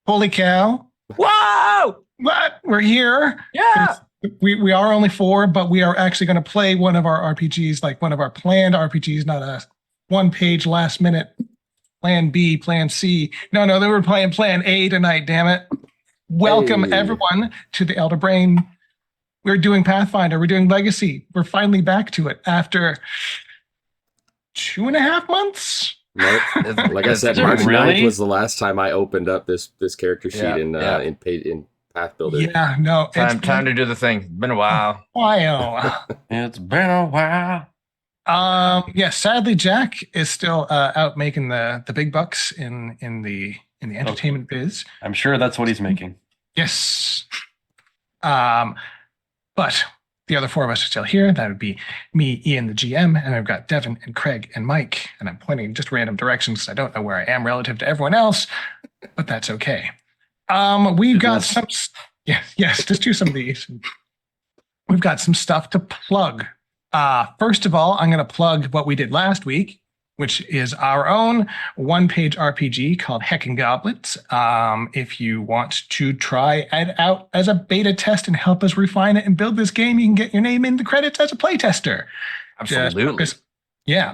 Holy cow. Whoa! What? We're here. Yeah. We are only 4, but we are actually going to play one of our RPGs, like one of our planned RPGs, not a one-page last minute plan B, plan C. No, they were playing plan A tonight, damn it. Welcome everyone to the Elder Brain. We're doing Pathfinder. We're doing Legacy. We're finally back to it after 2.5 months. Nope. Like I said, March 9th was the last time I opened up this character sheet in Path Builder. Yeah, no. Time to do the thing. It's been a while. It's been a while. Yeah, sadly, Jack is still out making the big bucks in the entertainment biz. I'm sure that's what he's making. Yes. But the other 4 of us are still here. That would be me, Ian, the GM, and I've got Devin and Craig and Mike, and I'm pointing in just random directions. I don't know where I am relative to everyone else, but that's okay. We've got some... Yes, just do some of these. We've got some stuff to plug. First of all, I'm going to plug what we did last week, which is our own one-page RPG called Heckin' Goblins. If you want to try it out as a beta test and help us refine it and build this game, you can get your name in the credits as a playtester. Absolutely.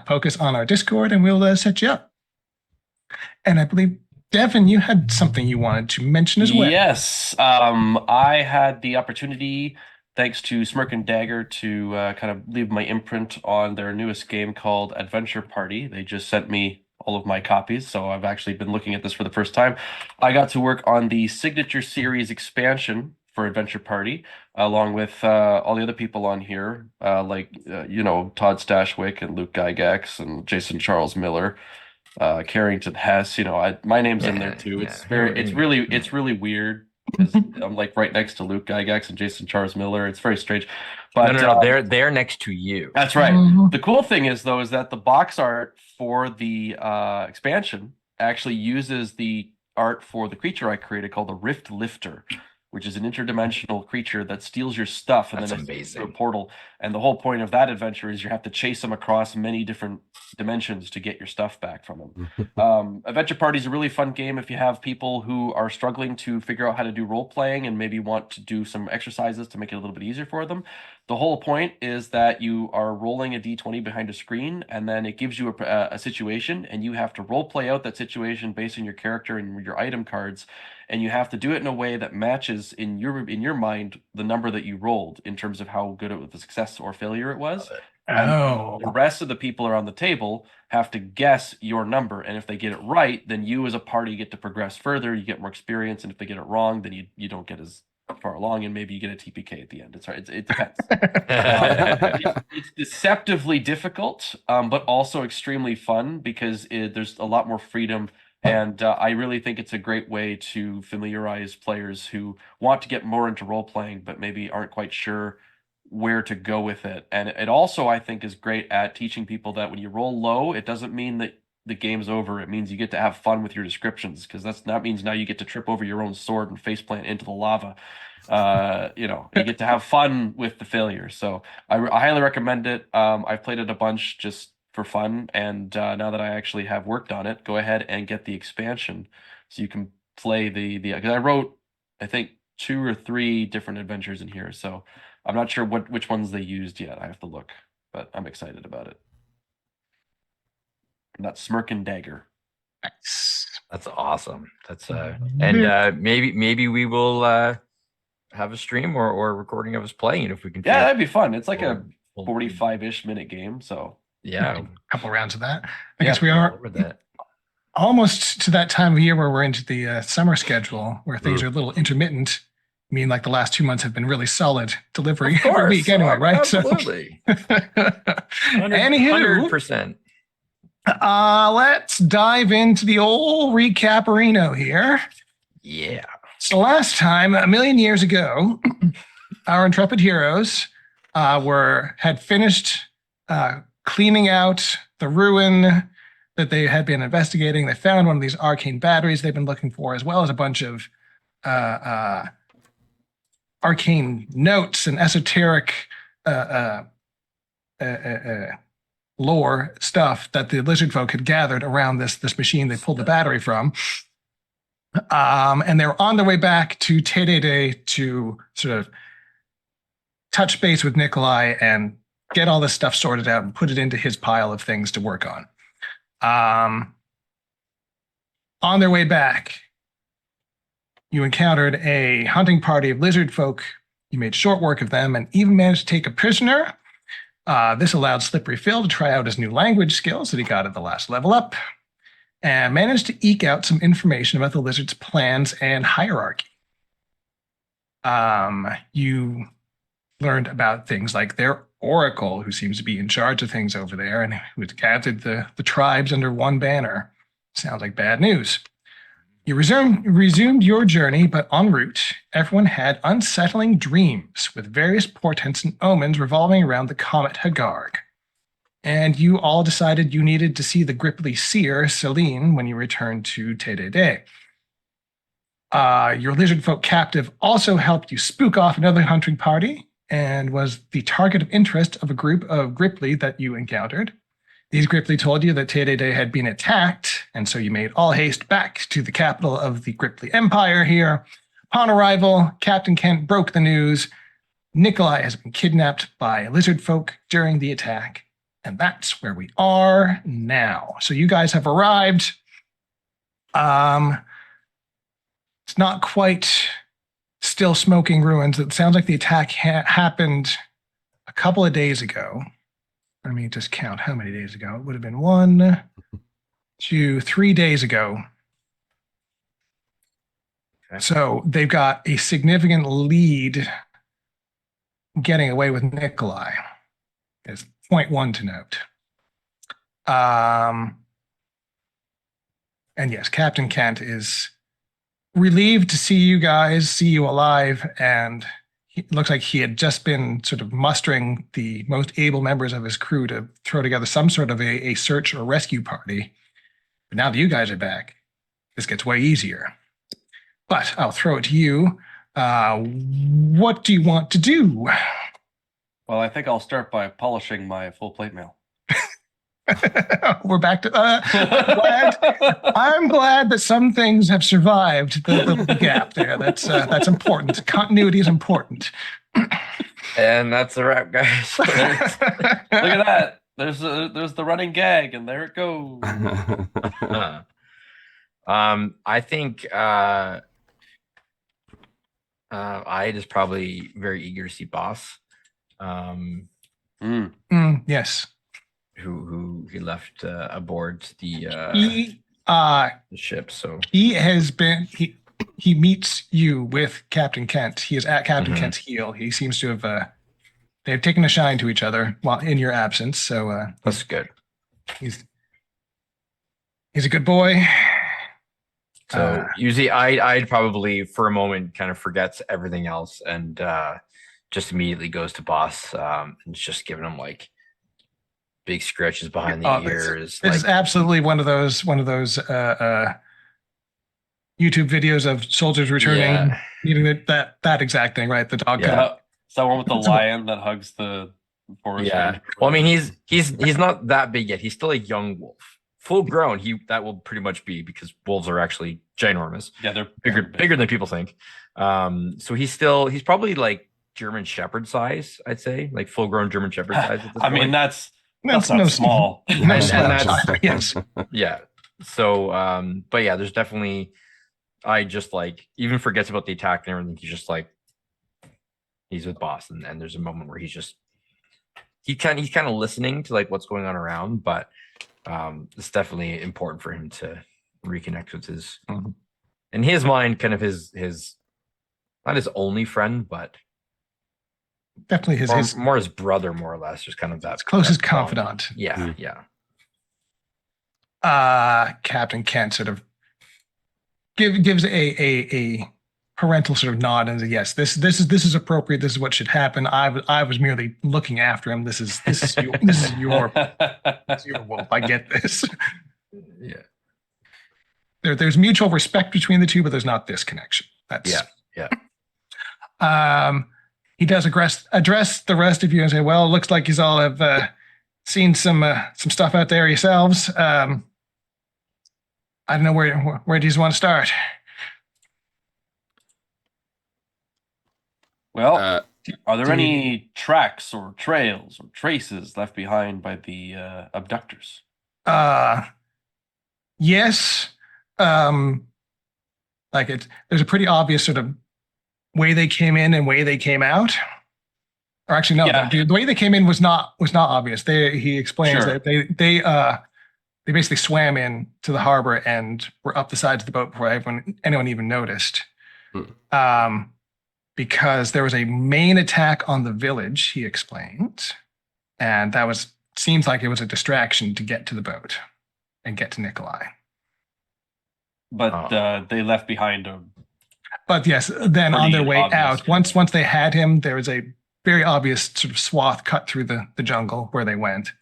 Focus on our Discord and we'll set you up. And I believe, Devin, you had something you wanted to mention as well. Yes. I had the opportunity, thanks to Smirk and Dagger, to kind of leave my imprint on their newest game called Adventure Party. They just sent me all of my copies, so I've actually been looking at this for the first time. I got to work on the Signature Series expansion for Adventure Party, along with all the other people on here, like Todd Stashwick and Luke Gygax and Jason Charles Miller, Carrington Hess. My name's in there too. It's really weird because I'm like right next to Luke Gygax and Jason Charles Miller. It's very strange. But no, they're next to you. That's right. Mm-hmm. The cool thing is that the box art for the expansion actually uses the art for the creature I created called the Rift Lifter, which is an interdimensional creature that steals your stuff and then it's through a portal. And the whole point of that adventure is you have to chase them across many different dimensions to get your stuff back from them. Adventure Party is a really fun game if you have people who are struggling to figure out how to do role playing and maybe want to do some exercises to make it a little bit easier for them. The whole point is that you are rolling a d20 behind a screen, and then it gives you a situation, and you have to role play out that situation based on your character and your item cards, and you have to do it in a way that matches in your mind the number that you rolled in terms of how good the success or failure it was. And the rest of the people around the table have to guess your number, and if they get it right, then you as a party get to progress further. You get more experience, and if they get it wrong, then you don't get as far along, and maybe you get a TPK at the end. It's right. It depends. It's deceptively difficult, but also extremely fun because there's a lot more freedom. And I really think it's a great way to familiarize players who want to get more into role playing, but maybe aren't quite sure where to go with it. And it also, I think, is great at teaching people that when you roll low, it doesn't mean that the game's over. It means you get to have fun with your descriptions, because that means now you get to trip over your own sword and faceplant into the lava. You get to have fun with the failure. So I highly recommend it. I've played it a bunch just for fun, and now that I actually have worked on it, go ahead and get the expansion so you can play because I wrote, I think, 2 or 3 different adventures in here. So I'm not sure which ones they used yet. I have to look, but I'm excited about it. And that's Smirk and Dagger. That's awesome. That's and maybe we will have a stream or a recording of us playing if we can. Yeah, that'd be fun. It's like a 45-ish minute game, so yeah, a couple rounds of that. I guess we are over that. Almost to that time of year where we're into the summer schedule, where things are a little intermittent. I mean, like the last 2 months have been really solid delivery every week anyway, right? Absolutely. So, 100%. Let's dive into the old recap-areno here. Yeah. So last time, a million years ago, our intrepid heroes had finished cleaning out the ruin that they had been investigating. They found one of these arcane batteries they've been looking for, as well as a bunch of arcane notes and esoteric lore stuff that the lizard folk had gathered around this machine they pulled the battery from. And they were on their way back to Tedede to sort of touch base with Nickolai and get all this stuff sorted out and put it into his pile of things to work on. On their way back, you encountered a hunting party of lizard folk. You made short work of them and even managed to take a prisoner. This allowed Slippery Phil to try out his new language skills that he got at the last level up, and managed to eke out some information about the lizard's plans and hierarchy. You learned about things like their oracle, who seems to be in charge of things over there and who has gathered the tribes under one banner. Sounds like bad news. You resumed your journey, but en route, everyone had unsettling dreams with various portents and omens revolving around the comet Haggarg. And you all decided you needed to see the Grippli seer, Celine, when you returned to Tedede. Your lizard folk captive also helped you spook off another hunting party and was the target of interest of a group of Grippli that you encountered. These Grippli told you that Tedede had been attacked, and so you made all haste back to the capital of the Grippli Empire here. Upon arrival, Captain Kent broke the news. Nickolai has been kidnapped by lizard folk during the attack, and that's where we are now. So you guys have arrived. It's not quite still smoking ruins. It sounds like the attack happened a couple of days ago. Let me just count how many days ago. It would have been 1, to 3 days ago. Okay. So they've got a significant lead getting away with Nickolai. Is point one to note. And yes, Captain Kent is relieved to see you guys, see you alive, and it looks like he had just been sort of mustering the most able members of his crew to throw together some sort of a search or rescue party. But now that you guys are back, this gets way easier. But I'll throw it to you. What do you want to do? Well, I think I'll start by polishing my full plate mail. We're back to. I'm glad that some things have survived the gap there. That's important. Continuity is important. And that's a wrap, guys. Look at that. There's the running gag, and there it goes. I think Ide is probably very eager to see Boss. Yes. Who he left aboard the ship. So he has been he meets you with Captain Kent. He is at Captain Kent's heel. He seems to have they've taken a shine to each other while in your absence. So that's good. He's a good boy. So usually I'd probably for a moment kind of forgets everything else and just immediately goes to Boss and just giving him like big scratches behind the ears. This is absolutely one of those YouTube videos of soldiers returning, needing that exact thing, right? The dog. Yeah. Is that one with the lion that hugs the forest? Yeah. Well, I mean, he's not that big yet. He's still a young wolf, full grown. That will pretty much be because wolves are actually ginormous. Yeah, they're bigger than people think. So he's probably like German Shepherd size, I'd say, like full grown German Shepherd size. At this point. Mean, that's not small. Yes. Yeah. So, but yeah, there's definitely, I just like, even forgets about the attack and everything. He's just like, he's with Boss. And there's a moment where he's kind of listening to like what's going on around, but it's definitely important for him to reconnect with his, in his mind, kind of his, not his only friend, but definitely his more his brother, more or less, just kind of that closest confidant. Yeah, Captain Kent sort of gives a parental sort of nod and says, "Yes, this is appropriate. This is what should happen. I was merely looking after him. This is your wolf. I get this." Yeah. There's mutual respect between the two, but there's not this connection. That's he does address the rest of you and say, "Well, it looks like you all have seen some stuff out there yourselves. I don't know where do you want to start?" Well, are there any tracks or trails or traces left behind by the abductors? Yes. There's a pretty obvious sort of way they came in and way they came out. Or actually, no, the way they came in was not obvious. He explains that they basically swam in to the harbor and were up the sides of the boat before anyone even noticed. Because there was a main attack on the village, he explained, and seems like it was a distraction to get to the boat and get to Nickolai. But they left behind him. But yes, then on their way out, once they had him, there was a very obvious sort of swath cut through the jungle where they went.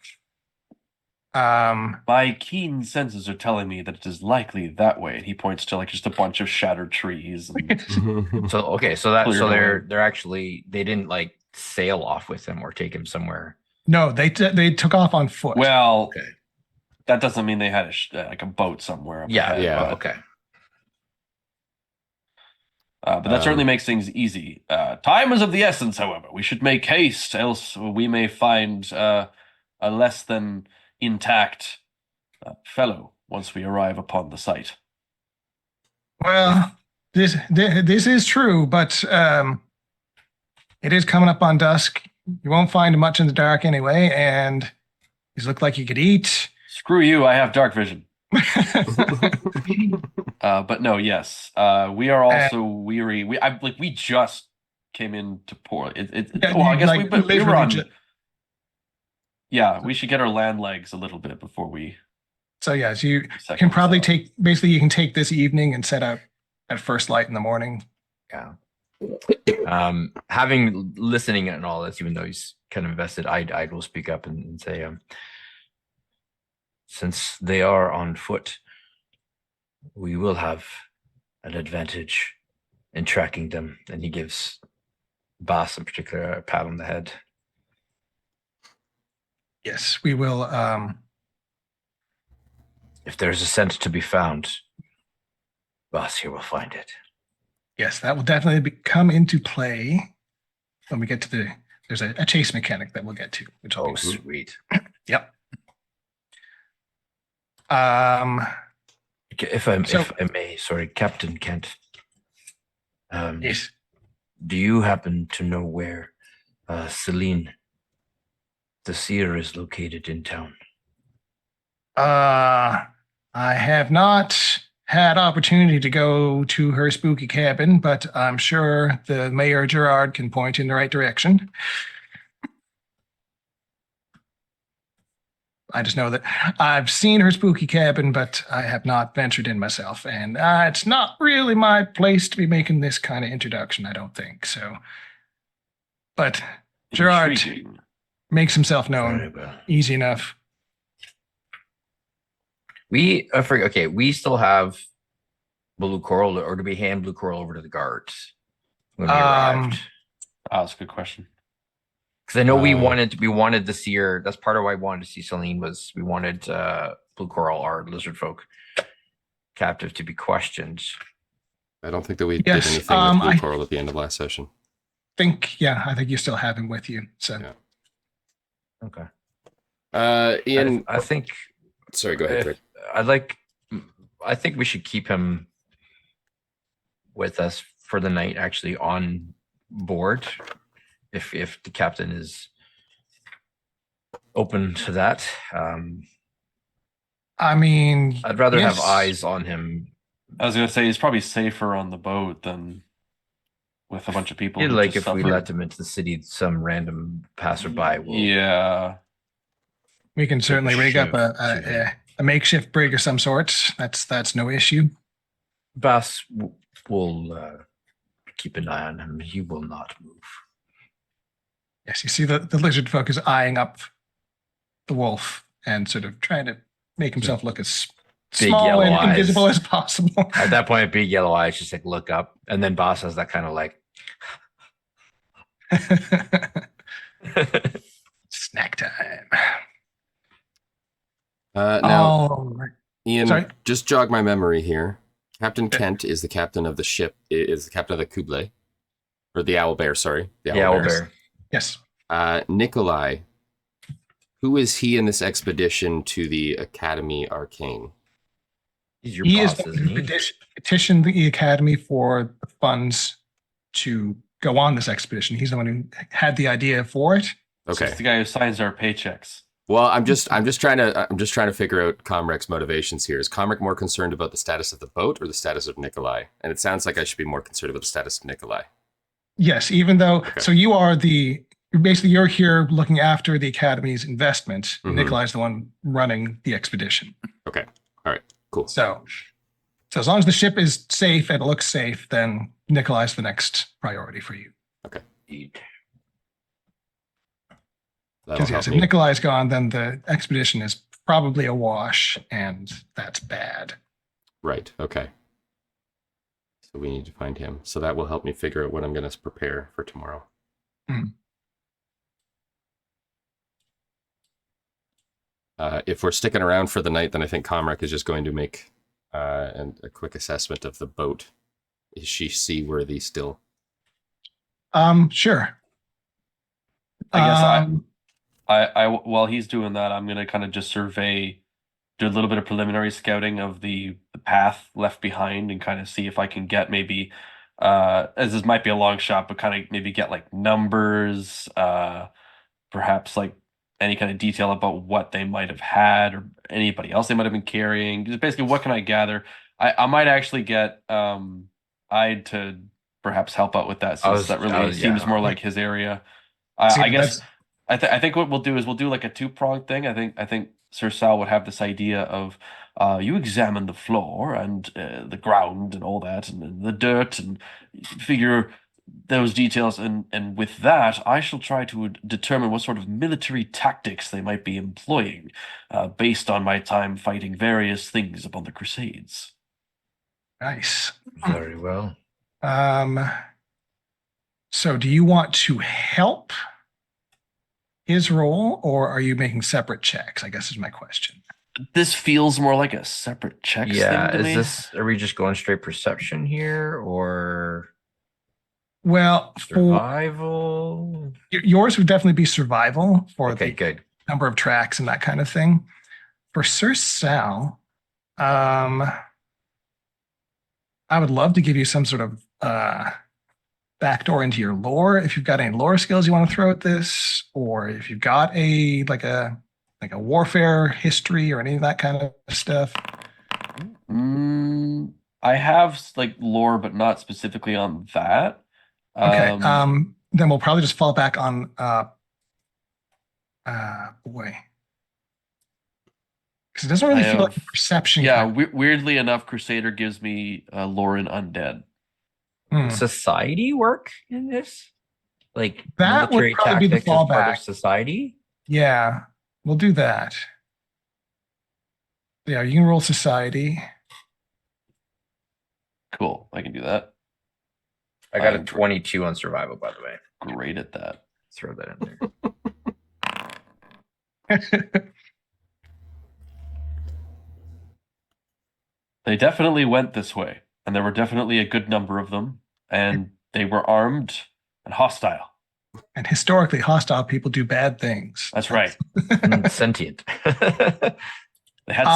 My keen senses are telling me that it is likely that way. And he points to like just a bunch of shattered trees. And so they're actually, they didn't like sail off with him or take him somewhere. No, they took off on foot. Well, that doesn't mean they had a boat somewhere. Okay. But that certainly makes things easy. Time is of the essence, however. We should make haste, else we may find a less than intact fellow once we arrive upon the site. Well, this is true, but it is coming up on dusk. You won't find much in the dark anyway, and these look like you could eat. Screw you, I have dark vision. But no, yes. We are also weary. We just came into port. Well, I guess we were on. Yeah, we should get our land legs a little bit before we. So yes, you can probably take you can take this evening and set up at first light in the morning. Yeah. Having listening and all this, even though he's kind of invested, I will speak up and say, since they are on foot, we will have an advantage in tracking them. And he gives Boss in particular a pat on the head. Yes, we will. If there's a scent to be found, Boss here will find it. Yes, that will definitely come into play when we get to there's a chase mechanic that we'll get to. Which will be sweet. Yep. If I may, sorry, Captain Kent. Yes. Do you happen to know where Celine, the seer, is located in town? I have not had opportunity to go to her spooky cabin, but I'm sure the Mayor Gerard can point in the right direction. I just know that I've seen her spooky cabin, but I have not ventured in myself, and it's not really my place to be making this kind of introduction, I don't think. So, but Gerard makes himself known easy enough. We still have blue coral, or do we hand blue coral over to the guards when we arrived? That's a good question. Because I know we wanted to see her. That's part of why I wanted to see Celine, was we wanted blue coral, our lizard folk captive, to be questioned. I don't think that we did anything with blue coral at the end of last session. I think you still have him with you. So yeah. Okay. Ian, I think. Sorry, go ahead, Rick. I think we should keep him with us for the night, actually, on board, if the captain is open to that. I mean, I'd rather have eyes on him. I was gonna say he's probably safer on the boat than with a bunch of people. Like if we let him into the city, some random passerby will. Yeah. We can certainly rig up a makeshift brig of some sort. That's no issue. Bass will keep an eye on him. He will not move. Yes, you see the lizard folk is eyeing up the wolf and sort of trying to make himself look as small and invisible as possible. At that point, big yellow eyes just like look up, and then Boss has that kind of like snack time. Now, Ian, just jog my memory here. Captain Kent is the captain of the ship, is the captain of the Kublai, or the Owlbear, sorry. The Owlbear. Yes. Nickolai, who is he in this expedition to the Academy Arcane? He's your boss, isn't he? Petitioned the Academy for the funds to go on this expedition. He's the one who had the idea for it. Okay. So he's the guy who signs our paychecks. Well, I'm just trying to figure out Comrec's motivations here. Is Comrec more concerned about the status of the boat or the status of Nickolai? And it sounds like I should be more concerned about the status of Nickolai. Yes, even though so you're here looking after the Academy's investment. Mm-hmm. Nickolai's the one running the expedition. Okay. All right. Cool. So as long as the ship is safe and it looks safe, then Nickolai's the next priority for you. Okay. Because yes, if Nickolai's gone, then the expedition is probably a wash, and that's bad. Right. Okay. So we need to find him. So that will help me figure out what I'm going to prepare for tomorrow. Mm. If we're sticking around for the night, then I think Comrec is just going to make a quick assessment of the boat. Is she seaworthy still? Sure. I guess I while he's doing that, I'm gonna kind of just do a little bit of preliminary scouting of the path left behind and kind of see if I can get maybe, as this might be a long shot, but kind of maybe get like numbers, perhaps like any kind of detail about what they might have had or anybody else they might have been carrying. Just basically, what can I gather? I might actually get I'd to perhaps help out with that, since that really seems yeah. more like his area. See, I guess that's I think what we'll do is we'll do like a two-pronged thing. I think Sir Sal would have this idea of you examine the floor and the ground and all that and the dirt and figure those details, and with that I shall try to determine what sort of military tactics they might be employing based on my time fighting various things upon the Crusades. nice. Very well. So do you want to help his role, or are you making separate checks? I guess is my question. This feels more like a separate checks Yeah, thing to me. are we just going straight perception here or Well, for survival? yours would definitely be survival for Okay, the good. number of tracks and that kind of thing. For Sir Sal, I would love to give you some sort of backdoor into your lore if you've got any lore skills you want to throw at this, or if you've got a warfare history or any of that kind of stuff. I have like lore, but not specifically on that. Okay. Then we'll probably just fall back on boy. Because it doesn't really I feel like have- a perception. Yeah, kind weirdly enough, Crusader gives me lore in undead. of- Society work in this? Like That would military probably be the tactics as part of fallback. society? Yeah, we'll do that. Yeah, you can roll society. Cool, I can do that. I got a I'm 22 on survival, by the way. great at that. Throw that in there. They definitely went this way, and there were definitely a good number of them, and they were armed and hostile. And historically, hostile people do bad things. That's right. Sentient. They had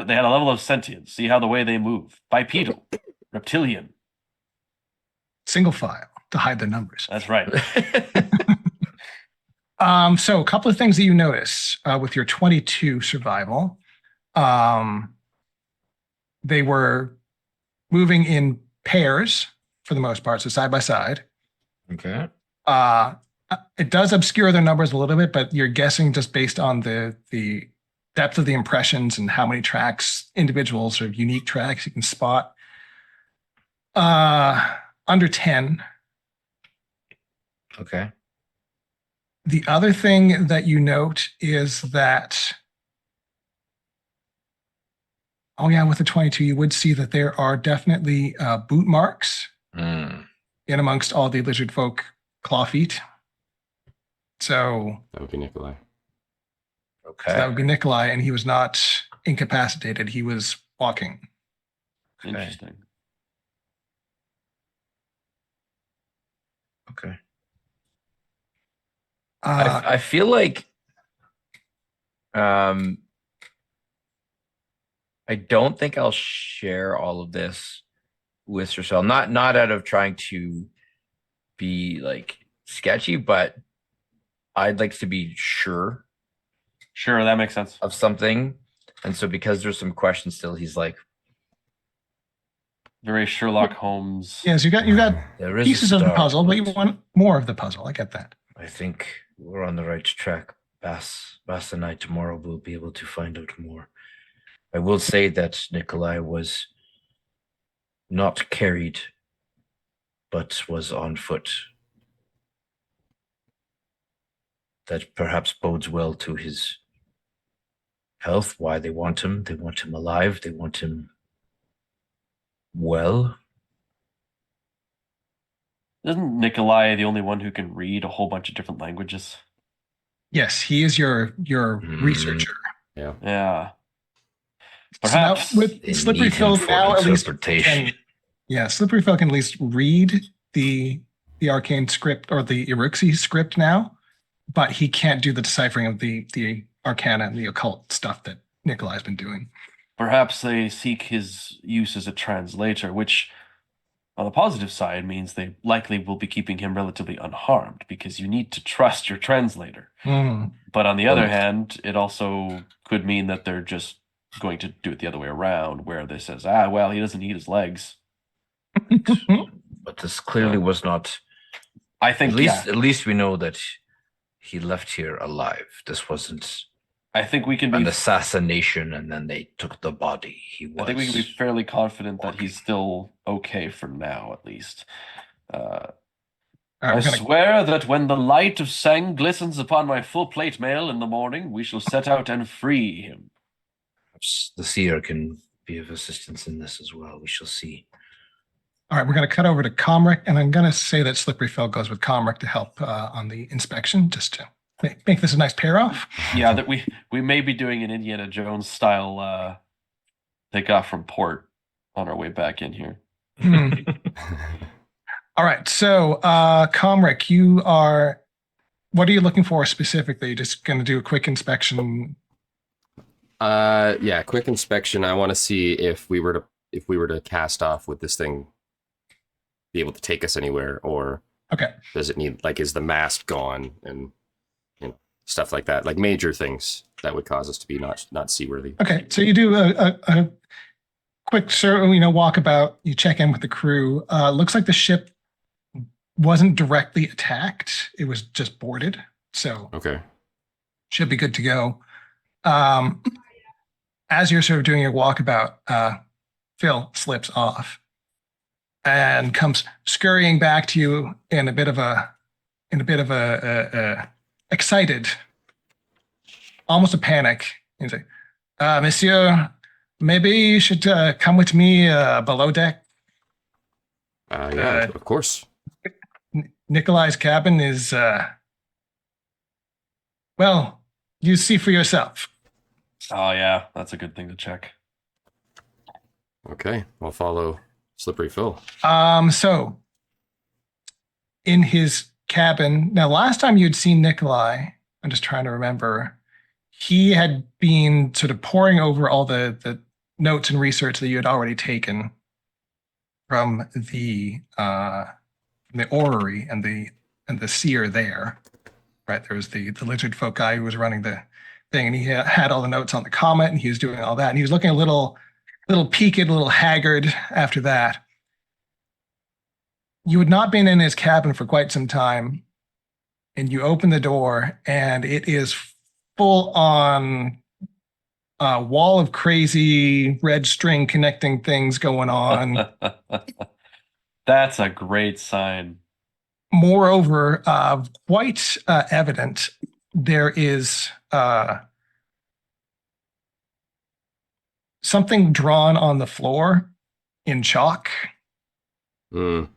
they had a level of sentience. See how the way they move. Bipedal, reptilian. Single file to hide their numbers. That's right. So a couple of things that you notice with your 22 survival. They were moving in pairs for the most part, so side by side. Okay. It does obscure their numbers a little bit, but you're guessing just based on the depth of the impressions and how many tracks, individual sort of unique tracks you can spot. Under 10. Okay. The other thing that you note is that, oh yeah, with the 22, you would see that there are definitely boot marks in amongst all the lizard folk claw feet. So That would be Nickolai. Okay. that would be Nickolai, and he was not incapacitated. He was walking. Interesting. Okay. Uh, I feel like I don't think I'll share all of this with Sir Sal. Not out of trying to be like sketchy, but I'd like to be sure Sure, that makes sense. of something. And so because there's some questions still, he's like, Very Sherlock Holmes. yes, you got there is a pieces of the star, puzzle, but you want more of the puzzle. I get that. I think we're on the right track. Bass and I tomorrow will be able to find out more. I will say that Nickolai was not carried, but was on foot. That perhaps bodes well to his health, why they want him. They want him alive. They want him well. Isn't Nickolai the only one who can read a whole bunch of different languages? Yes, he is your researcher. Yeah. So now Perhaps. with They Slippery need him Phil for now at least interpretation. Slippery Phil can at least read the arcane script or the Iruxi script now, but he can't do the deciphering of the arcana and the occult stuff that Nickolai's been doing. Perhaps they seek his use as a translator, which on the positive side, means they likely will be keeping him relatively unharmed because you need to trust your translator. Hmm. But on the other hand, it also could mean that they're just going to do it the other way around, where they says, well, he doesn't need his legs. But this clearly was not. I think, At least we know that he left here alive. This wasn't I think we can an be. assassination, and then they took the body. I think we can be fairly confident that he's still okay for now, at least. All I right, swear that when the light of Sang glistens upon my full plate mail in the morning, we shall set out and free him. Perhaps the seer can be of assistance in this as well. We shall see. all right, we're going to cut over to Comric, and I'm going to say that Slippery Phil goes with Comric to help on the inspection, just to make this a nice pair off. Yeah, that we may be doing an Indiana Jones style take off from port on our way back in here. Hmm. All right, so Comric, what are you looking for specifically? Just going to do a quick inspection. Yeah, quick inspection. I want to see if we were to cast off, would this thing be able to take us anywhere, or Okay. does it need, like, is the mast gone, and stuff like that, like major things that would cause us to be not seaworthy. Okay, so you do a quick walkabout. You check in with the crew. Looks like the ship wasn't directly attacked. It was just boarded. So Okay. should be good to go. As you're sort of doing your walkabout, Phil slips off and comes scurrying back to you in a bit of a excited, almost a panic. He's like, Monsieur, maybe you should come with me below deck. Yeah, of course. Nickolai's cabin is, well, you see for yourself. Oh yeah, that's a good thing to check. Okay, I'll follow Slippery Phil. So in his cabin, now last time you'd seen Nickolai, I'm just trying to remember, he had been sort of poring over all the notes and research that you had already taken from the orrery and the seer there. Right, there was the lizard folk guy who was running the thing, and he had all the notes on the comet, and he was doing all that, and he was looking a little peaked, a little haggard after that. You had not been in his cabin for quite some time, and you open the door, and it is full on wall of crazy red string connecting things going on. That's a great sign. Moreover, quite evident, there is something drawn on the floor in chalk. Mm.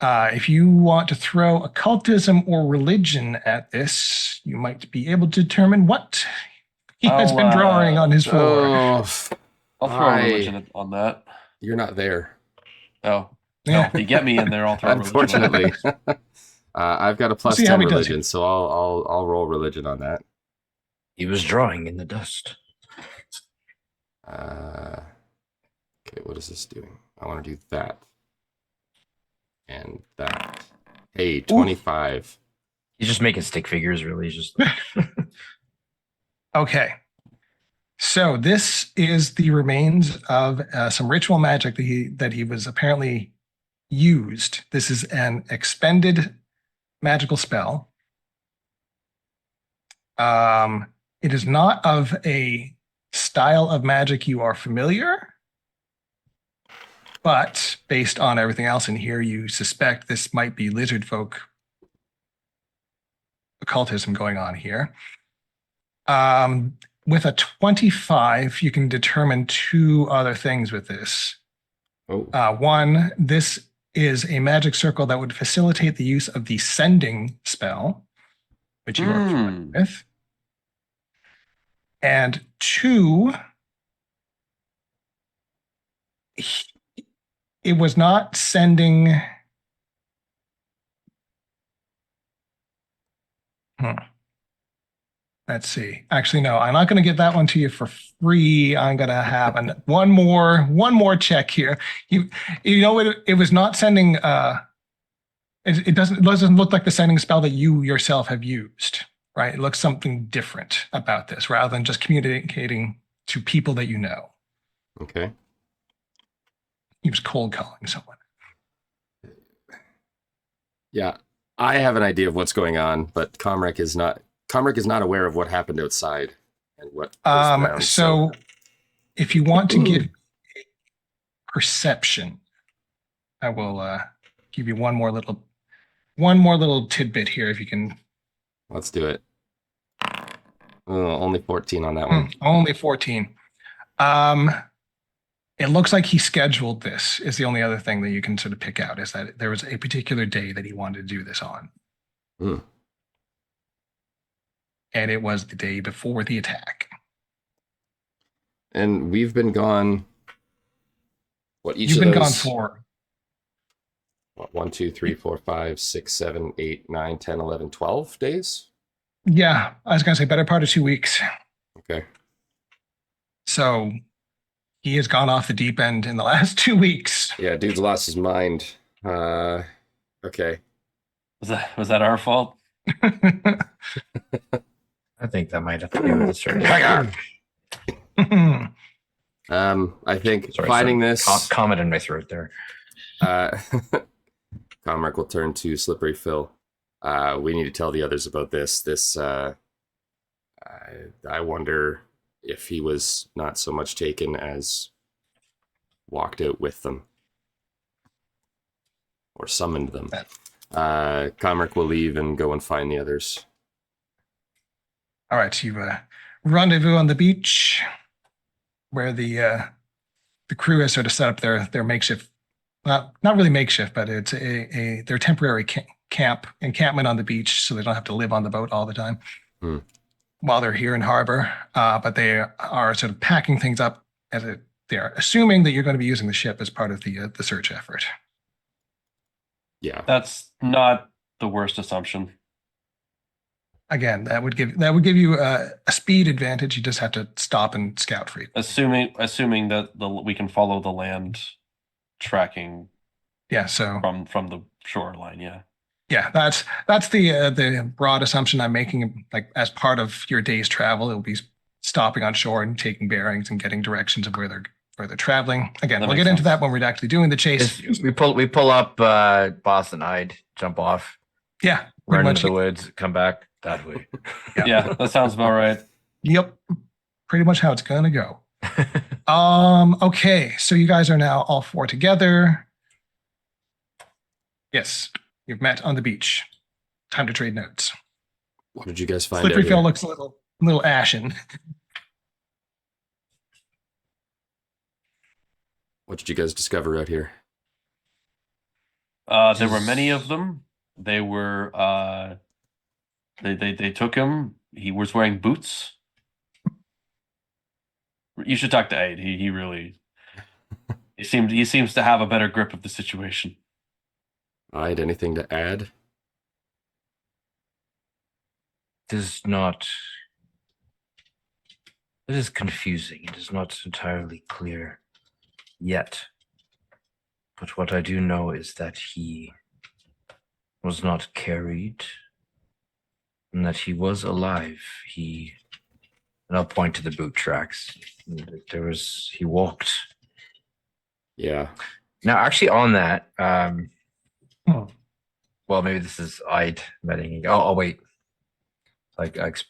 If you want to throw occultism or religion at this, you might be able to determine what he has been drawing on his floor. Oh, I'll throw a religion on that. you're not there. Oh, no, if you get me in there, I'll throw a religion. Unfortunately. I've got a plus See how 10 he does religion, so I'll roll religion on that. He was drawing in the dust. Okay, what is this doing? I want to do that. And that. Hey, 25. He's just making stick figures, really. Just Okay. So this is the remains of some ritual magic that he was apparently used. This is an expended magical spell. It is not of a style of magic you are familiar, but based on everything else in here, you suspect this might be lizard folk occultism going on here. With a 25, you can determine two other things with this. Oh. One, this is a magic circle that would facilitate the use of the sending spell, which you are familiar with. And two, it was not sending. Let's see. Actually, no, I'm not going to give that one to you for free. I'm going to have one more check here. You know, it was not sending. It doesn't look like the sending spell that you yourself have used, right? It looks something different about this rather than just communicating to people that you know. Okay. He was cold calling someone. Yeah, I have an idea of what's going on, but Comrec is not. Comrec is not aware of what happened outside and what was around. So if you want to give a perception, I will give you one more little tidbit here if you can. Let's do it. Oh, only 14 on that one. Only 14. It looks like he scheduled this is the only other thing that you can sort of pick out is that there was a particular day that he wanted to do this on. Hmm. And it was the day before the attack. And we've been gone. What each You've of been those? gone for. What, 1, 2, 3, 4, 5, 6, 7, 8, 9, 10, 11, 12 days? Yeah, I was going to say better part of 2 weeks. Okay. So he has gone off the deep end in the last 2 weeks. Yeah, dude's lost his mind. Okay. Was that our fault? I think that might have to do with the certain. I think Sorry, finding this Comet in my throat there. Comrec will turn to Slippery Phil. We need to tell the others about this. I wonder if he was not so much taken as walked out with them or summoned them. Comrec will leave and go and find the others. All right, you rendezvous on the beach where the crew has sort of set up their makeshift, well, not really makeshift, but it's their temporary encampment on the beach, so they don't have to live on the boat all the time while they're here in harbor. But they are sort of packing things up as they're assuming that you're going to be using the ship as part of the search effort. Yeah, That's not the worst assumption. Again, that would give you a speed advantage. You just have to stop and scout for it. Assuming that we can follow the land tracking Yeah, so from the shoreline. yeah, that's the broad assumption I'm making. Like as part of your day's travel, it will be stopping on shore and taking bearings and getting directions of where they're traveling. Again, That we'll makes get into sense. that when we're actually doing the chase. We pull up Boston Hyde, jump off, Yeah, run pretty into the much. woods, come back that way. Yeah, that sounds about right. Yep, pretty much how it's gonna go. Okay, so you guys are now all four together. Yes, you've met on the beach. Time to trade notes. what did you guys find Slippery out Phil here? looks a little ashen. What did you guys discover out here? There were many of them. They were they took him. He was wearing boots. You should talk to Aid. He really he seems to have a better grip of the situation. I had anything to add? It is confusing. It is not entirely clear yet. But what I do know is that he was not carried and that he was alive. And I'll point to the boot tracks. He walked. Yeah. Now, actually on that, well, maybe this is I'd betting. Oh, wait. That's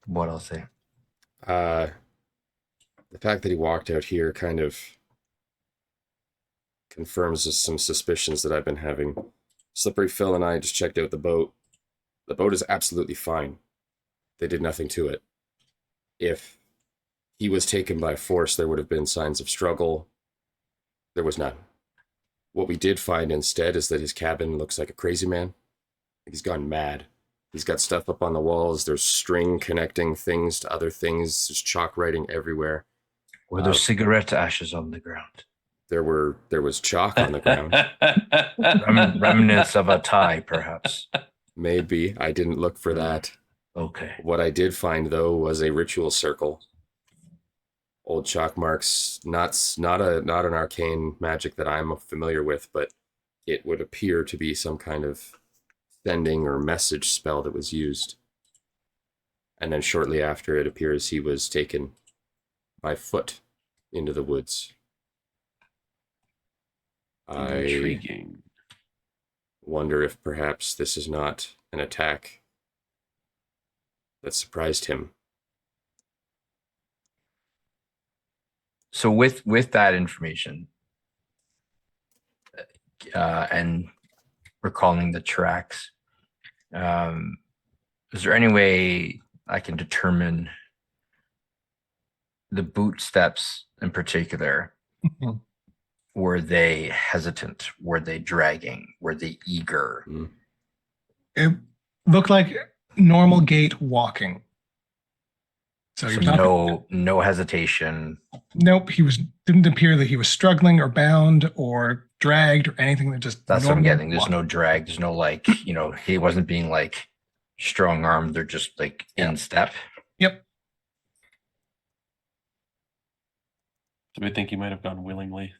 what I'll say. The fact that he walked out here kind of confirms some suspicions that I've been having. Slippery Phil and I just checked out the boat. The boat is absolutely fine. They did nothing to it. If he was taken by force, there would have been signs of struggle. There was none. What we did find instead is that his cabin looks like a crazy man. He's gone mad. He's got stuff up on the walls. There's string connecting things to other things. There's chalk writing everywhere. Were there cigarette ashes on the ground? There was chalk on the ground. Remnants of a tie, perhaps. Maybe. I didn't look for that. Okay. What I did find, though, was a ritual circle. Old chalk marks, not an arcane magic that I'm familiar with, but it would appear to be some kind of sending or message spell that was used. And then shortly after, it appears he was taken by foot into the woods. I Intriguing. wonder if perhaps this is not an attack that surprised him. So with that information, and recalling the tracks, is there any way I can determine the boot steps in particular? Mhm. Were they hesitant? Were they dragging? Were they eager? It looked like normal gait walking. So he So was not. no hesitation. Nope. Didn't appear that he was struggling or bound or dragged or anything. That just That's what I'm normal getting. There's no walking. drag. There's no like, he wasn't being like strong armed. They're just like in step. Yep. So we think he might have gone willingly.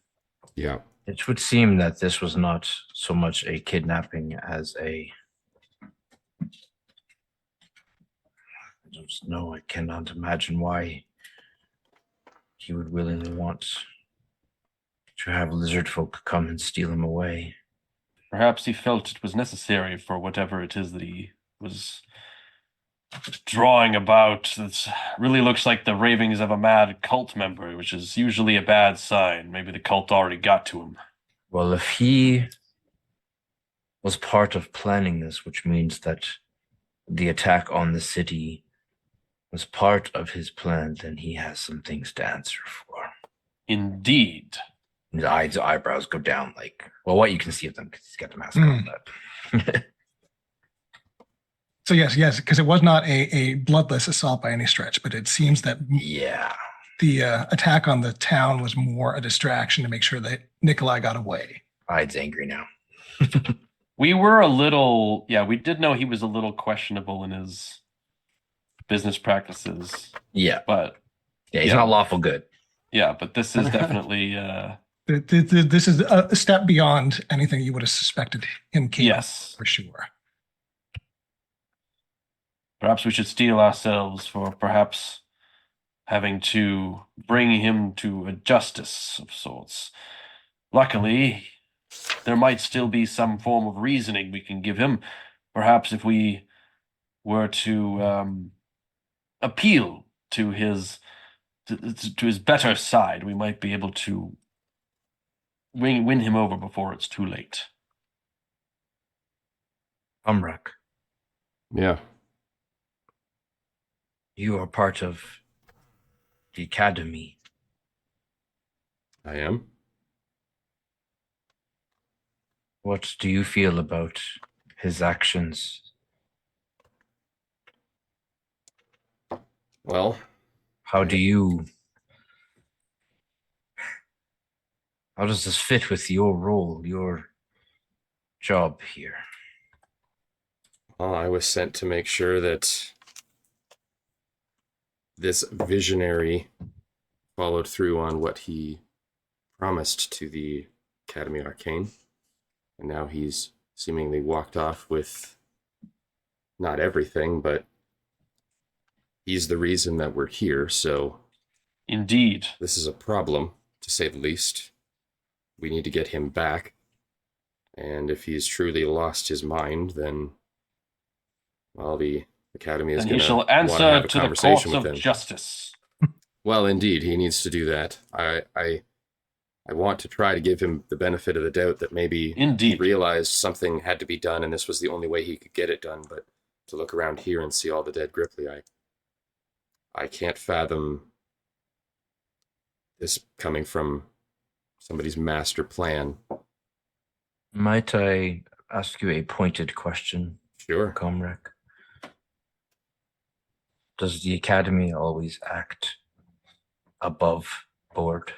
Yeah. It would seem that this was not so much a kidnapping as a. I cannot imagine why he would willingly want to have lizard folk come and steal him away. Perhaps he felt it was necessary for whatever it is that he was drawing about. It really looks like the ravings of a mad cult member, which is usually a bad sign. Maybe the cult already got to him. Well, if he was part of planning this, which means that the attack on the city was part of his plan, then he has some things to answer for. Indeed. His eyebrows go down like, well, what you can see of them because he's got the mask on. But So yes, because it was not a bloodless assault by any stretch, but it seems that yeah, the attack on the town was more a distraction to make sure that Nickolai got away. Hyde's angry now. We were a little, we did know he was a little questionable in his business practices, Yeah, but he's Yeah. not lawful good. but this is definitely, This is a step beyond anything you would have suspected him capable yes. for sure. Perhaps we should steel ourselves for perhaps having to bring him to a justice of sorts. Luckily, there might still be some form of reasoning we can give him. Perhaps if we were to appeal to his better side, we might be able to win him over before it's too late. Umrak, Yeah. you are part of the academy. I am. What do you feel about his actions? Well, How does this fit with your role, your job here? well, I was sent to make sure that this visionary followed through on what he promised to the Academy Arcane. And now he's seemingly walked off with not everything, but he's the reason that we're here. So Indeed. this is a problem, to say the least. We need to get him back. And if he's truly lost his mind, then, well, the Academy is And going he to shall want to answer have a to the conversation courts with of him. justice. Well, indeed, he needs to do that. I want to try to give him the benefit of the doubt that maybe he Indeed. realized something had to be done and this was the only way he could get it done. But to look around here and see all the dead Grippli, I can't fathom this coming from somebody's master plan. Might I ask you a pointed question, Sure. Comrade? Does the academy always act above board?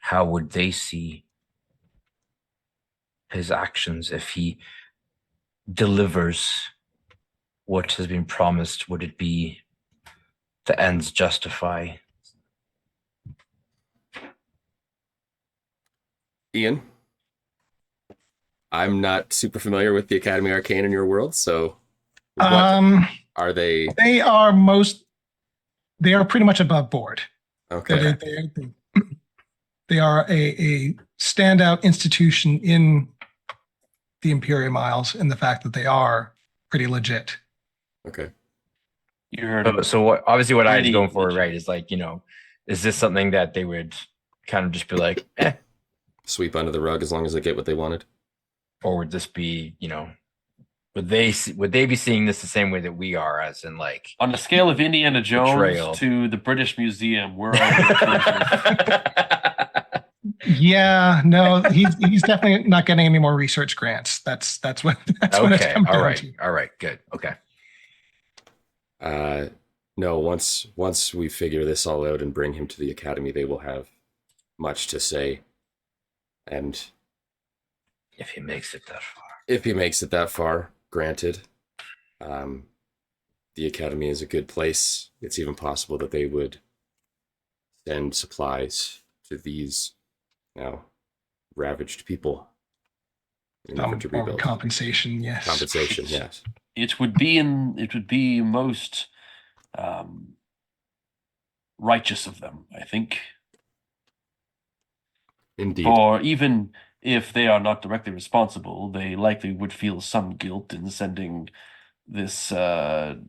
How would they see his actions if he delivers what has been promised? Would it be the ends justify? Ian, I'm not super familiar with the Academy Arcane in your world, so what are they? They are pretty much above board. Okay. They are a standout institution in the Imperium Isles in the fact that they are pretty legit. Okay. You heard it. So what, obviously what I was Pretty going for, legit. right, is like, is this something that they would kind of just be like, Sweep under the rug as long as they get what they wanted. or would this be, would they be seeing this the same way that we are, as in like On the scale of Indiana Jones Betrayal. to the British Museum, where are the Yeah, no, he's definitely not getting any more research grants. That's what it's okay, come all down right, to. all right, good, okay. No, once we figure this all out and bring him to the academy, they will have much to say. And If he makes it that far. if he makes it that far, granted, the academy is a good place. It's even possible that they would send supplies to these now ravaged people in an effort to rebuild. Compensation, yes. Compensation, yes. It would be most righteous of them, I think. Indeed. For even if they are not directly responsible, they likely would feel some guilt in sending this layabout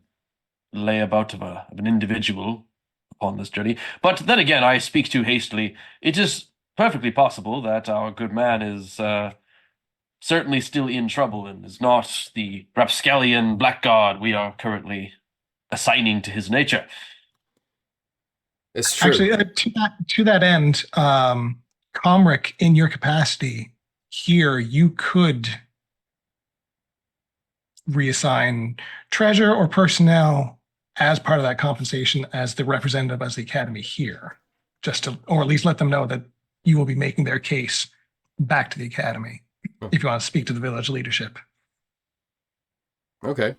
of an individual upon this journey. But then again, I speak too hastily. It is perfectly possible that our good man is certainly still in trouble and is not the rapscallion blackguard we are currently assigning to his nature. It's true. Actually, to that end, Comric, in your capacity here, you could reassign treasure or personnel as part of that compensation as the representative as the academy here, just to, or at least let them know that you will be making their case back to the academy if you want to speak to the village leadership. Okay.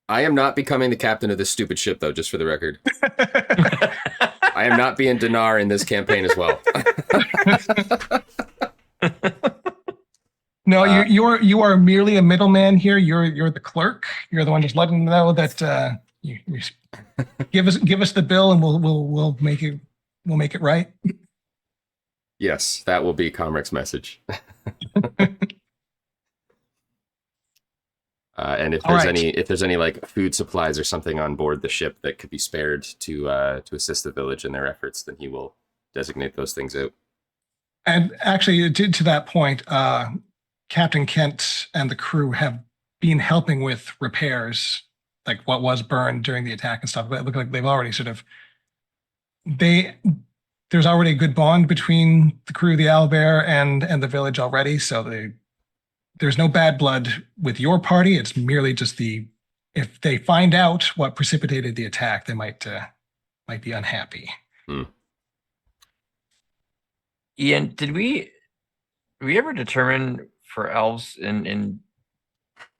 I am not becoming the captain of this stupid ship, though, just for the record. I am not being Dinar in this campaign as well. No, you are merely a middleman here. You're the clerk. You're the one just letting them know that you give us the bill and we'll make it right. Yes, that will be Comric's message. And if there's any like food supplies or something on board the ship that could be spared to assist the village in their efforts, then he will designate those things out. And actually, to that point, Captain Kent and the crew have been helping with repairs, like what was burned during the attack and stuff. But it looked like they've already there's already a good bond between the crew, the Owlbear, and the village already. So there's no bad blood with your party. It's merely just if they find out what precipitated the attack, they might be unhappy. Ian, did we ever determine for elves in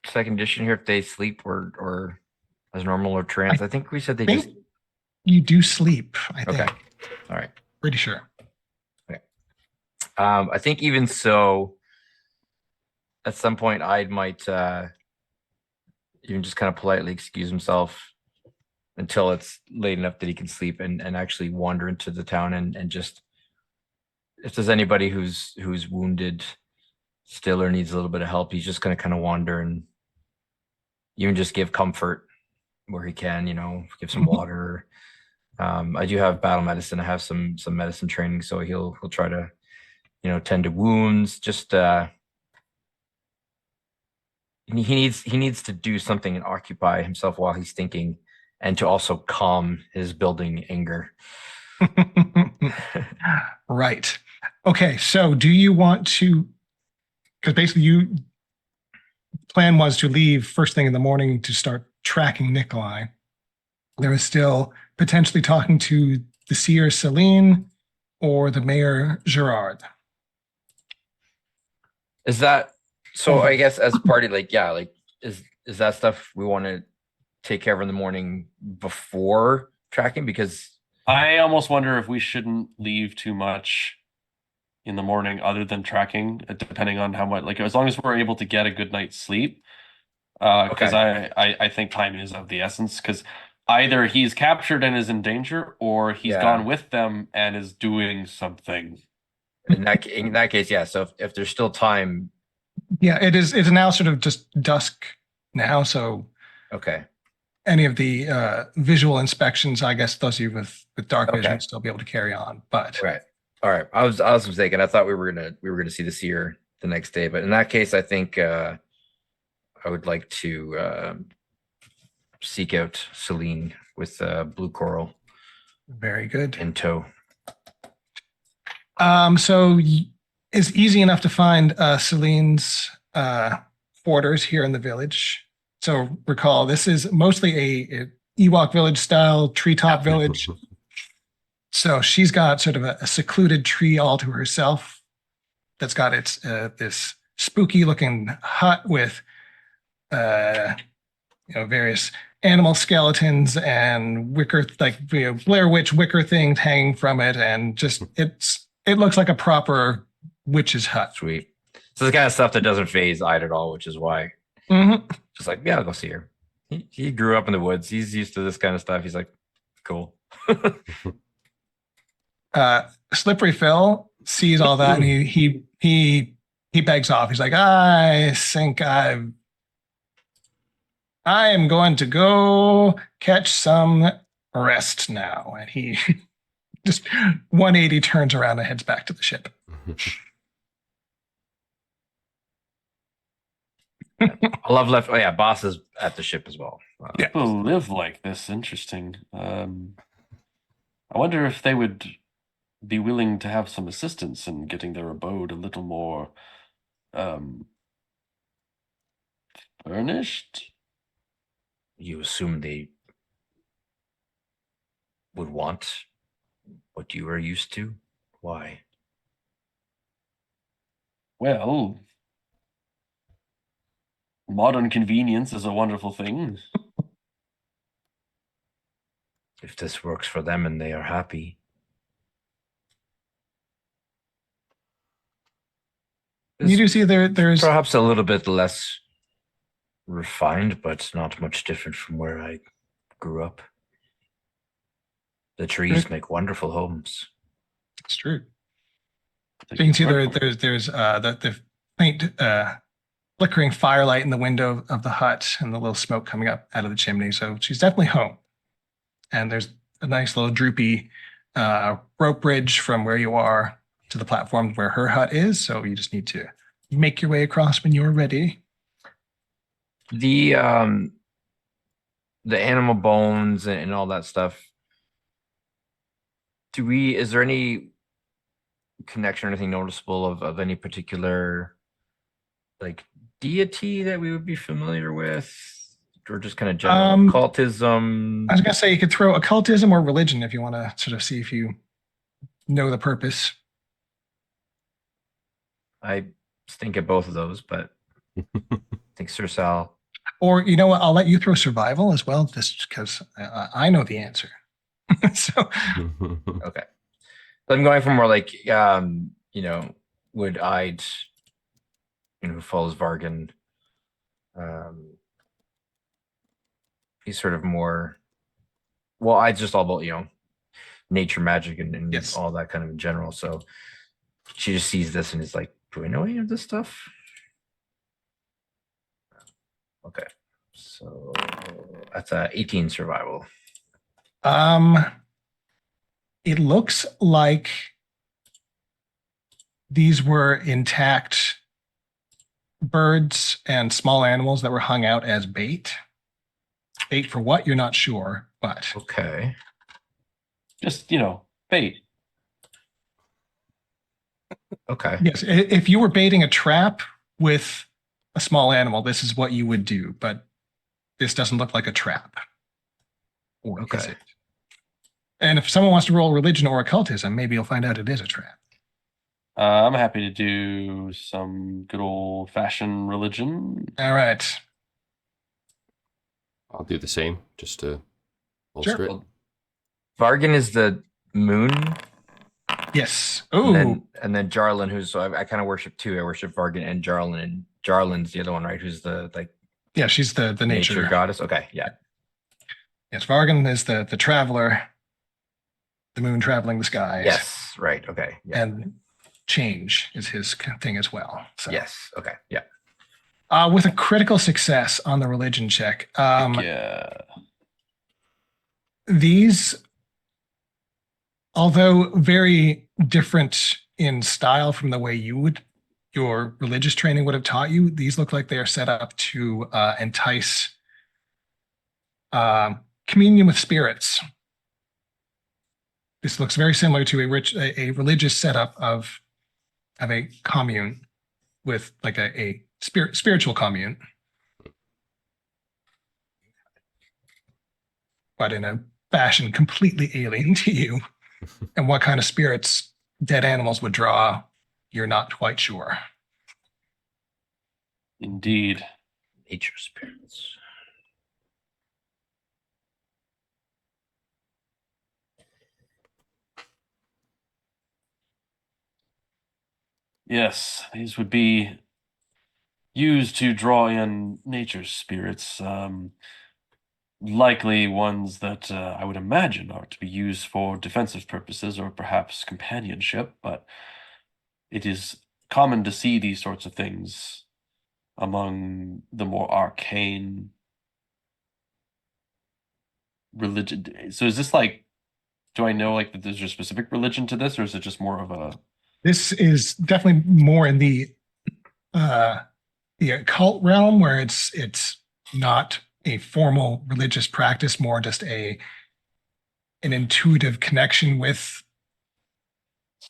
second edition here if they sleep or as normal or trance? I think we said they just. You do sleep, I think. Okay. All right. Pretty sure. Okay. I think even so, at some point I might even just kind of politely excuse himself until it's late enough that he can sleep and actually wander into the town and just, if there's anybody who's wounded still or needs a little bit of help, he's just going to kind of wander and even just give comfort where he can, give some water. I do have battle medicine. I have some medicine training, so he'll try to, tend to wounds. Just he needs to do something and occupy himself while he's thinking, and to also calm his building anger. Right. Okay. So, do you want to? Because basically, plan was to leave first thing in the morning to start tracking Nickolai. There is still potentially talking to the seer Celine or the mayor Gerard. Is that so? I guess as party, like, yeah, like is that stuff we want to take care of in the morning before tracking? Because I almost wonder if we shouldn't leave too much in the morning other than tracking, depending on how much, like as long as we're able to get a good night's sleep. Because Okay. I think time is of the essence, because either he's captured and is in danger, or he's Yeah. gone with them and is doing something. In that case, yeah. So if there's still time, Yeah, it is. It's now sort of just dusk now, so okay, any of the visual inspections, I guess those of you with dark vision okay, would still be able to carry on. But right, all right. I was mistaken. I thought we were gonna see the seer the next day, but in that case, I think I would like to seek out Celine with blue coral very good. in tow. So it's easy enough to find Celine's quarters here in the village. So recall, this is mostly a Ewok village style treetop village. So she's got sort of a secluded tree all to herself that's got its this spooky looking hut with various animal skeletons and wicker, like Blair Witch wicker things hanging from it, and just it looks like a proper witch's hut. Sweet. So the kind of stuff that doesn't phase Ide at all, which is why Mm-hmm. just like, yeah, I'll go see her. He grew up in the woods. He's used to this kind of stuff. He's like, cool. Slippery Phil sees all that and he begs off. He's like, I think I am going to go catch some rest now. And he just 180 turns around and heads back to the ship. I love left. Oh yeah, boss is at the ship as well. Yeah. People live like this. Interesting. I wonder if they would be willing to have some assistance in getting their abode a little more furnished. You assume they would want what you are used to? Why? Well, modern convenience is a wonderful thing. If this works for them and they are happy. You do see there's perhaps a little bit less refined, but not much different from where I grew up. The trees make wonderful homes. it's true. So you can see there's the faint flickering firelight in the window of the hut and the little smoke coming up out of the chimney. So she's definitely home. And there's a nice little droopy rope bridge from where you are to the platform where her hut is. So you just need to make your way across when you're ready. The animal bones and all that stuff. Is there any connection or anything noticeable of any particular like deity that we would be familiar with, or just kind of general occultism? I was gonna say you could throw occultism or religion if you want to sort of see if you know the purpose. I stink at both of those, but I think Sir Sal. Or you know what? I'll let you throw survival as well, just because I know the answer. So Okay. So I'm going for more like would Ide, who follows Vargan, he's sort of more, well, Ide's just all about, nature magic and Yes. all that kind of in general. So she just sees this and is like, do I know any of this stuff? Okay. So that's 18 survival. It looks like these were intact birds and small animals that were hung out as bait. Bait for what? You're not sure, but Okay. Just, bait. Okay. yes, if you were baiting a trap with a small animal, this is what you would do, but this doesn't look like a trap. Or is Okay. it? And if someone wants to roll religion or occultism, maybe you'll find out it is a trap. I'm happy to do some good old-fashioned religion. All right. I'll do the same just to bolster Sure. it. Vargan is the moon, Yes. and Ooh. then Jarlin, who's so I kind of worship two. I worship Vargan and Jarlin's the other one, right? Who's the like Yeah, she's the nature goddess. Okay, yeah. Yes, Vargan is the traveler, the moon traveling the skies. Yes, right. Okay, yeah. And change is his thing as well. So. Yes. Okay, yeah. With a critical success on the religion check. Yeah. These, although very different in style from the way your religious training would have taught you, these look like they are set up to entice communion with spirits. This looks very similar to a religious setup of a commune with like a spiritual commune, but in a fashion completely alien to you. And what kind of spirits dead animals would draw, you're not quite sure. Indeed. Nature spirits. Yes, these would be used to draw in nature's spirits. Likely ones that I would imagine are to be used for defensive purposes or perhaps companionship, but it is common to see these sorts of things among the more arcane religion. So is this like, do I know like that there's a specific religion to this, or is it just more of a? This is definitely more in the occult realm, where it's not a formal religious practice, more just an intuitive connection with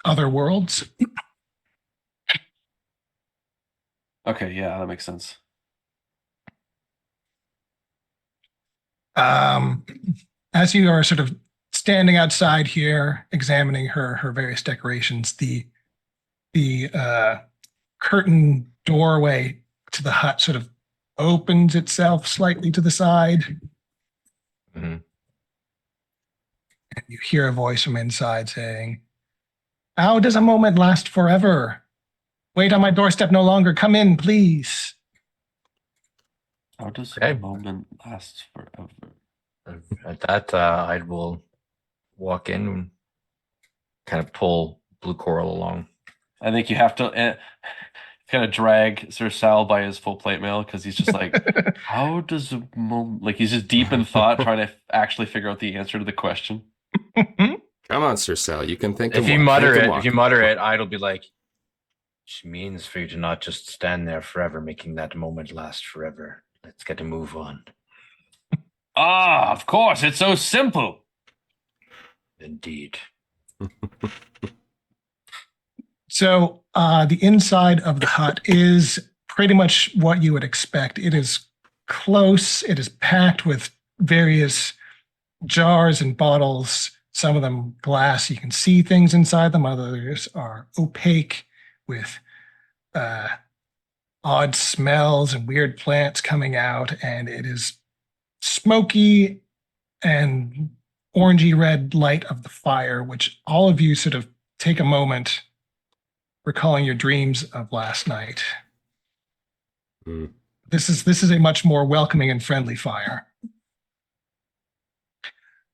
other worlds. Okay, yeah, that makes sense. As you are sort of standing outside here, examining her various decorations, the curtain doorway to the hut sort of opens itself slightly to the side. Mm-hmm. And you hear a voice from inside saying, "How does a moment last forever? Wait on my doorstep no longer. Come in, please." How does Okay. a moment last forever? At that, I will walk in and kind of pull Blue Coral along. I think you have to kind of drag Sir Sal by his full plate mail because he's just like, how does a moment, like he's just deep in thought trying to actually figure out the answer to the question. Come on, Sir Sal. You can think. If and you walk. mutter Think and it, walk. if you mutter it, I'll be like, she means for you to not just stand there forever, making that moment last forever. Let's get a move on. Ah, of course, it's so simple. Indeed. So the inside of the hut is pretty much what you would expect. It is close. It is packed with various jars and bottles, some of them glass. You can see things inside them. Others are opaque with odd smells and weird plants coming out. And it is smoky and orangey red light of the fire, which all of you sort of take a moment recalling your dreams of last night. Mm. This is a much more welcoming and friendly fire.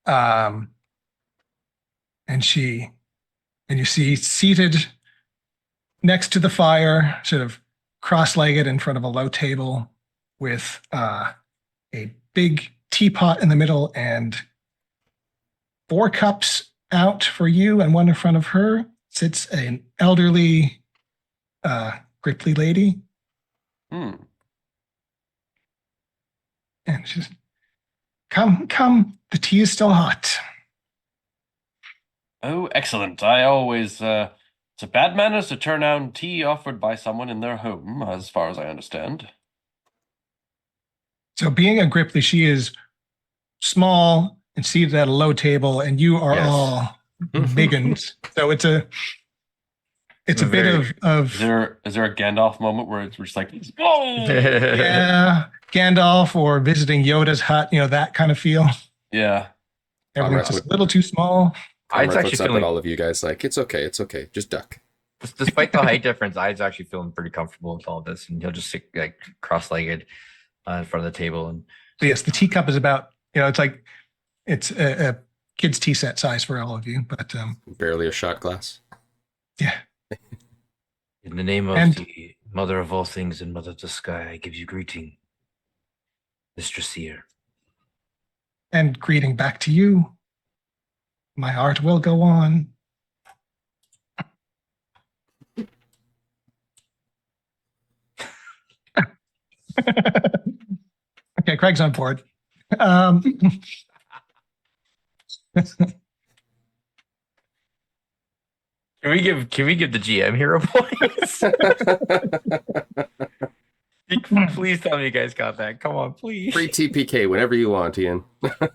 And you see seated next to the fire, sort of cross-legged in front of a low table with a big teapot in the middle and 4 cups out for you and one in front of her, sits an elderly Grippli lady. Hmm. And she's, come, the tea is still hot. Oh, excellent. I always, it's a bad manners to turn down tea offered by someone in their home, as far as I understand. So being a Grippli, she is small and seated at a low table, and you are Yes. all big uns. So it's it's a bit Very- of Is there a Gandalf moment where it's just like, whoa? yeah, Gandalf or visiting Yoda's hut, that kind of feel. Yeah. Everyone's just a little too small. I'd Comrade actually looks up at feeling, all of you guys like, it's okay, just duck. despite the height difference, I'd actually feeling pretty comfortable with all this, and he'll just sit like cross-legged in front of the table. And So yes, the teacup is about, it's like it's a kid's tea set size for all of you, but Barely a shot glass. yeah. in the name of And- the mother of all things and mother of the sky, I give you greeting, Mistress Seer. And greeting back to you. My heart will go on. Okay, Craig's on board. Um, Can we give the GM hero points? Please tell me you guys got that. Come on, please. Free TPK whenever you want, Ian.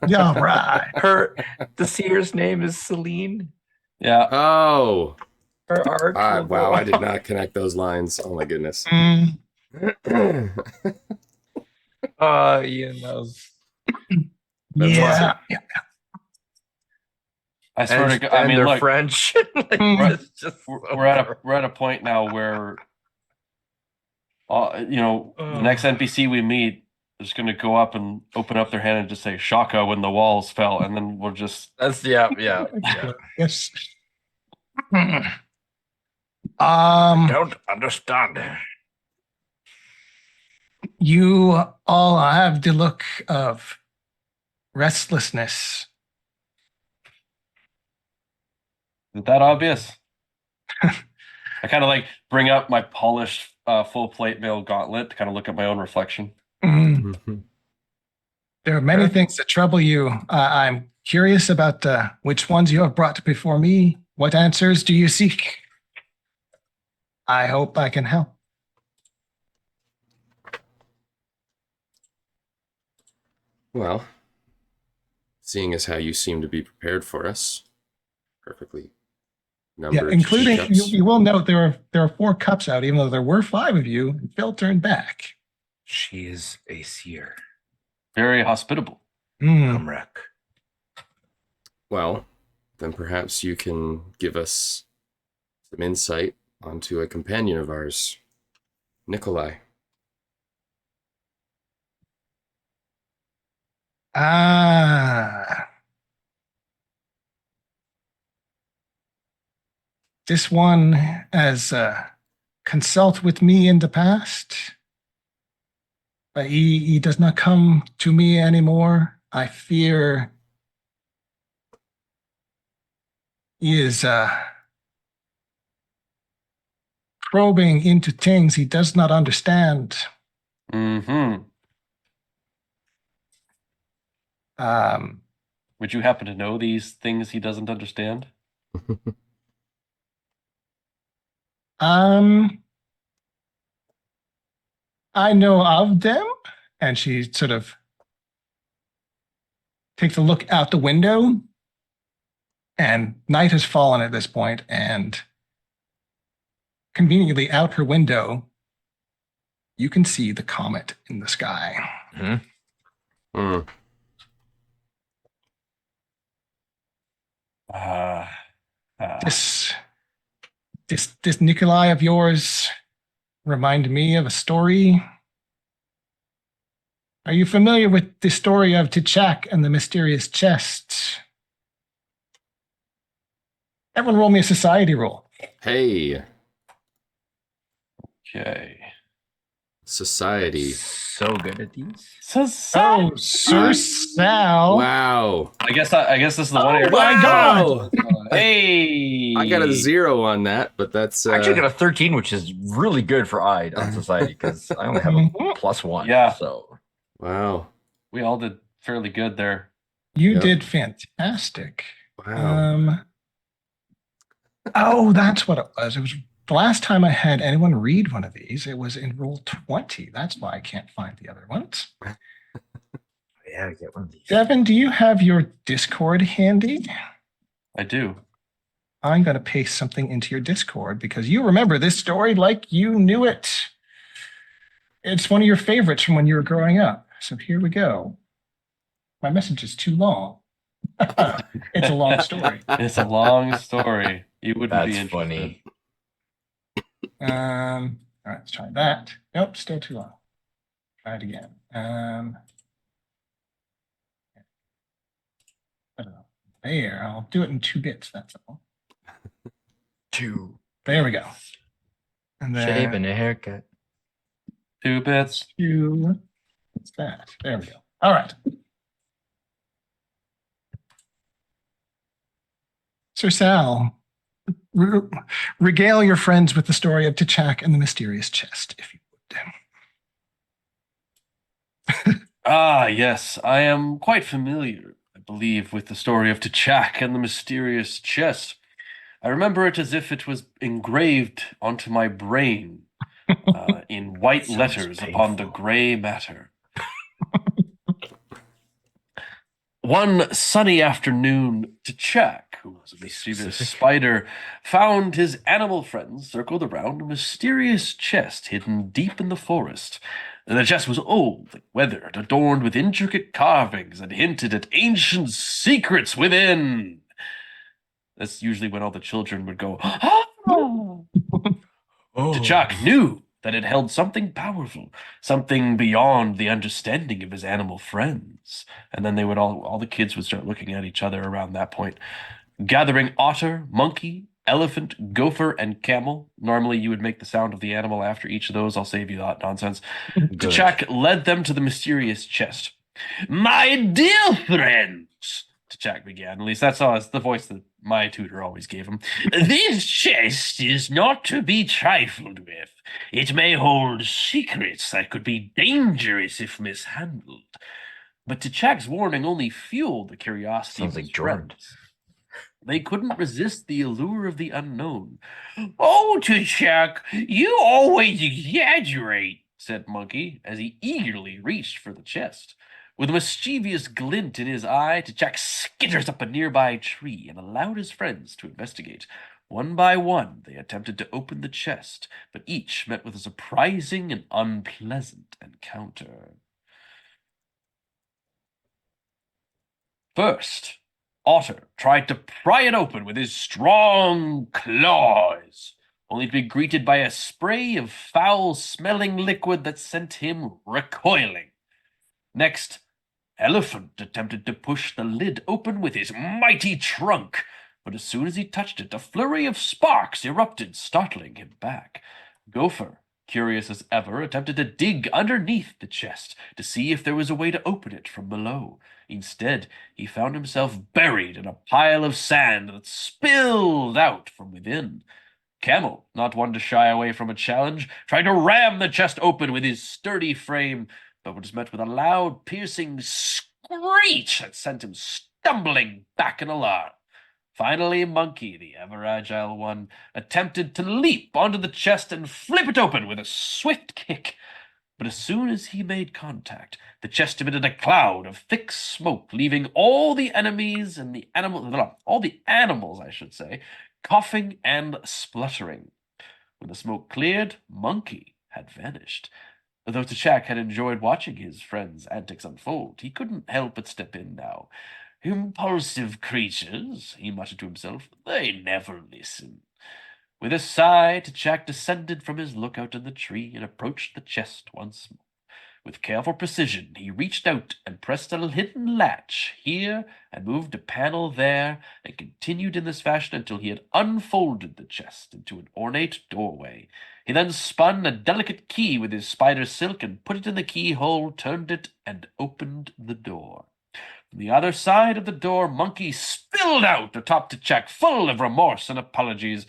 yeah, all right. The seer's name is Celine. Yeah. Oh, Her arc. will wow! go I did on. not connect those lines. Oh my goodness. Mm, Ian, that was. yeah. I swear to And, God, I mean, they're look, French. Like, Mm. it's just we're at a point now where, the next NPC we meet is going to go up and open up their hand and just say "Shaka" when the walls fell, and then we'll just That's yeah. Yes. Don't understand. You all have the look of restlessness. is that obvious? I kind of like bring up my polished full plate mail gauntlet to kind of look at my own reflection. Mm, there are many Sure. things that trouble you. I'm curious about which ones you have brought before me. What answers do you seek? I hope I can help. Well, seeing as how you seem to be prepared for us, perfectly Yeah, numbered. including teacups. you will note there are 4 cups out, even though there were 5 of you. And Phil turned back. She is a seer. Very hospitable. Mm, Comrade. Well, then perhaps you can give us some insight onto a companion of ours, Nickolai. Ah. This one has consult with me in the past. But he does not come to me anymore. I fear he is probing into things he does not understand. Mm-hmm. Would you happen to know these things he doesn't understand? I know of them, and she sort of takes a look out the window, and night has fallen at this point, and conveniently out her window, you can see the comet in the sky. Mm-hmm. This Nickolai of yours remind me of a story. Are you familiar with the story of T'Chak and the mysterious chest? Everyone roll me a society roll. Hey, Okay. society. So good at these. So Oh, Sir Sal. Wow. I guess this is the one. area- my God. Hey, I got a 0 on that, but that's I actually got a 13, which is really good for Ide on society because I only have a +1. Yeah. So wow. We all did fairly good there. You Yep. did fantastic. Wow. Oh, that's what it was. It was the last time I had anyone read one of these. It was in Rule 20. That's why I can't find the other ones. yeah, get one of these. Devin, do you have your Discord handy? I do. I'm going to paste something into your Discord because you remember this story like you knew it. It's one of your favorites from when you were growing up. So here we go. My message is too long. It's a long story. It's a long story. You wouldn't be That's interested. funny. All right, let's try that. Nope, still too long. Try it again. I don't know. There, I'll do it in 2 bits. That's all. 2. There we go. And then Shave and a haircut. 2 bits. 2. What's that? There we go. All right. Sir Sal, regale your friends with the story of T'Chak and the mysterious chest, if you would. Ah, yes, I am quite familiar, I believe, with the story of T'Chak and the mysterious chest. I remember it as if it was engraved onto my brain in white Sounds letters upon the painful. gray matter. One sunny afternoon, T'Chak, who was a mischievous Specific. spider, found his animal friends circled around a mysterious chest hidden deep in the forest. The chest was old and weathered, adorned with intricate carvings, and hinted at ancient secrets within. That's usually when all the children would go, "Ah!" T'Chak knew that it held something powerful, something beyond the understanding of his animal friends. And then they would all the kids would start looking at each other around that point, gathering otter, monkey, elephant, gopher, and camel. Normally you would make the sound of the animal after each of those. I'll save you that nonsense. Good. T'Chak led them to the mysterious chest. "My dear friends," T'Chak began. At least that's the voice that my tutor always gave him. "This chest is not to be trifled with. It may hold secrets that could be dangerous if mishandled." But T'Chak's warning only fueled the curiosity Sounds of his like Jordan. friends. They couldn't resist the allure of the unknown. "Oh, T'Chak, you always exaggerate," said Monkey, as he eagerly reached for the chest. With a mischievous glint in his eye, T'Chak skitters up a nearby tree and allowed his friends to investigate. One by one, they attempted to open the chest, but each met with a surprising and unpleasant encounter. First, Otter tried to pry it open with his strong claws, only to be greeted by a spray of foul-smelling liquid that sent him recoiling. Next, Elephant attempted to push the lid open with his mighty trunk, but as soon as he touched it, a flurry of sparks erupted, startling him back. Gopher, curious as ever, attempted to dig underneath the chest to see if there was a way to open it from below. Instead, he found himself buried in a pile of sand that spilled out from within. Camel, not one to shy away from a challenge, tried to ram the chest open with his sturdy frame, but was met with a loud, piercing screech that sent him stumbling back in alarm. Finally, Monkey, the ever-agile one, attempted to leap onto the chest and flip it open with a swift kick. But as soon as he made contact, the chest emitted a cloud of thick smoke, leaving all the animals, I should say, coughing and spluttering. When the smoke cleared, Monkey had vanished. Though T'Chak had enjoyed watching his friend's antics unfold, he couldn't help but step in now. "Impulsive creatures," he muttered to himself, "they never listen." With a sigh, T'Chak descended from his lookout in the tree and approached the chest once more. With careful precision, he reached out and pressed a hidden latch here and moved a panel there, and continued in this fashion until he had unfolded the chest into an ornate doorway. He then spun a delicate key with his spider silk and put it in the keyhole, turned it, and opened the door. From the other side of the door, Monkey spilled out atop T'Chak, full of remorse and apologies.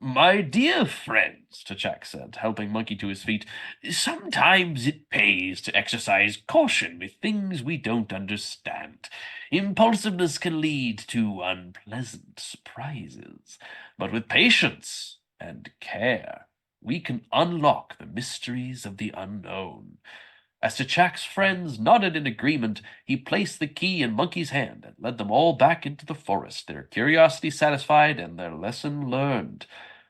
"My dear friends," T'Chak said, helping Monkey to his feet, "sometimes it pays to exercise caution with things we don't understand. Impulsiveness can lead to unpleasant surprises, but with patience and care, we can unlock the mysteries of the unknown. As T'Chak's friends nodded in agreement, he placed the key in Monkey's hand and led them all back into the forest, their curiosity satisfied and their lesson learned.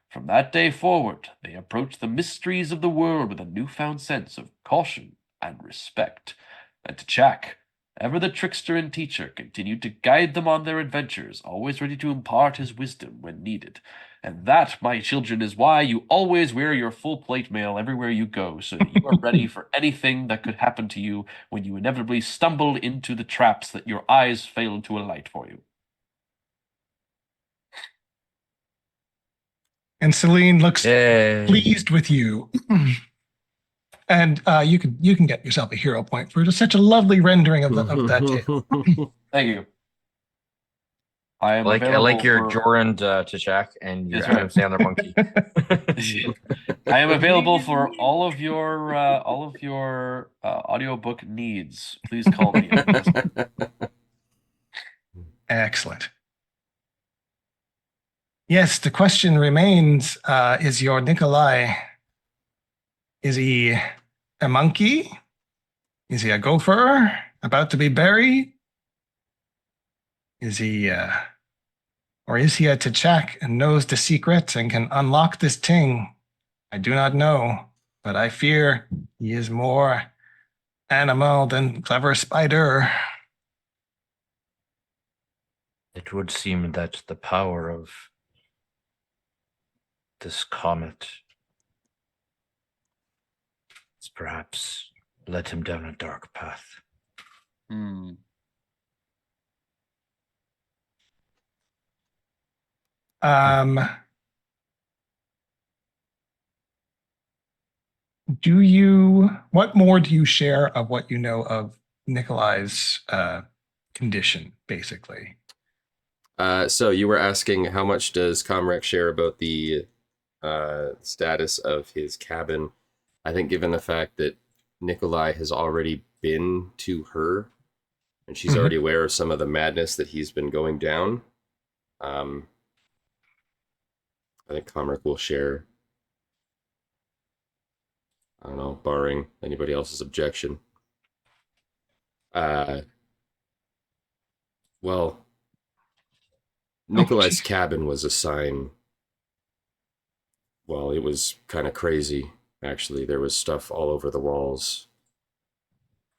From that day forward, they approached the mysteries of the world with a newfound sense of caution and respect. And T'Chak, ever the trickster and teacher, continued to guide them on their adventures, always ready to impart his wisdom when needed. And that, my children, is why you always wear your full plate mail everywhere you go, so that you are ready for anything that could happen to you when you inevitably stumble into the traps that your eyes fail to alight for you. And Celine looks Yay. pleased with you. And you can get yourself a hero point for just such a lovely rendering of that tale. Thank you. I am I like available your for- Jorand T'Chak and your That's Adam right. Sandler monkey. I am available for all of your audiobook needs. Please call me. Excellent. Yes, the question remains, is your Nickolai, is he a monkey? Is he a gopher about to be buried? Is he, or is he a T'Chak and knows the secret and can unlock this thing? I do not know, but I fear he is more animal than clever spider. It would seem that the power of this comet has perhaps led him down a dark path. Hmm. What more do you share of what you know of Nikolai's condition, basically? So you were asking how much does Comrec share about the status of his cabin? I think given the fact that Nickolai has already been to her and she's already aware of some of the madness that he's been going down, I think Comrec will share. I don't know, barring anybody else's objection. Well, Nikolai's cabin was a sign. Well, it was kind of crazy, actually. There was stuff all over the walls,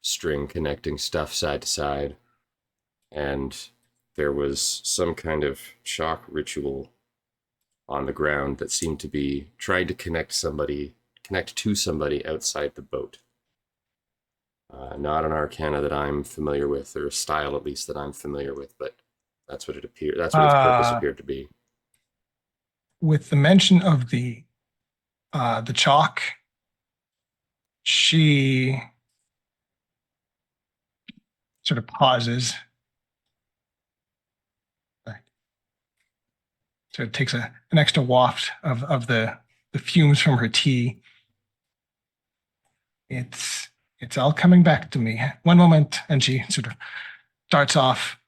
string connecting stuff side to side, and there was some kind of shock ritual on the ground that seemed to be trying to connect to somebody outside the boat. Not an arcana that I'm familiar with, or a style at least that I'm familiar with, but that's what it appeared. That's what its purpose appeared to be. With the mention of the chalk, she sort of pauses. So it takes an extra waft of the fumes from her tea. It's all coming back to me. One moment, and she sort of darts off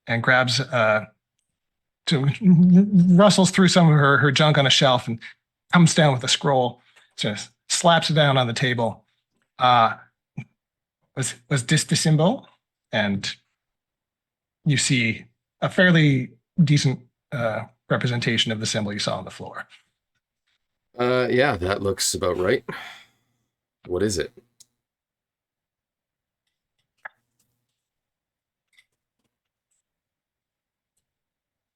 and grabs, rustles through some of her junk on a shelf and comes down with a scroll, just slaps it down on the table. Was this the symbol? And you see a fairly decent representation of the symbol you saw on the floor. Yeah, that looks about right. What is it?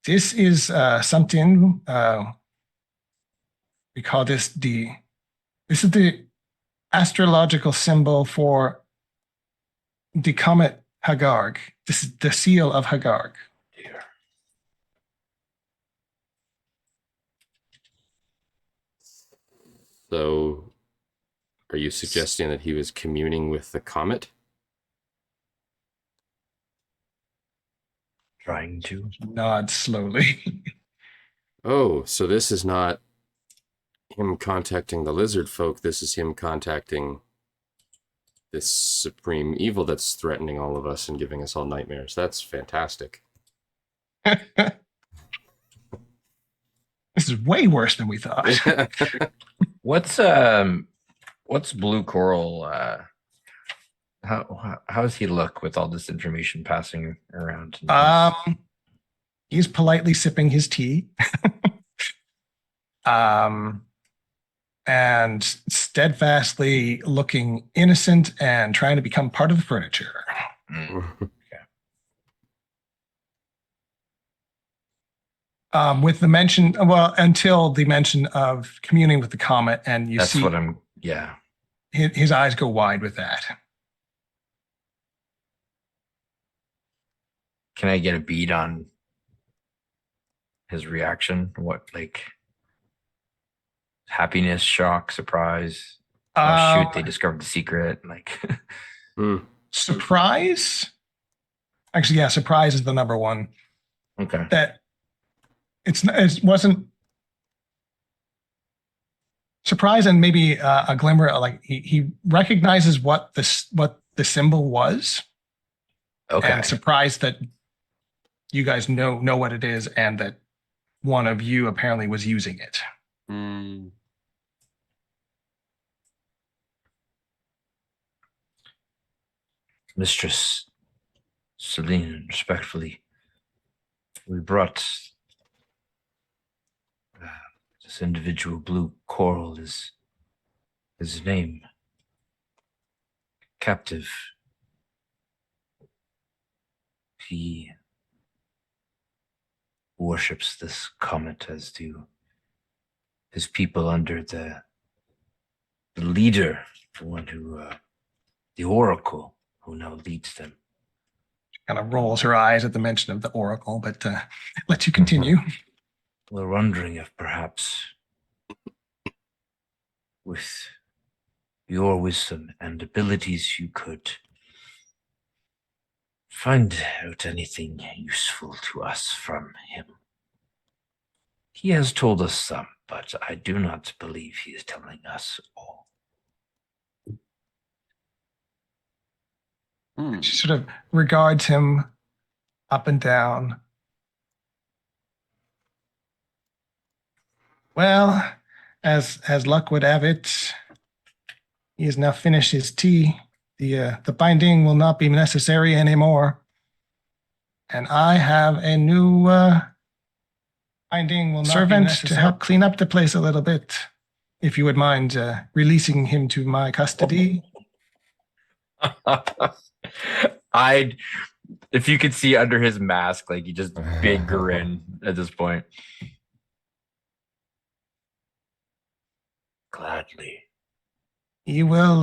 This is something we call this is the astrological symbol for the comet Haggarg. This is the seal of Haggarg. Dear. So, are you suggesting that he was communing with the comet? Trying to. Nod slowly. Oh, so this is not him contacting the lizard folk. This is him contacting this supreme evil that's threatening all of us and giving us all nightmares. That's fantastic. This is way worse than we thought. What's blue coral How does he look with all this information passing around? He's politely sipping his tea. And steadfastly looking innocent and trying to become part of the furniture. With the mention, well, until the mention of communing with the comet, and you That's see what I'm. Yeah. his eyes go wide with that. Can I get a beat on his reaction? What, like, happiness, shock, surprise? Oh shoot! They discovered the secret. Like, surprise. Actually, yeah, surprise is the number one. okay. That it wasn't surprise, and maybe a glimmer. Like he recognizes what the symbol was. Okay. And surprised that you guys know what it is, and that one of you apparently was using it. Mistress Celine, respectfully, we brought this individual, Blue Coral is his name, captive. He worships this comet, as do his people under the leader, the one who, the Oracle, who now leads them. Kind of rolls her eyes at the mention of the Oracle, but let you continue. We're wondering if perhaps with your wisdom and abilities you could find out anything useful to us from him. He has told us some, but I do not believe he is telling us all. She sort of regards him up and down. Well, as luck would have it, he has now finished his tea. The binding will not be necessary anymore. And I have a new binding will not servant to help clean up the place a little bit. If you would mind releasing him to my custody. If you could see under his mask, like, he just big grin at this point. Gladly. He will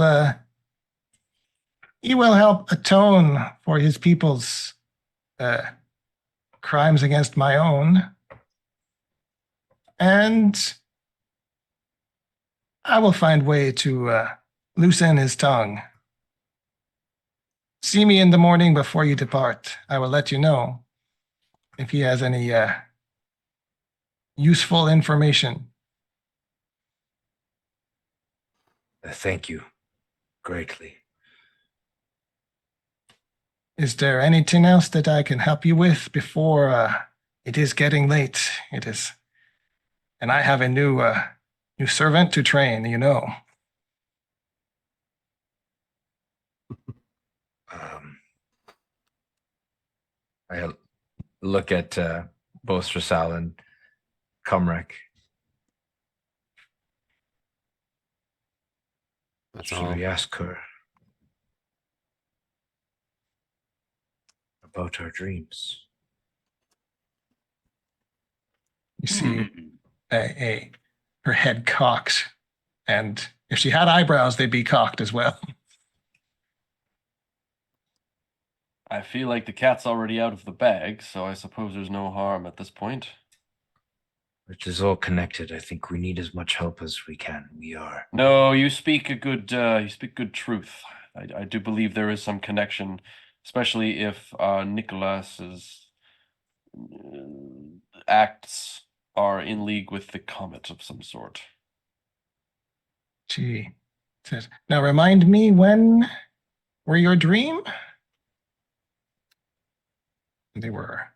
help atone for his people's crimes against my own. And I will find way to loosen his tongue. See me in the morning before you depart. I will let you know if he has any useful information. Thank you greatly. Is there anything else that I can help you with before it is getting late? It is, and I have a new servant to train, you know. I look at both Sir Sal and Cumric. Should we ask her about our dreams? You see her head cocks, and if she had eyebrows, they'd be cocked as well. I feel like the cat's already out of the bag, so I suppose there's no harm at this point. It is all connected. I think we need as much help as we can. We are. No, you speak good truth. I do believe there is some connection, especially if Nicholas's acts are in league with the comet of some sort. She says, now remind me, when were your dream? They were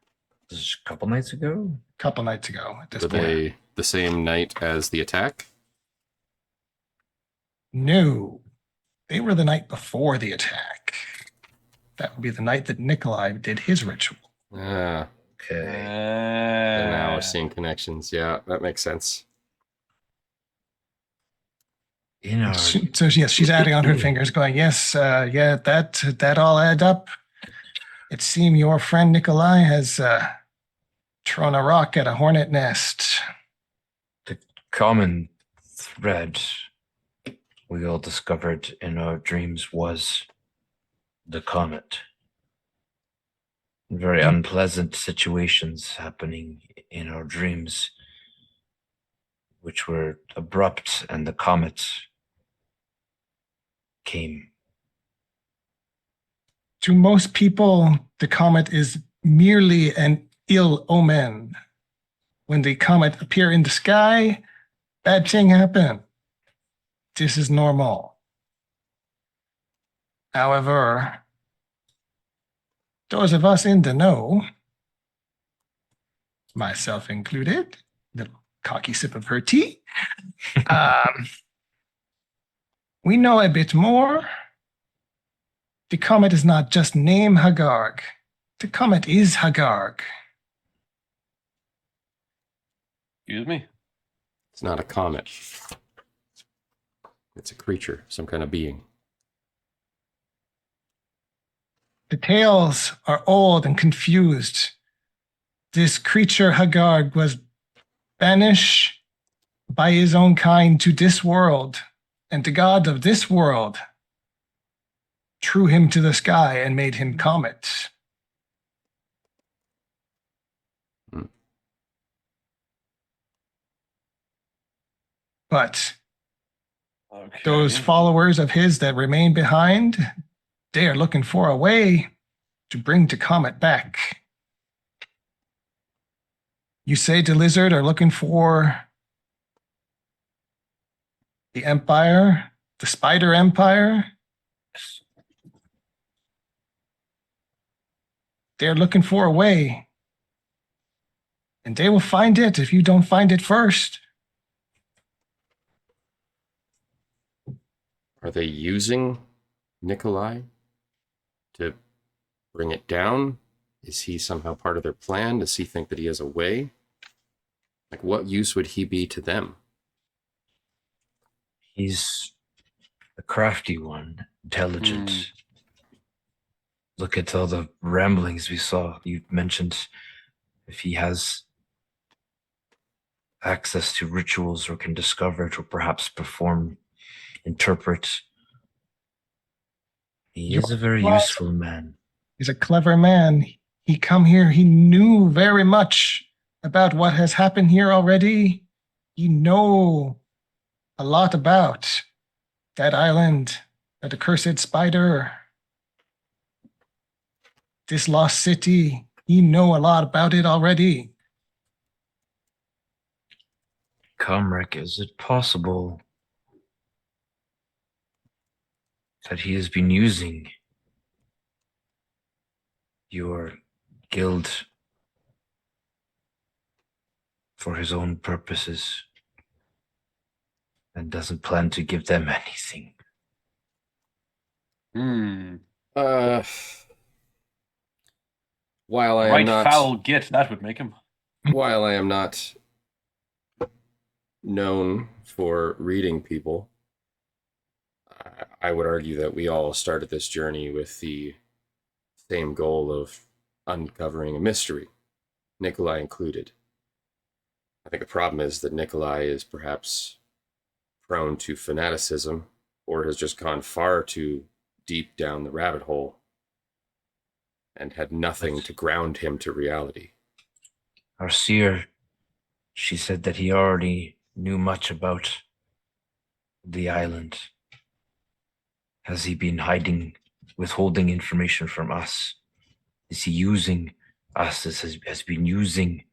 This is a couple nights ago. Couple nights ago at this Were point. they the same night as the attack? No. They were the night before the attack. That would be the night that Nickolai did his ritual. Ah, Okay. and now we're seeing connections. Yeah, that makes sense. In our So yes, she's adding on her fingers, going, yes, yeah, that all add up. It seems your friend Nickolai has thrown a rock at a hornet nest. common thread we all discovered in our dreams was the comet. Very unpleasant situations happening in our dreams, which were abrupt, and the comet came. To most people, the comet is merely an ill omen. When the comet appear in the sky, bad thing happen. This is normal. However, those of us in the know, myself included, little cocky sip of her tea, we know a bit more. The comet is not just name Haggarg. The comet is Haggarg. Excuse me. It's not a comet. It's a creature, some kind of being. The tales are old and confused. This creature Haggarg was banished by his own kind to this world, and the god of this world threw him to the sky and made him comet. But Okay. those followers of his that remain behind, they are looking for a way to bring the comet back. You say the lizard are looking for the empire, the spider empire? They're looking for a way. And they will find it if you don't find it first. Are they using Nickolai to bring it down? Is he somehow part of their plan? Does he think that he has a way? Like, what use would he be to them? He's a crafty one, intelligent. Look at all the ramblings we saw. You mentioned if he has access to rituals or can discover it or perhaps perform, interpret. He is a very useful man. He's a clever man. He come here. He knew very much about what has happened here already. He know a lot about that island, that accursed spider, this lost city. He know a lot about it already. Comrade, is it possible that he has been using your guild for his own purposes and doesn't plan to give them anything? While I am Right not foul git, that would make him. while I am not known for reading people, I would argue that we all started this journey with the same goal of uncovering a mystery, Nickolai included. I think the problem is that Nickolai is perhaps prone to fanaticism or has just gone far too deep down the rabbit hole and had nothing to ground him to reality. Our seer, she said that he already knew much about the island. Has he been withholding information from us? Is he using us? Has been using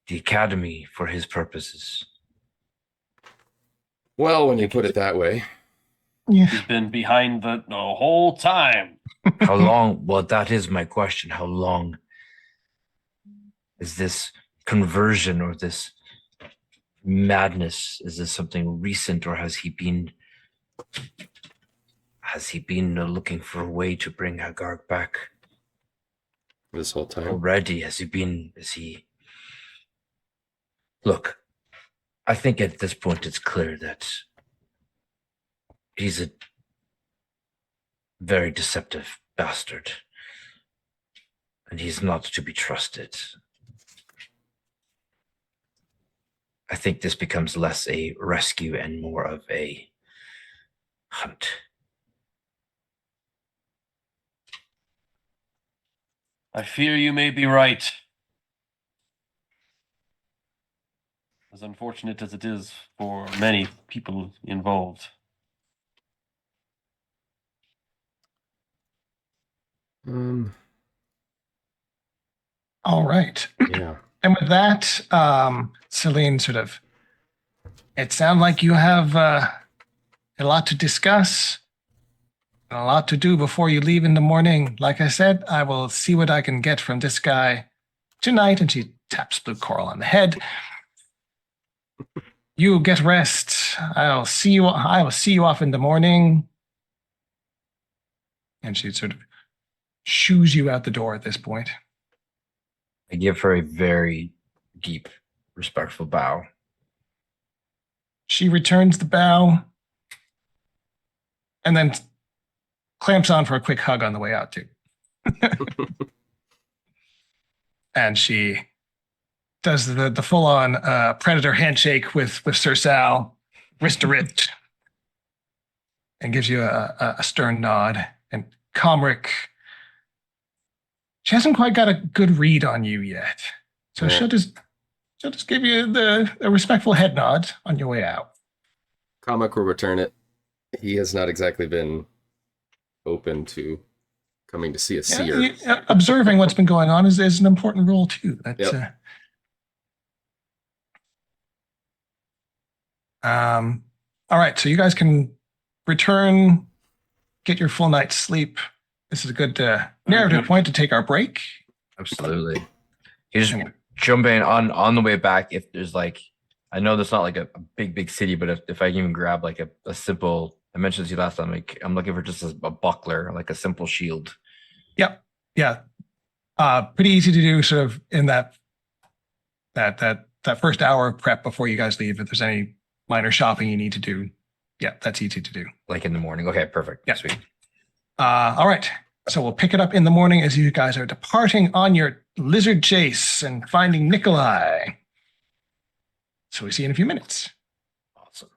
the academy for his purposes? Well, when you put it that way. Yeah. He's been behind the whole time. How long? Well, that is my question. How long is this conversion or this madness? Is this something recent, or has he been Has he been looking for a way to bring Haggarg back This whole time. already? Is he... Look, I think at this point it's clear that he's a very deceptive bastard. And he's not to be trusted. I think this becomes less a rescue and more of a hunt. I fear you may be right. As unfortunate as it is for many people involved. All right. Yeah. And with that, Celine sort of, it sounds like you have a lot to discuss and a lot to do before you leave in the morning. Like I said, I will see what I can get from this guy tonight. And she taps Blue Coral on the head. You get rest. I will see you off in the morning. And she sort of shoos you out the door at this point. I give her a very deep, respectful bow. She returns the bow and then clamps on for a quick hug on the way out, too. And she does the full-on predator handshake with Sir Sal, wrist to wrist, and gives you a stern nod. And Comric, she hasn't quite got a good read on you yet. So Yeah. she'll just give you a respectful head nod on your way out. Comic will return it. He has not exactly been open to coming to see a seer. Observing what's been going on is an important role too. That's, Yep. All right, so you guys can return, get your full night's sleep. This is a good narrative point to take our break. Absolutely. You just jump in on the way back. If there's like, I know there's not like a big city, but if I can even grab like a simple, I mentioned to you last time, like I'm looking for just a buckler, like a simple shield. Yep. Yeah. Pretty easy to do sort of in that first hour of prep before you guys leave. If there's any minor shopping you need to do, yeah, that's easy to do. Like in the morning. Okay, perfect. Yeah. Sweet. All right. So we'll pick it up in the morning as you guys are departing on your lizard chase and finding Nickolai. So we see you in a few minutes. Awesome.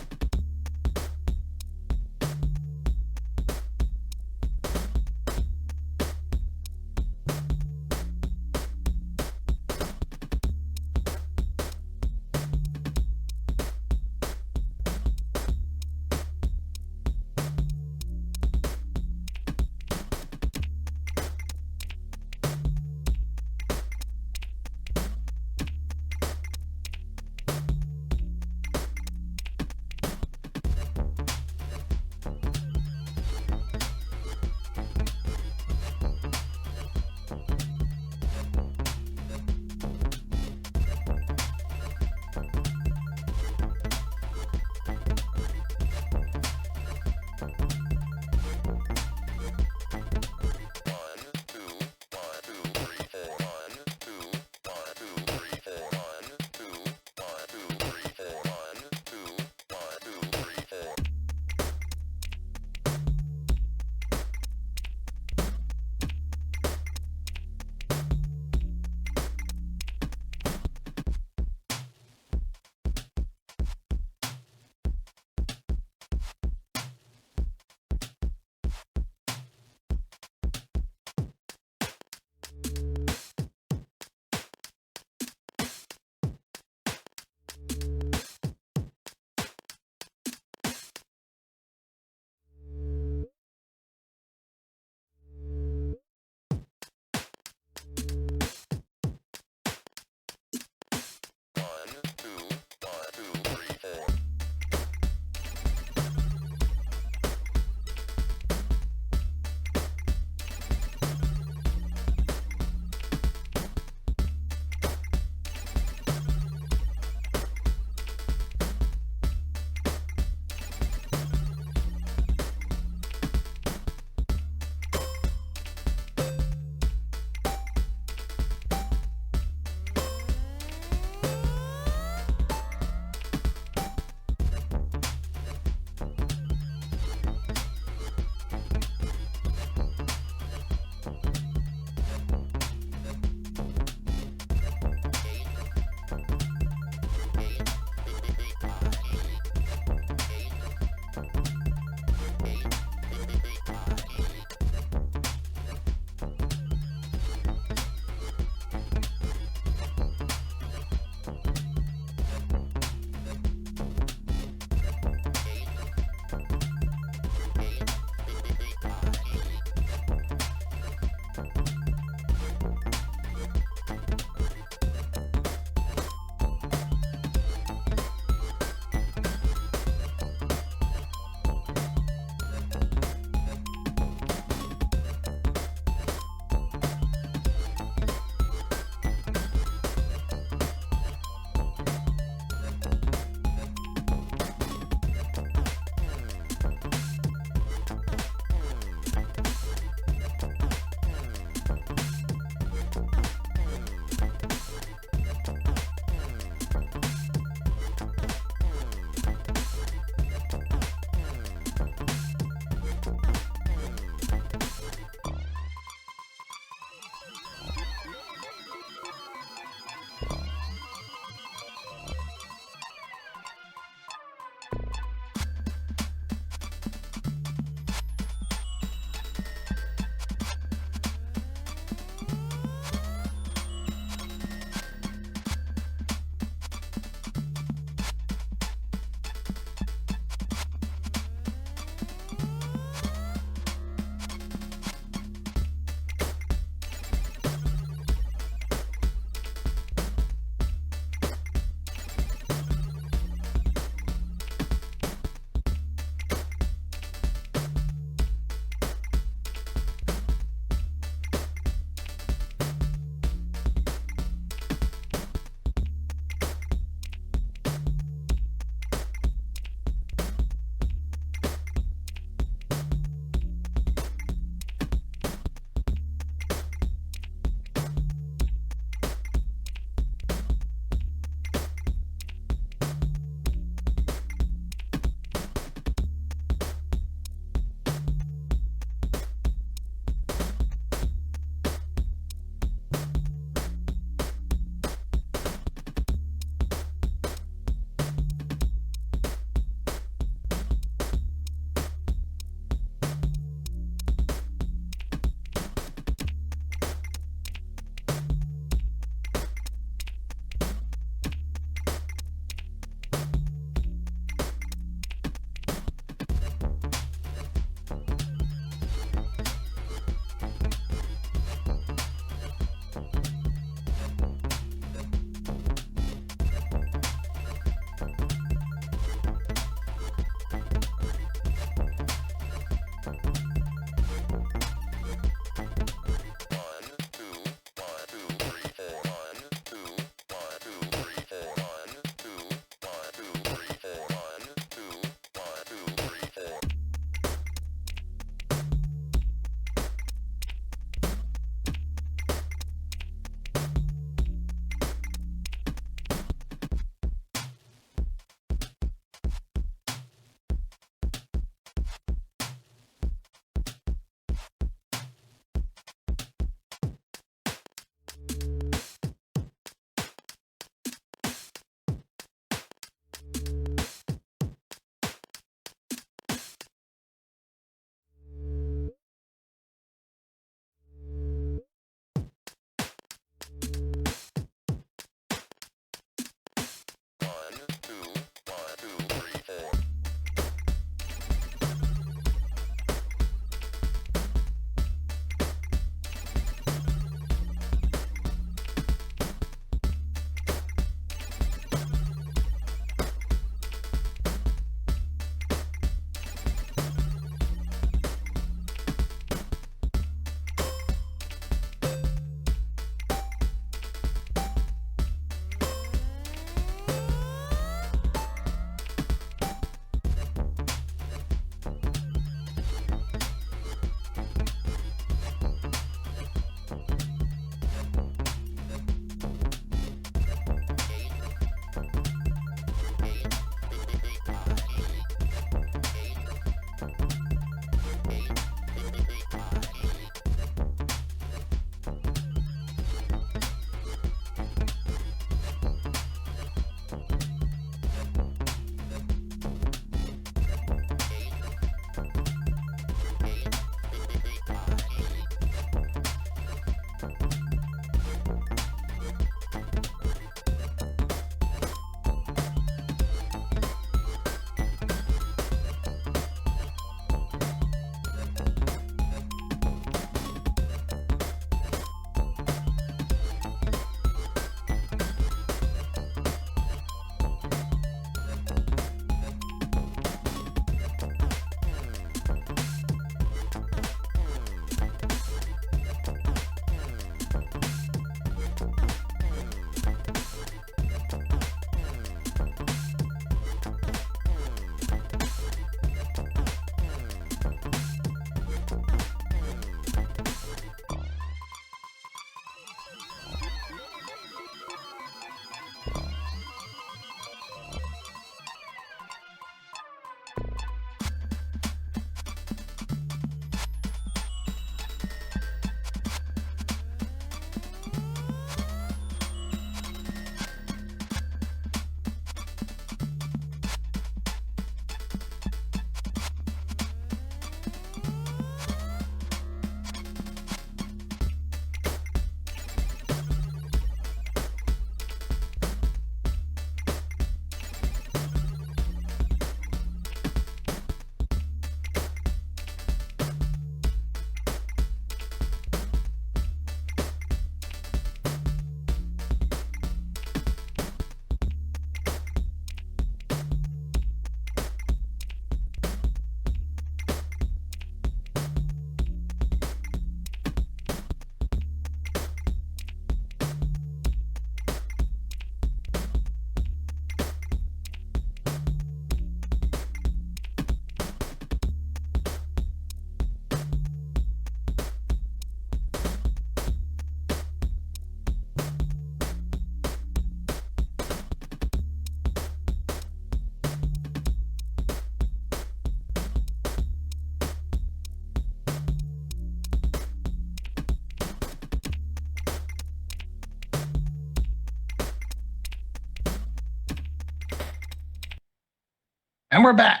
And we're back.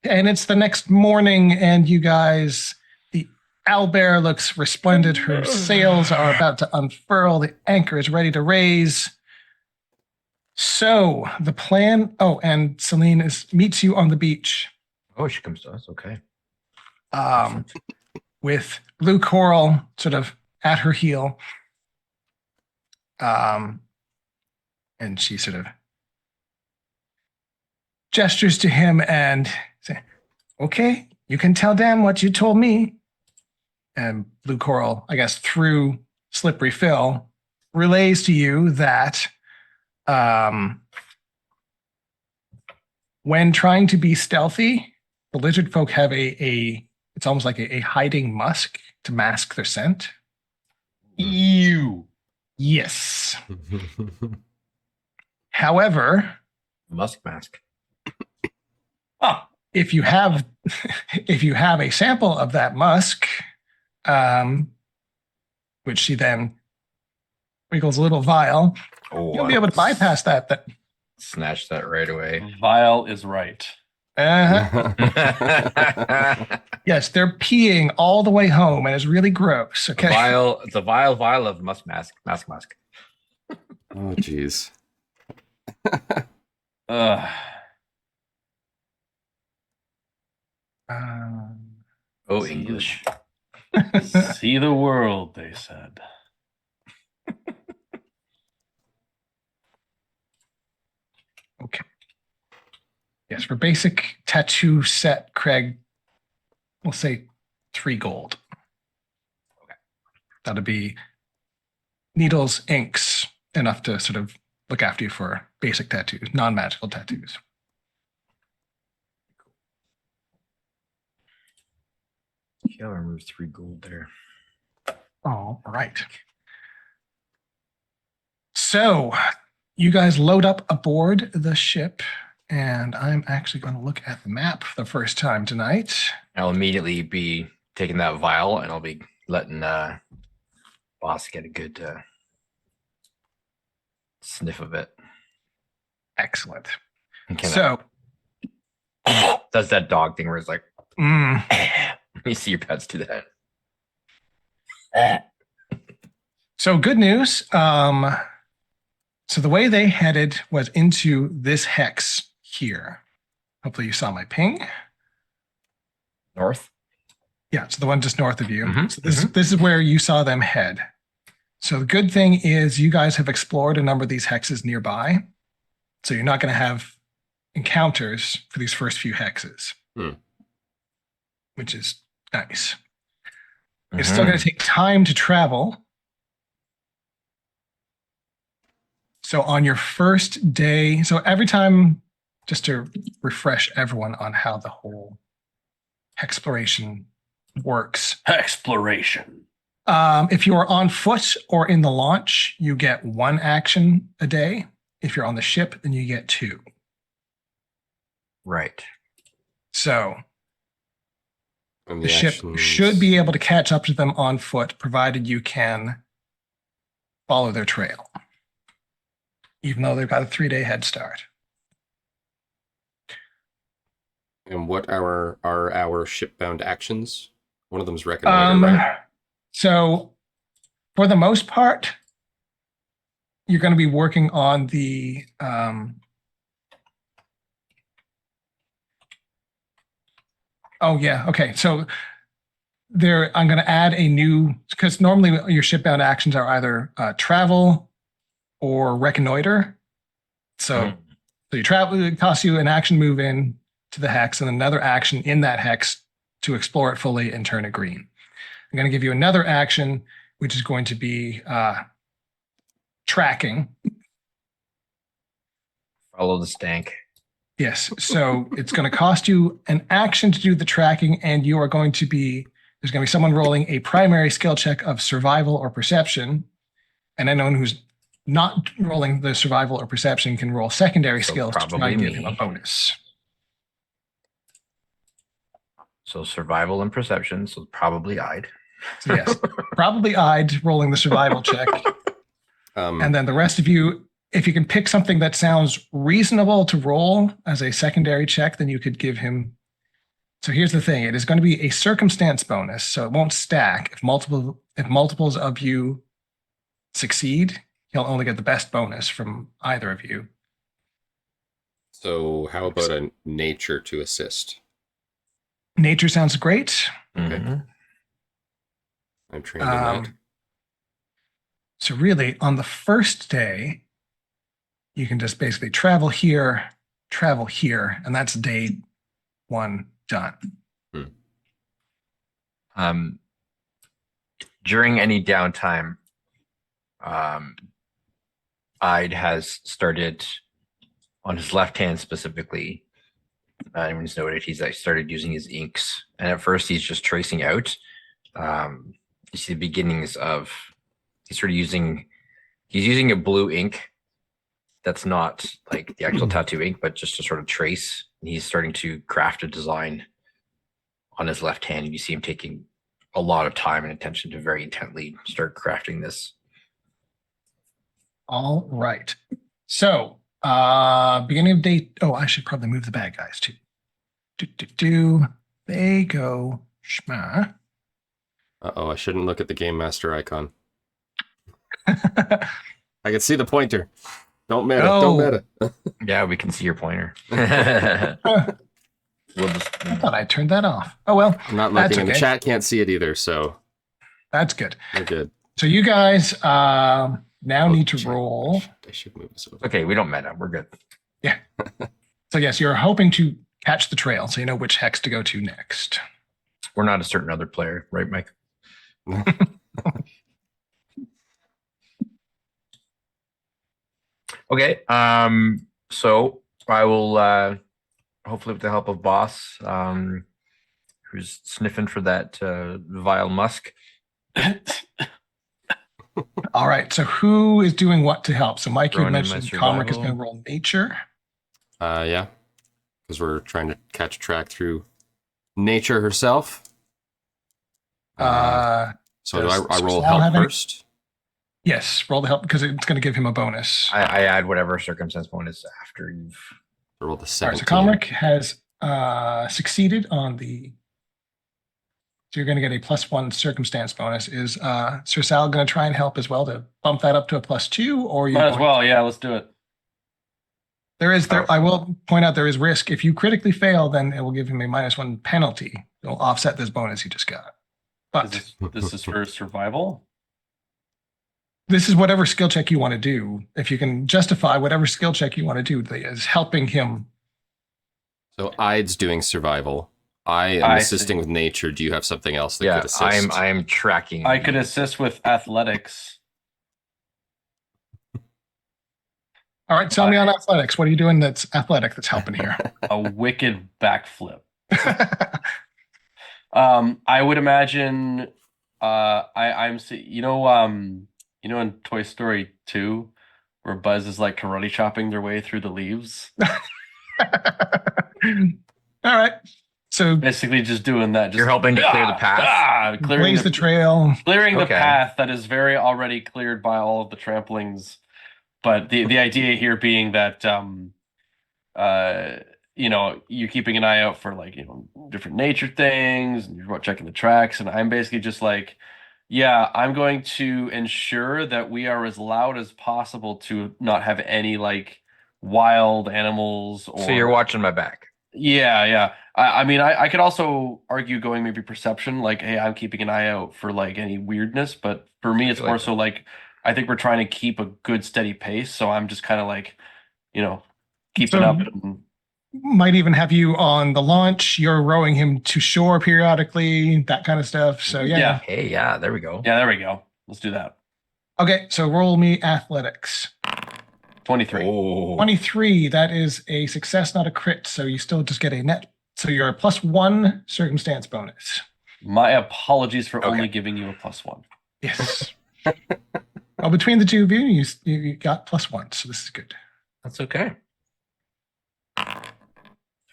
And it's the next morning, and you guys, the Owlbear looks resplendent. Her sails are about to unfurl. The anchor is ready to raise. So the plan, and Celine meets you on the beach. Oh, she comes to us. Okay. With blue coral sort of at her heel. And she sort of gestures to him and say, okay, you can tell them what you told me. And blue coral, I guess, through Slippery Phil, relays to you that when trying to be stealthy, the lizard folk have it's almost like a hiding musk to mask their scent. Ew. Yes. However, Musk mask. if you have a sample of that musk, which she then wiggles a little vial, Oh, you'll be able to bypass that. Snatch that right away. Vile is right. Yes, they're peeing all the way home, and it's really gross. Okay. It's a vial of mask. Oh, jeez. Ugh. Oh, English. See the world, they said. Okay. Yes, for basic tattoo set, Craig, we'll say 3 gold. Okay. That'll be needles, inks, enough to sort of look after you for basic tattoos, non-magical tattoos. Yeah, I'll remove 3 gold there. All right. So you guys load up aboard the ship, and I'm actually going to look at the map for the first time tonight. I'll immediately be taking that vial, and I'll be letting boss get a good sniff of it. Excellent. Okay, So, does that dog thing where it's like, mm, you see your pets do that. so good news. So the way they headed was into this hex here. Hopefully you saw my ping. North. Yeah, it's the one just north of you. Mhm, So this is where you saw them head. So the good thing is you guys have explored a number of these hexes nearby. So you're not going to have encounters for these first few hexes, which is nice. It's still going to take time to travel. So on your first day, so every time, just to refresh everyone on how the whole exploration works. Exploration. If you are on foot or in the launch, you get 1 action a day. If you're on the ship, then you get 2. Right. So And the ship actions- should be able to catch up to them on foot, provided you can follow their trail, even though they've got a 3-day head start. And what are our shipbound actions? One of them's reconnoiter, right? So for the most part, you're going to be working on the oh yeah, okay. So I'm going to add a new, because normally your shipbound actions are either travel or reconnoiter. So you travel, it costs you an action move in to the hex and another action in that hex to explore it fully and turn it green. I'm going to give you another action, which is going to be tracking. Follow the stank. Yes. So it's going to cost you an action to do the tracking, and you are going to be, there's going to be someone rolling a primary skill check of survival or perception. And anyone who's not rolling the survival or perception can roll secondary So skills to try probably and give him a me. bonus. So survival and perception. So probably I'd. So yes, probably I'd rolling the survival check. And then the rest of you, if you can pick something that sounds reasonable to roll as a secondary check, then you could give him. So here's the thing: it is going to be a circumstance bonus, so it won't stack. If multiples of you succeed, he'll only get the best bonus from either of you. So how about a nature to assist? Nature sounds great. Okay. Mhm. I'm trained in that. So really, on the first day, you can just basically travel here, and that's day 1 done. During any downtime, Ide has started on his left hand specifically. Anyone's noted he's like started using his inks, and at first he's just tracing out. You see the beginnings of he's using a blue ink that's not like the actual tattoo ink, but just to sort of trace. And he's starting to craft a design on his left hand. You see him taking a lot of time and attention to very intently start crafting this. All right. So, beginning of day. Oh, I should probably move the bad guys too. They go schma. Uh-oh, I shouldn't look at the Game Master icon. I can see the pointer. Don't meta. Don't meta. Yeah, we can see your pointer. We'll just, I thought I turned that off. Oh well, I'm not that's looking, and the okay. chat can't see it either, so That's good. we're good. So you guys now need to Chat. roll. I should move this over. okay, we don't meta. We're good. So yes, you're hoping to catch the trail, so you know which hex to go to next. We're not a certain other player, right, Mike? Okay. So I will hopefully with the help of Boss, who's sniffing for that vile musk. All right. So who is doing what to help? So Mike, you Throwing in my mentioned Comric is survival. going to roll nature. Yeah, because we're trying to catch a track through nature herself. So do does I roll Sir Sal have help any- first? Yes, roll the help because it's going to give him a bonus. I add whatever circumstance bonus after you've. I rolled the All right. 17. So Comric has succeeded on the. So you're going to get a +1 circumstance bonus. Is Sir Sal going to try and help as well to bump that up to a +2, or you? Might as well. Yeah, let's do it. There is Oh. I will point out there is risk. If you critically fail, then it will give him a -1 penalty. It'll offset this bonus he just got. But This is for survival. this is whatever skill check you want to do. If you can justify whatever skill check you want to do that is helping him. So Ide's doing survival. I am I assisting see. with nature. Do you have something else that Yeah, could assist? I am tracking. I could assist with athletics. All right, tell me on athletics. What are you doing that's athletic that's helping here? A wicked backflip. I would imagine. You know in Toy Story 2, where Buzz is like karate chopping their way through the leaves. All right. So Basically, just doing that. Just, You're helping to clear the path? clearing blaze the trail. clearing the Okay. path that is very already cleared by all of the tramplings. But the idea here being that you're keeping an eye out for different nature things, and you're checking the tracks, and I'm basically just like, yeah, I'm going to ensure that we are as loud as possible to not have any wild animals or So you're watching my back. yeah. I mean, I could also argue going maybe perception, like, hey, I'm keeping an eye out for any weirdness, but for me, it's feel more like so I think we're trying to keep a good steady pace, so I'm just kind of keeping So- up. And, Might even have you on the launch. You're rowing him to shore periodically, that kind of stuff. So yeah. Yeah. Hey, yeah, there we go. yeah, there we go. Let's do that. Okay, so roll me athletics. 23. Oh, 23, that is a success, not a crit. So you still just get a net. So you're a +1 circumstance bonus. My apologies for Okay. only giving you a +1. Yes. Well, between the two of you, you got +1. So this is good. that's okay.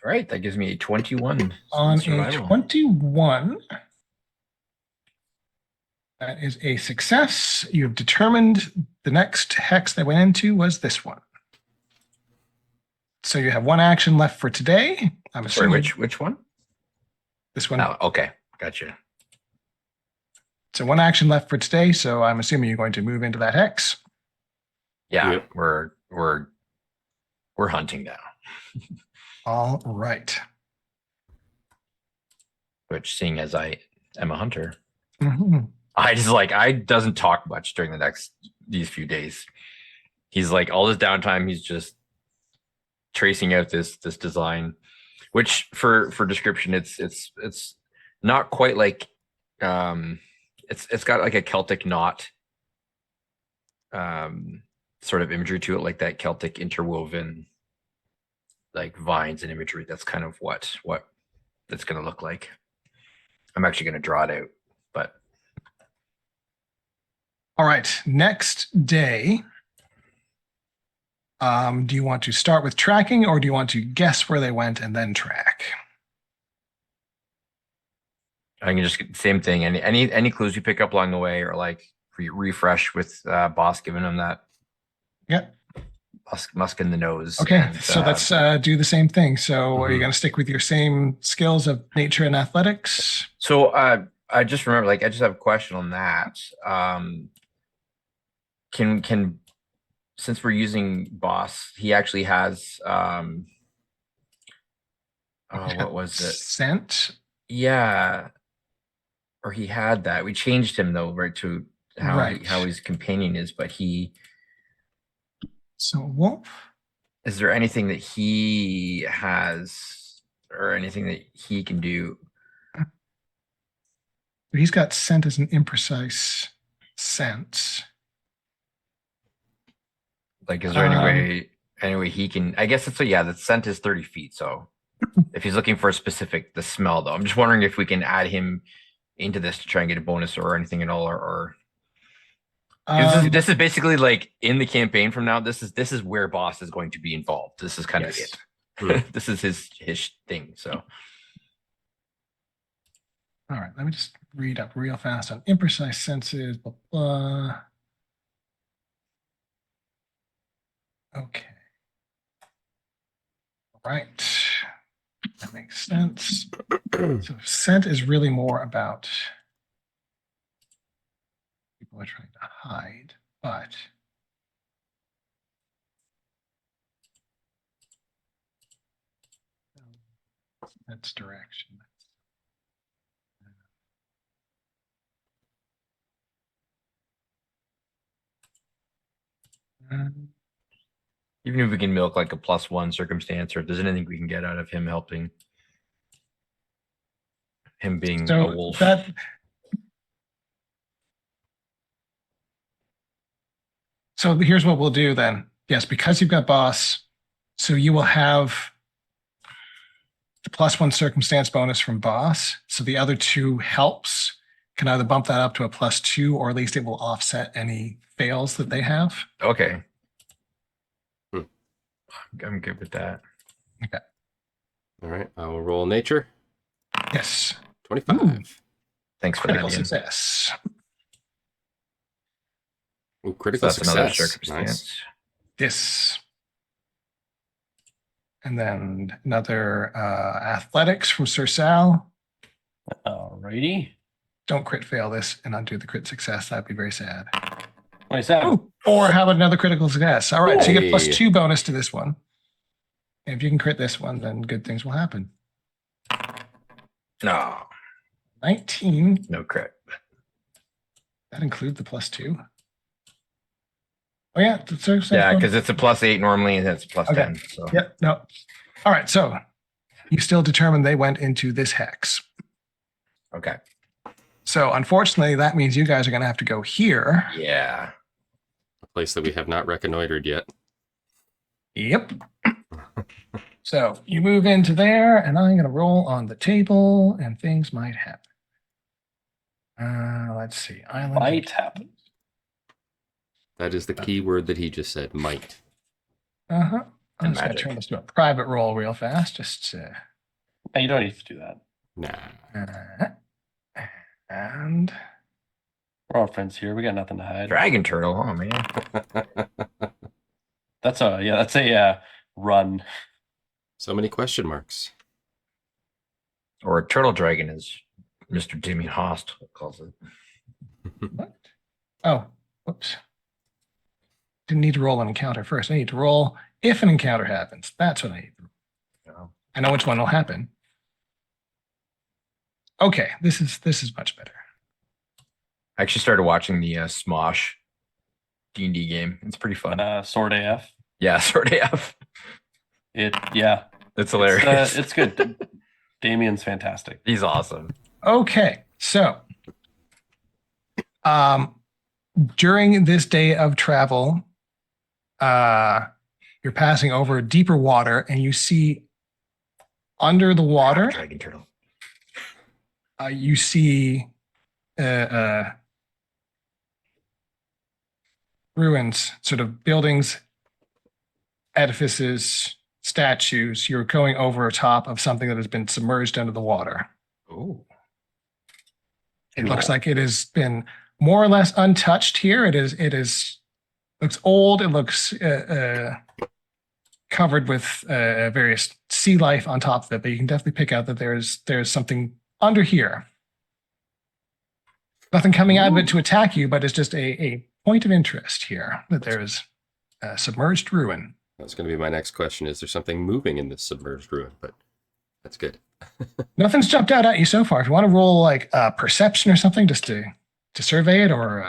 All right, that gives me a 21 On a survival. 21, That is a success. You have determined the next hex they went into was this one. So you have one action left for today. I'm Sorry, assuming which one? this one. Oh, okay. Gotcha. So one action left for today. So I'm assuming you're going to move into that hex. Yeah, Yep. we're hunting now. All right. Which, seeing as I am a hunter, Mhm. I doesn't talk much during these few days. He's like all this downtime, he's just tracing out this design, which for description, it's not quite like it's got like a Celtic knot sort of imagery to it, like that Celtic interwoven like vines and imagery. That's kind of what it's going to look like. I'm actually going to draw it out, but All right. Next day. Do you want to start with tracking, or do you want to guess where they went and then track? I can just same thing. Any clues you pick up along the way, or like refresh with boss giving him that Yep. musk in the nose. Okay, and, so let's do the same thing. So are you Mhm. going to stick with your same skills of nature and athletics? So I just remember, like, I just have a question on that. Can since we're using boss, he actually has what was it? Scent. Yeah. Or he had that. We changed him though, right, to Right. how his companion is, but So wolf. is there anything that he has or anything that he can do? He's got scent as an imprecise sense. Like, is there any way he can? I guess it's the scent is 30 feet. So if he's looking for the smell though, I'm just wondering if we can add him into this to try and get a bonus or anything at all, or 'cause this is basically like in the campaign from now. This is where boss is going to be involved. This is kind yes. of it. This is his thing. So All right, let me just read up real fast on imprecise senses. Blah, blah. Okay. All right. That makes sense. So scent is really more about people are trying to hide, but that's direction. even if we can milk like a +1 circumstance, or if there's anything we can get out of him helping him being a So wolf. So here's what we'll do then. Yes, because you've got boss, so you will have the +1 circumstance bonus from boss. So the other two helps can either bump that up to a +2, or at least it will offset any fails that they have. Okay. Hmm. I'm good with that. All right, I will roll nature. Yes. 25. Ooh. Thanks for that, Critical Ian. success. Ooh, So critical that's another success. circumstance. Nice. Yes. And then another athletics from Sir Sal. Alrighty. Don't crit fail this and undo the crit success. That'd be very sad. 27. Ooh, or how about another critical success? All right, so you get Hey. +2 bonus to this one. And if you can crit this one, then good things will happen. No, 19. no crit. That include the +2. Oh yeah, the circumstance Yeah, bonus. because it's a +8 normally, and it's a +10. So Yep. No. All right. So you still determined they went into this hex. okay. So unfortunately, that means you guys are going to have to go here. Yeah. A place that we have not reconnoitered yet. Yep. So you move into there, and I'm going to roll on the table, and things might happen. Let's see. Island. Might happen. That is the key word that he just said, might. I'm And just going to magic. turn this to a private roll real fast. Just No, you don't need to do that. Nah. and We're all friends here. We got nothing to hide. Dragon turtle. Oh man. That's a run. So many question marks. Or a turtle dragon, as Mr. Jimmy Host calls it. What? Oh, whoops. Didn't need to roll an encounter first. I need to roll if an encounter happens. That's what I need. Oh. I know which one will happen. Okay, this is much better. I actually started watching the Smosh D&D game. It's pretty fun. Sword AF. Yeah, Sword AF. It's hilarious. It's good. Damien's fantastic. He's awesome. Okay, so during this day of travel, you're passing over deeper water, and you see under the water, Dragon turtle. you see ruins, sort of buildings, edifices, statues. You're going over top of something that has been submerged under the water. Ooh. It looks like it has been more or less untouched here. It is looks old. It looks covered with various sea life on top of it, but you can definitely pick out that there's something under here. Nothing coming out of it to attack you, but it's just a point of interest here that there is a submerged ruin. That's going to be my next question. Is there something moving in this submerged ruin? But that's good. Nothing's jumped out at you so far. If you want to roll like perception or something just to survey it, or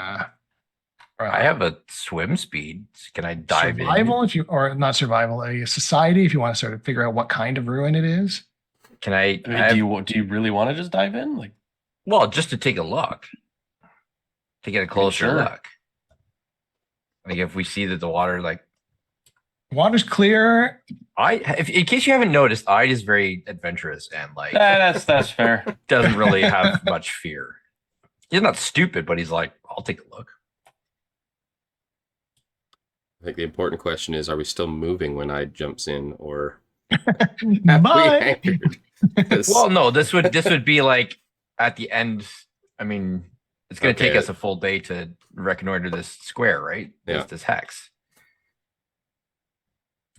I have a swim speed. Can I dive survival, if you, or not survival, a society, if you want to sort of figure out what kind of ruin it is. in? Can I? Do you really want to just dive in? Like, Well, just to take a look, to get a closer Sure. look. Like if we see that the water, like Water's clear. in case you haven't noticed, Ide is very adventurous and like that's fair. doesn't really have much fear. He's not stupid, but he's like, I'll take a look. I think the important question is, are we still moving when I jumps in, or have we Bye. anchored? 'Cause- Well, no, this would be like at the end. I mean, it's going to take Okay. us a full day to reconnoiter this square, right? Yeah. This hex.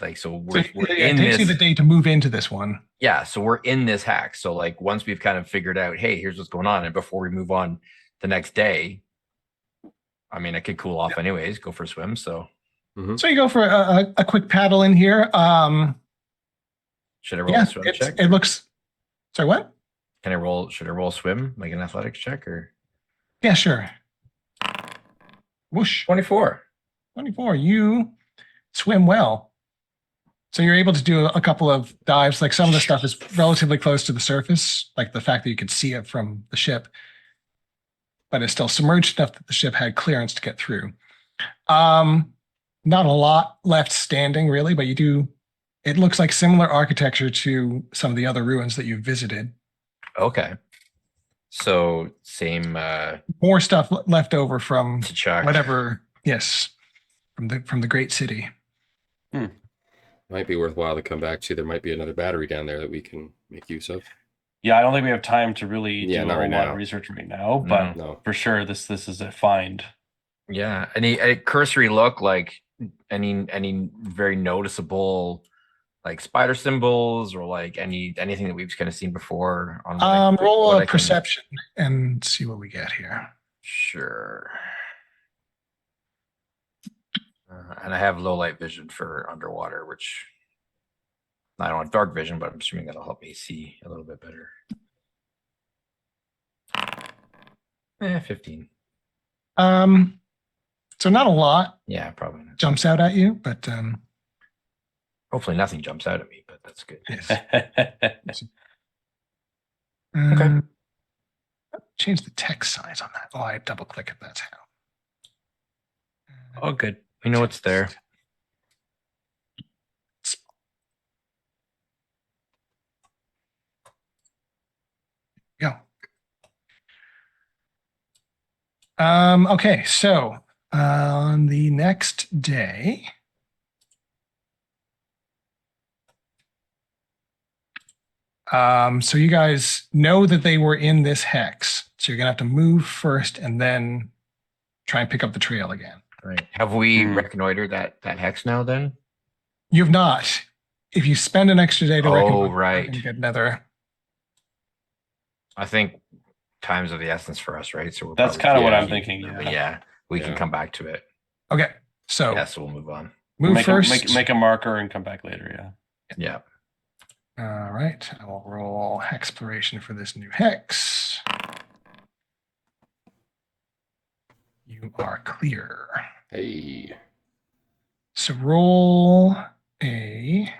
Like, so So we're it in takes you the this. day to move into this one. Yeah, so we're in this hex. So like once we've kind of figured out, hey, here's what's going on, and before we move on the next day, I mean, I could cool off anyways, go for a swim. So So you go for a quick paddle in here. should I roll Yeah, a swim check? it looks. Sorry, what? Can I roll? Should I roll swim, like an athletics check, or Yeah, sure. Whoosh. 24? 24. You swim well. So you're able to do a couple of dives. Like some of the stuff is relatively close to the surface, like the fact that you could see it from the ship, but it's still submerged enough that the ship had clearance to get through. Not a lot left standing really, but you do. It looks like similar architecture to some of the other ruins that you've visited. Okay. So same More stuff left over from to check. whatever. Yes, from the great city. might be worthwhile to come back to. There might be another battery down there that we can make use of. Yeah, I don't think we have time to really Yeah, do not a whole right lot now. of research right now, but No. for sure this is a find. Yeah. Any cursory look, like any very noticeable like spider symbols or like anything that we've kind of seen before on like, Roll what a I can- perception and see what we get here. Sure. And I have low light vision for underwater, which I don't have dark vision, but I'm assuming that'll help me see a little bit better. 15. So not a lot Yeah, probably not. jumps out at you, but Hopefully nothing jumps out at me, but that's good. yes. Okay. Change the text size on that. Oh, I double click it. That's how. Oh, good. We know it's there. Go. Okay, so on the next day, so you guys know that they were in this hex, so you're gonna have to move first and then try and pick up the trail again. Right. Have we Hmm. reconnoitered that hex now then? You've not. If you spend an extra day to Oh, reconnoiter, right. you're gonna get another. I think time's of the essence for us, right? So we're That's probably kind of what yeah, I'm thinking. But Yeah. yeah, we can Yeah. come back to it. Okay, so Yeah, so we'll move on. move Make first. make a marker and come back later. Yeah. Yeah. All right, I will roll exploration for this new hex. You are clear. Hey. So roll a.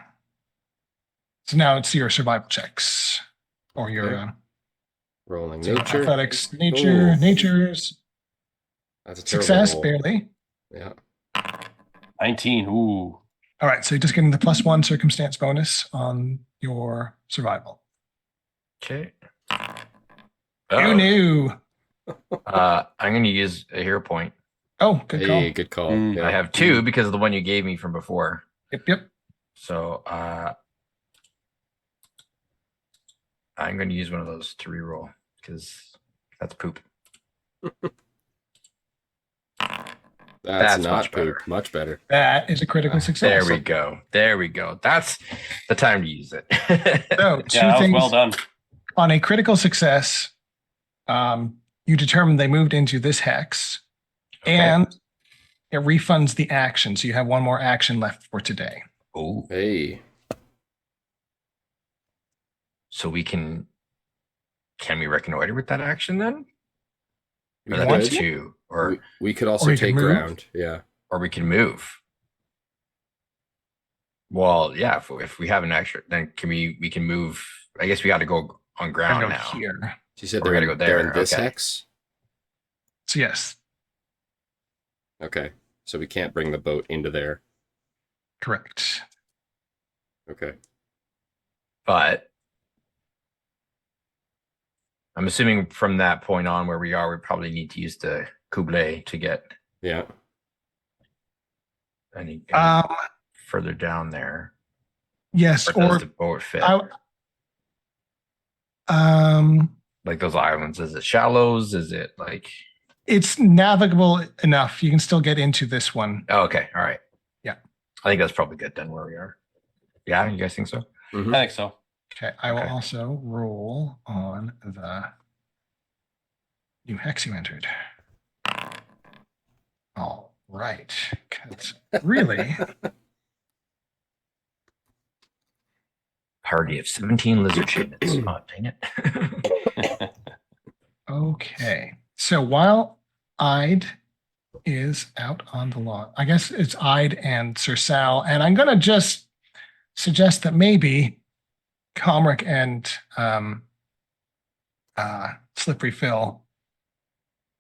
So now it's your survival checks, or your Okay. Rolling so nature. athletics, Ooh. nature's That's a terrible success, roll. barely. Yeah. 19. Ooh. All right, so you're just getting the +1 circumstance bonus on your survival. Okay. Who knew? I'm going to use a hero point. Oh, good Hey, call. good call. Mm. Yeah. I have 2 because of the one you gave me from before. Yep. So I'm going to use one of those to reroll because that's poop. That's not much better. poop. Much better. That is a critical success. There we go. There we go. That's the time to use it. So two Yeah, that was things well done. on a critical success. You determine they moved into this hex, Okay. and it refunds the action. So you have one more action left for today. Oh, Hey. so we can we reconnoiter with that action then? We Or that's want could. to? 2, or We could Or also you can take move. ground. Yeah. or we can move. Well, yeah, if we have an extra, then we can move. I guess we got to go on And ground go now. here. She said We're they're, gonna in, go they're there, in this okay. hex. So yes, Okay. So we can't bring the boat into there. correct. Okay. But I'm assuming from that point on where we are, we probably need to use the Kublet to get Yeah. any Um, further down there. yes, Or does or the boat fit? Like those islands, is it shallows? Is it like? it's navigable enough. You can still get into this one. Oh, okay, all right. Yeah. I think that's probably good then where we are. Yeah, you guys think so? Mhm. I think so. Okay, I will Okay. also roll on the new hex you entered. All right, 'cause really, Party of 17 lizard shipments. Oh, dang it. okay. So while Ide is out on the lawn, I guess it's Ide and Sir Sal, and I'm gonna just suggest that maybe Comric and Slippery Phil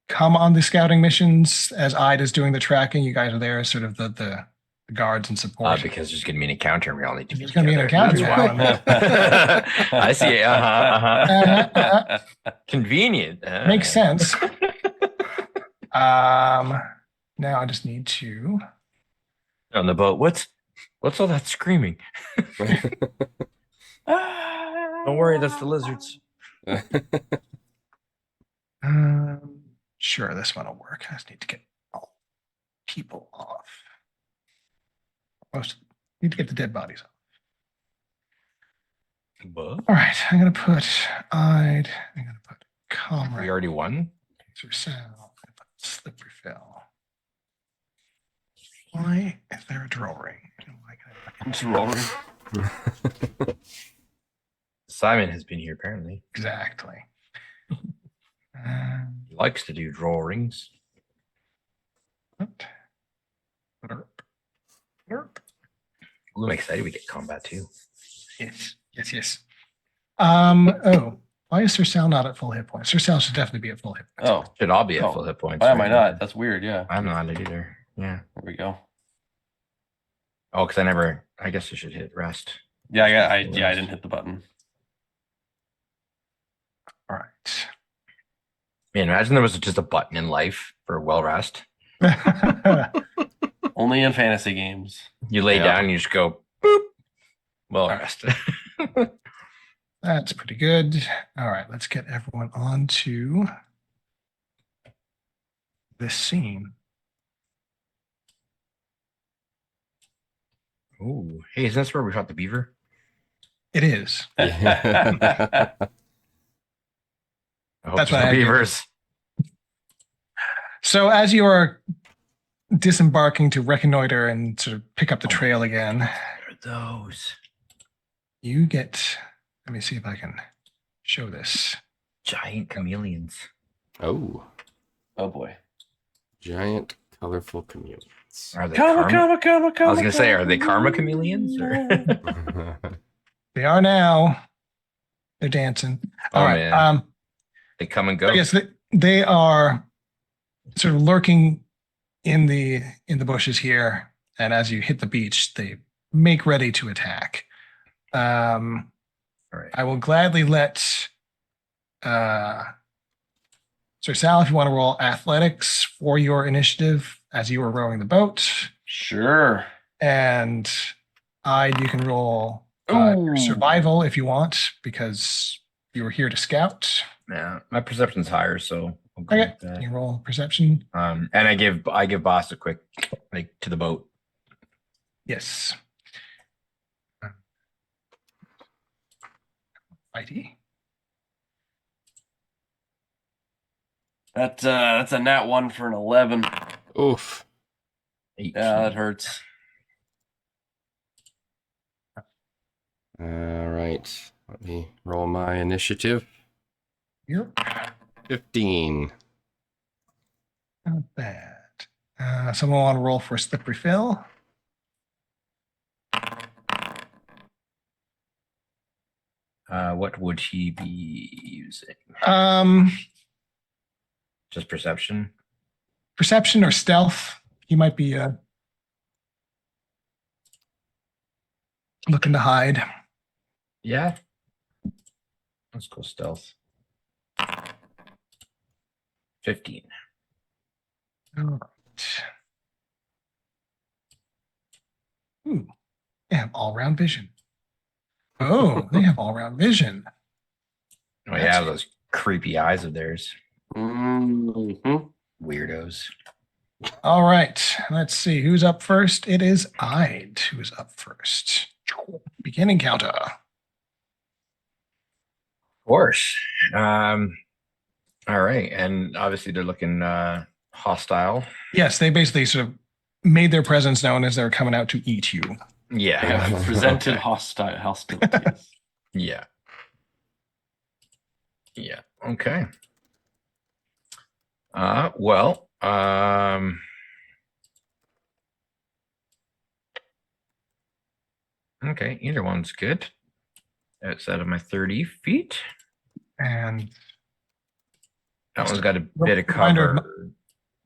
come on the scouting missions as Ide is doing the tracking. You guys are there as sort of the guards and support. Because there's going to be an encounter and we all need to be There's gonna be an together. encounter That's now. why. I see. Convenient. Makes sense. Now I just need to. On the boat. What's all that screaming? Don't worry, that's the lizards. Sure, this one will work. I just need to get all people off. Most need to get the dead bodies off. All right, I'm gonna put Ide. I'm gonna put We Comrade. already won. Sir Sal. I'm gonna put Slippery Phil. Why is there a drill ring? Why can I- Just rolling. Simon has been here apparently. Exactly. He likes to do drawings. What? Derp. Derp. Ooh, I'm excited we get combat too. Yes. Oh, why is Sir Sal not at full hit points? Sir Sal should definitely be at full hit points. Oh, Should all be at Oh. full hit points. why am I right? not? That's weird. Yeah. I'm not either. Yeah. There we go. Oh, because I guess I should hit rest. Yeah, I didn't hit the button. All right. Man, imagine there was just a button in life for well rest. Only in fantasy games. You lay Yeah. down and you just go boop. Well rest. That's pretty good. All right, let's get everyone on to this scene. Oh, hey, is this where we fought the beaver? It is. Yeah. I hope That's there's what no I did. beavers. So as you are disembarking to reconnoiter and sort of pick up the trail again, What are those you get, let me see if I can show this. giant chameleons? Oh, Oh boy. giant, colorful chameleons. Are they Comma, karma? comma, comma, comma. I was gonna say, are they karma chameleons? Or? They are now. They're dancing. Oh, All right. man. They come and go. I guess they are sort of lurking in the bushes here, and as you hit the beach, they make ready to attack. All right. I will gladly let Sir Sal, if you want to roll athletics for your initiative as you were rowing the boat, Sure. and you can roll Ooh. survival if you want, because you were here to scout. Yeah, my perception's higher, so I'll go Okay, with that. you roll perception. And I give Boss a quick to the boat. Yes. Righty. That's a nat 1 for an 11. Oof. 18. Yeah, that hurts. All right. Let me roll my initiative. Yep. 15. Not bad. Someone want to roll for slippery fill? What would he be using? Just perception. Perception or stealth. He might be looking to hide. Yeah. Let's go stealth. 15. All right. Ooh, they have all-round vision. Oh, they have all-round vision. Oh yeah, those creepy eyes of theirs. Mm-hmm. Weirdos. All right, let's see who's up first. It is Ide who is up first. Beginning counter. Of course. All right, and obviously they're looking hostile. Yes, they basically sort of made their presence known as they're coming out to eat you. Yeah. Presented Okay. hostilities. Yeah. Yeah. Okay. Well, okay, either one's good. Outside of my 30 feet. And That one's got a Well, bit of reminder-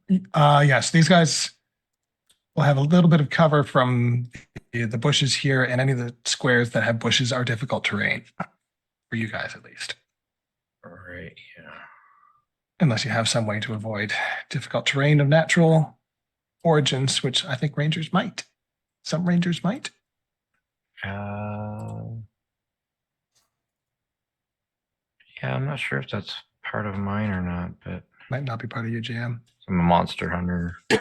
cover. yes, these guys will have a little bit of cover from the bushes here, and any of the squares that have bushes are difficult terrain for you guys, at least. All right, yeah. Unless you have some way to avoid difficult terrain of natural origins, which I think rangers might. Some rangers might. Yeah, I'm not sure if that's part of mine or not, but Might not be part of your jam. I'm a monster hunter. A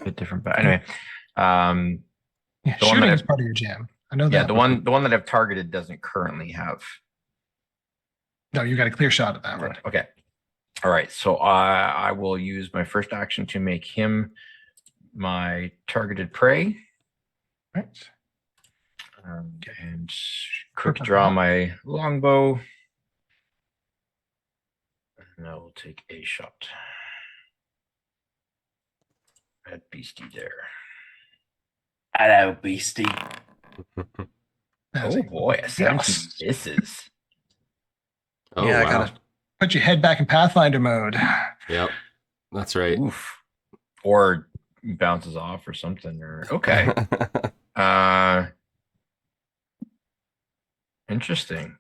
bit different, but anyway. Yeah, The one shooting that is part of your jam. I know Yeah, that. the one that I've targeted doesn't currently have. No, you got a clear shot at that one. Okay. All right. So I will use my first action to make him my targeted prey. Right. And quick draw my longbow. And I will take a shot at beastie there. Hello, beastie. That's Oh it. boy, a 17 Yes. misses. Oh, Yeah, I wow. gotta put your head back in Pathfinder mode. Yep. That's right. Oof. Or bounces off or something. Or okay. Interesting.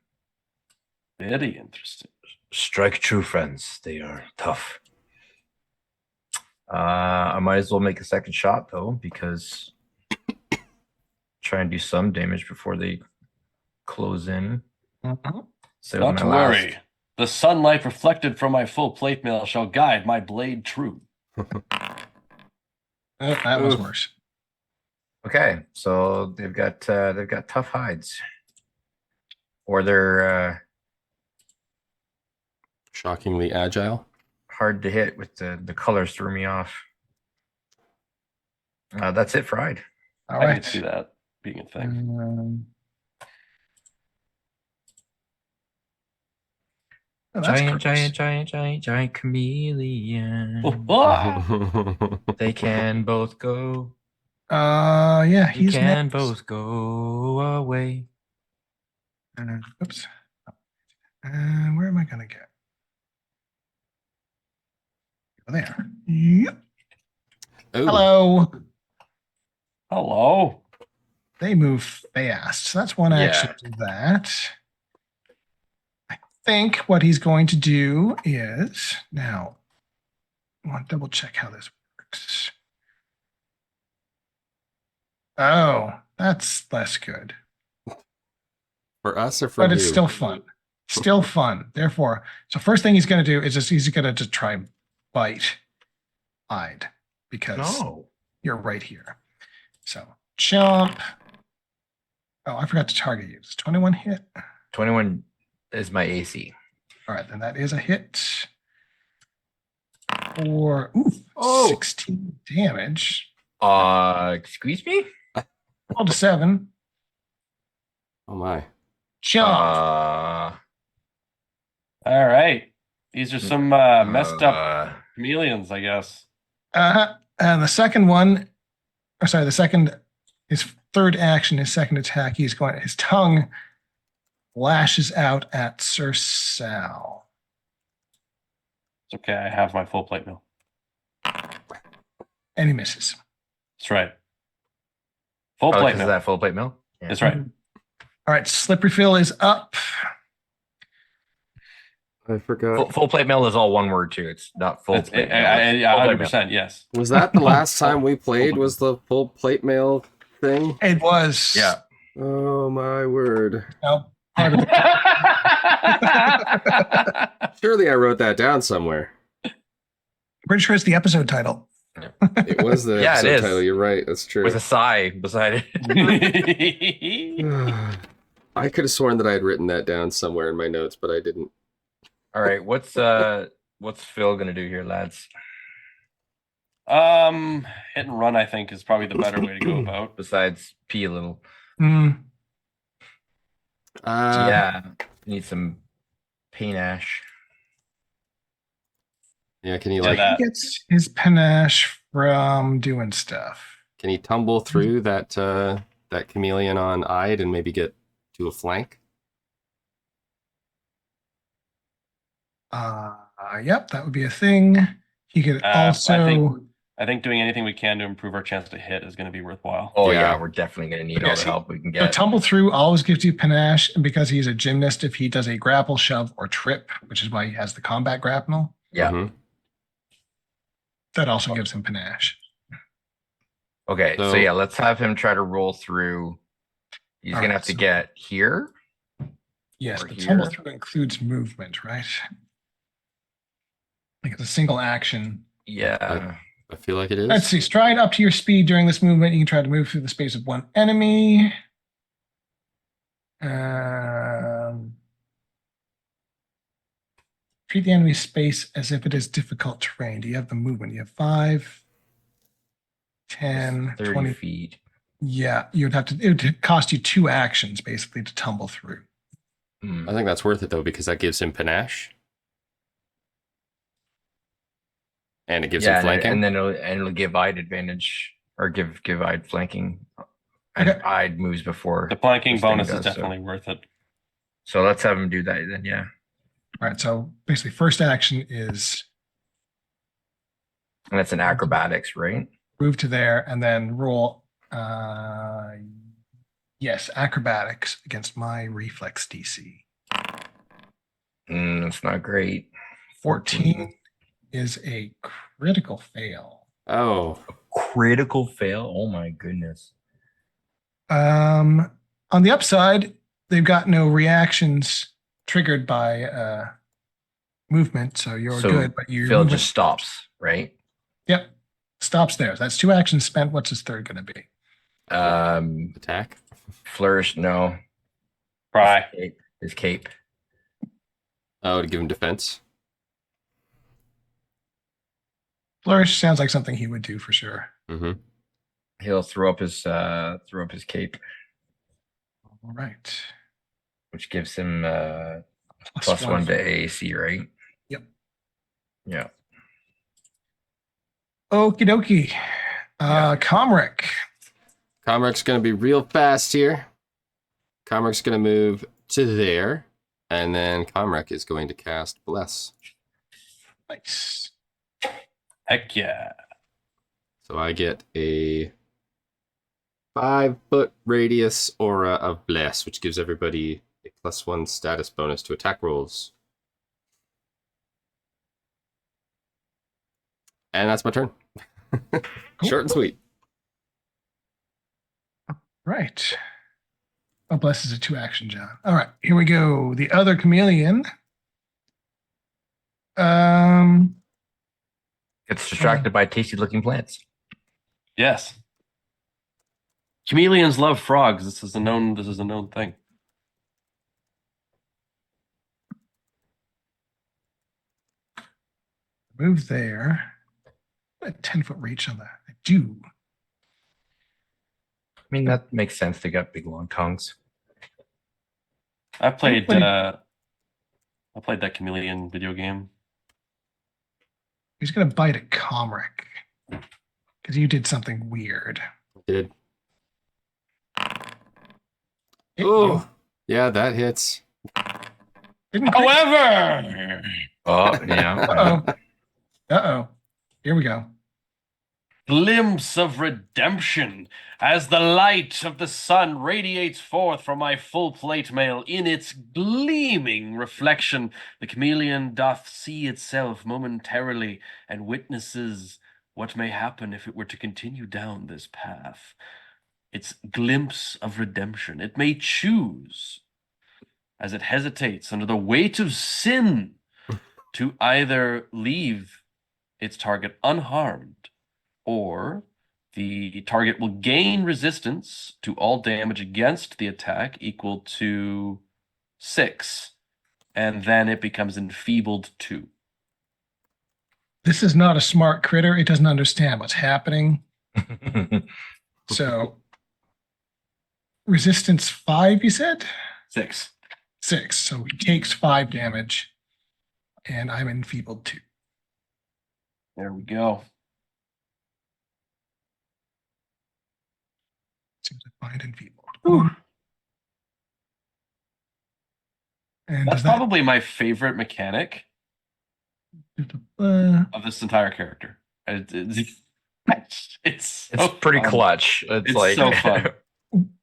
Very interesting. Strike true, friends. They are tough. I might as well make a second shot though, because try and do some damage before they close in. So Not to worry. The sunlight reflected from my full plate mail shall guide my blade true. Oh, that was Oof. worse. Okay, so they've got tough hides, or they're Shockingly agile. hard to hit with the colors threw me off. That's it for hide. All I right. can see that being a thing. Oh, that's gross. Giant chameleon. Oh, ah! They can both go. Yeah, You he's can next. both go away. Oops. Where am I gonna get? There. Yep. Ooh. Hello. Hello. They move fast. So that's one action to that. I think what he's going to do is now. I want to double check how this works. Oh, that's less good. For us or for But you? it's still fun. Still fun. Therefore, so first thing he's going to do is he's going to just try and bite hide because you're right here. So jump. Oh, I forgot to target you. It's 21 hit. 21 is my AC. All right, then that is a hit. For 16 damage. Excuse me? Roll to 7. Oh my. Jump. All right. These are some messed up chameleons, I guess. And the second one, or sorry, his third action, his second attack, his tongue lashes out at Sir Sal. It's okay. I have my full plate mill. And he misses. That's right. Full plate Is mill. that full plate mill? Yeah. That's right. All right, Slippery Phil is up. I forgot. Full plate mill is all one word too. It's not full plate mill. It's Yeah, full plate mill. 100%. Yes. Was that the last time we played? Was the full plate mail thing? It was. Yeah. Oh my word. No, part of the Surely I wrote that down somewhere. pretty sure it's the episode title. It was the Yeah, it episode is. title. You're right. That's true. With a sigh beside it. I could have sworn that I had written that down somewhere in my notes, but I didn't. All right, what's Phil gonna do here, lads? Hit and run, I think, is probably the better way to go about. Besides pee a little. Yeah. Need some panache. Yeah. Can he Yeah, like? that. He gets his panache from doing stuff. Can he tumble through that that chameleon on Ide and maybe get to a flank? Yep, that would be a thing. He could also. I think doing anything we can to improve our chance to hit is going to be worthwhile. Oh Yeah. yeah, we're definitely gonna need all the help we can So get. tumble through always gives you panache, and because he's a gymnast, if he does a grapple, shove, or trip, which is why he has the combat grapnel, Yeah. Mhm. that also gives him panache. Okay, so So- yeah, let's have him try to roll through. He's All gonna right, have to so- get here. Yes, Or but tumble here. through includes movement, right? Like it's a single action. Yeah. I feel like it is. Let's see. Stride up to your speed during this movement. You can try to move through the space of one enemy. Treat the enemy space as if it is difficult terrain. Do you have the movement? You have 5, 10, 30 20. feet. Yeah, you'd have to. It would cost you 2 actions basically to tumble through. Hmm. I think that's worth it though because that gives him panache, and it gives him flanking. and then it'll give Ide advantage or give Ide flanking. And Okay. Ide moves before. The planking This thing bonus does, is so- definitely worth it. So let's have him do that then. Yeah. All right. So basically, first action is And it's an acrobatics, right? move to there and then roll. Yes, acrobatics against my reflex DC. That's not great. 14 is a critical fail. Oh, Critical fail. Oh my goodness. On the upside, they've got no reactions triggered by movement, so you're So good. But you Phil just stops, right? Yep. Stops there. That's 2 actions spent. What's his third going to be? Attack. Flourish, no. Cry. His cape. Oh, to give him defense. Flourish sounds like something he would do for sure. Mm-hmm. He'll throw up his cape, All right. which gives him plus one to AC, right? Yep. Yeah. Okie dokie. Yeah. Comric. Comrac's going to be real fast here. Comrac's going to move to there. And then Comrac is going to cast Bless. Nice. Heck yeah. So I get a 5-foot radius aura of Bless, which gives everybody a +1 status bonus to attack rolls. And that's my turn. Short and sweet. Right. Oh, Bless is a 2-action, John. All right, here we go. The other chameleon. Gets distracted by tasty looking plants. Yes. Chameleons love frogs. This is a known thing. Move there. A 10-foot reach on that. I do. I mean, that makes sense. They got big long tongues. I played played- I played that Chameleon video game. He's going to bite at Comric because you did something weird. Did. Hit Oh, you. yeah, that hits. Didn't crit. However, Oh, yeah. Uh-oh. Uh-oh. Here we go. glimpse of redemption as the light of the sun radiates forth from my full plate mail. In its gleaming reflection, the chameleon doth see itself momentarily and witnesses what may happen if it were to continue down this path. Its glimpse of redemption. It may choose, as it hesitates under the weight of sin, to either leave its target unharmed, or the target will gain resistance to all damage against the attack equal to 6, and then it becomes enfeebled 2. This is not a smart critter. It doesn't understand what's happening. So, resistance 5, you said? 6. 6. So he takes 5 damage, and I'm enfeebled 2. There we go. Seems to find enfeebled. Whew. And That's does that probably my favorite mechanic uh, of this entire character. It's It's so pretty fun. clutch. It's like so fun.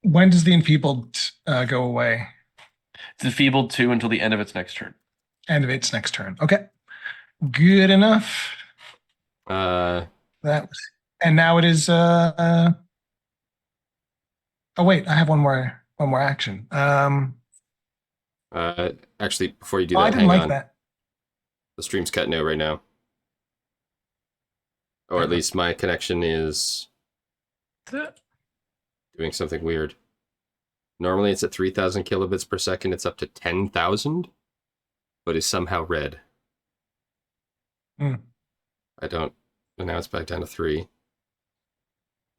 when does the enfeebled go away? It's enfeebled 2 until the end of its next turn. End of its next turn. Okay. Good enough. That was, and now it is oh wait, I have one more action. Actually, before you do Oh, that, I didn't hang like on. that. The stream's cutting out right now. Or at least my connection is doing something weird. Normally it's at 3,000 kilobits per second. It's up to 10,000, but is somehow red. Hmm. I don't. And now it's back down to 3.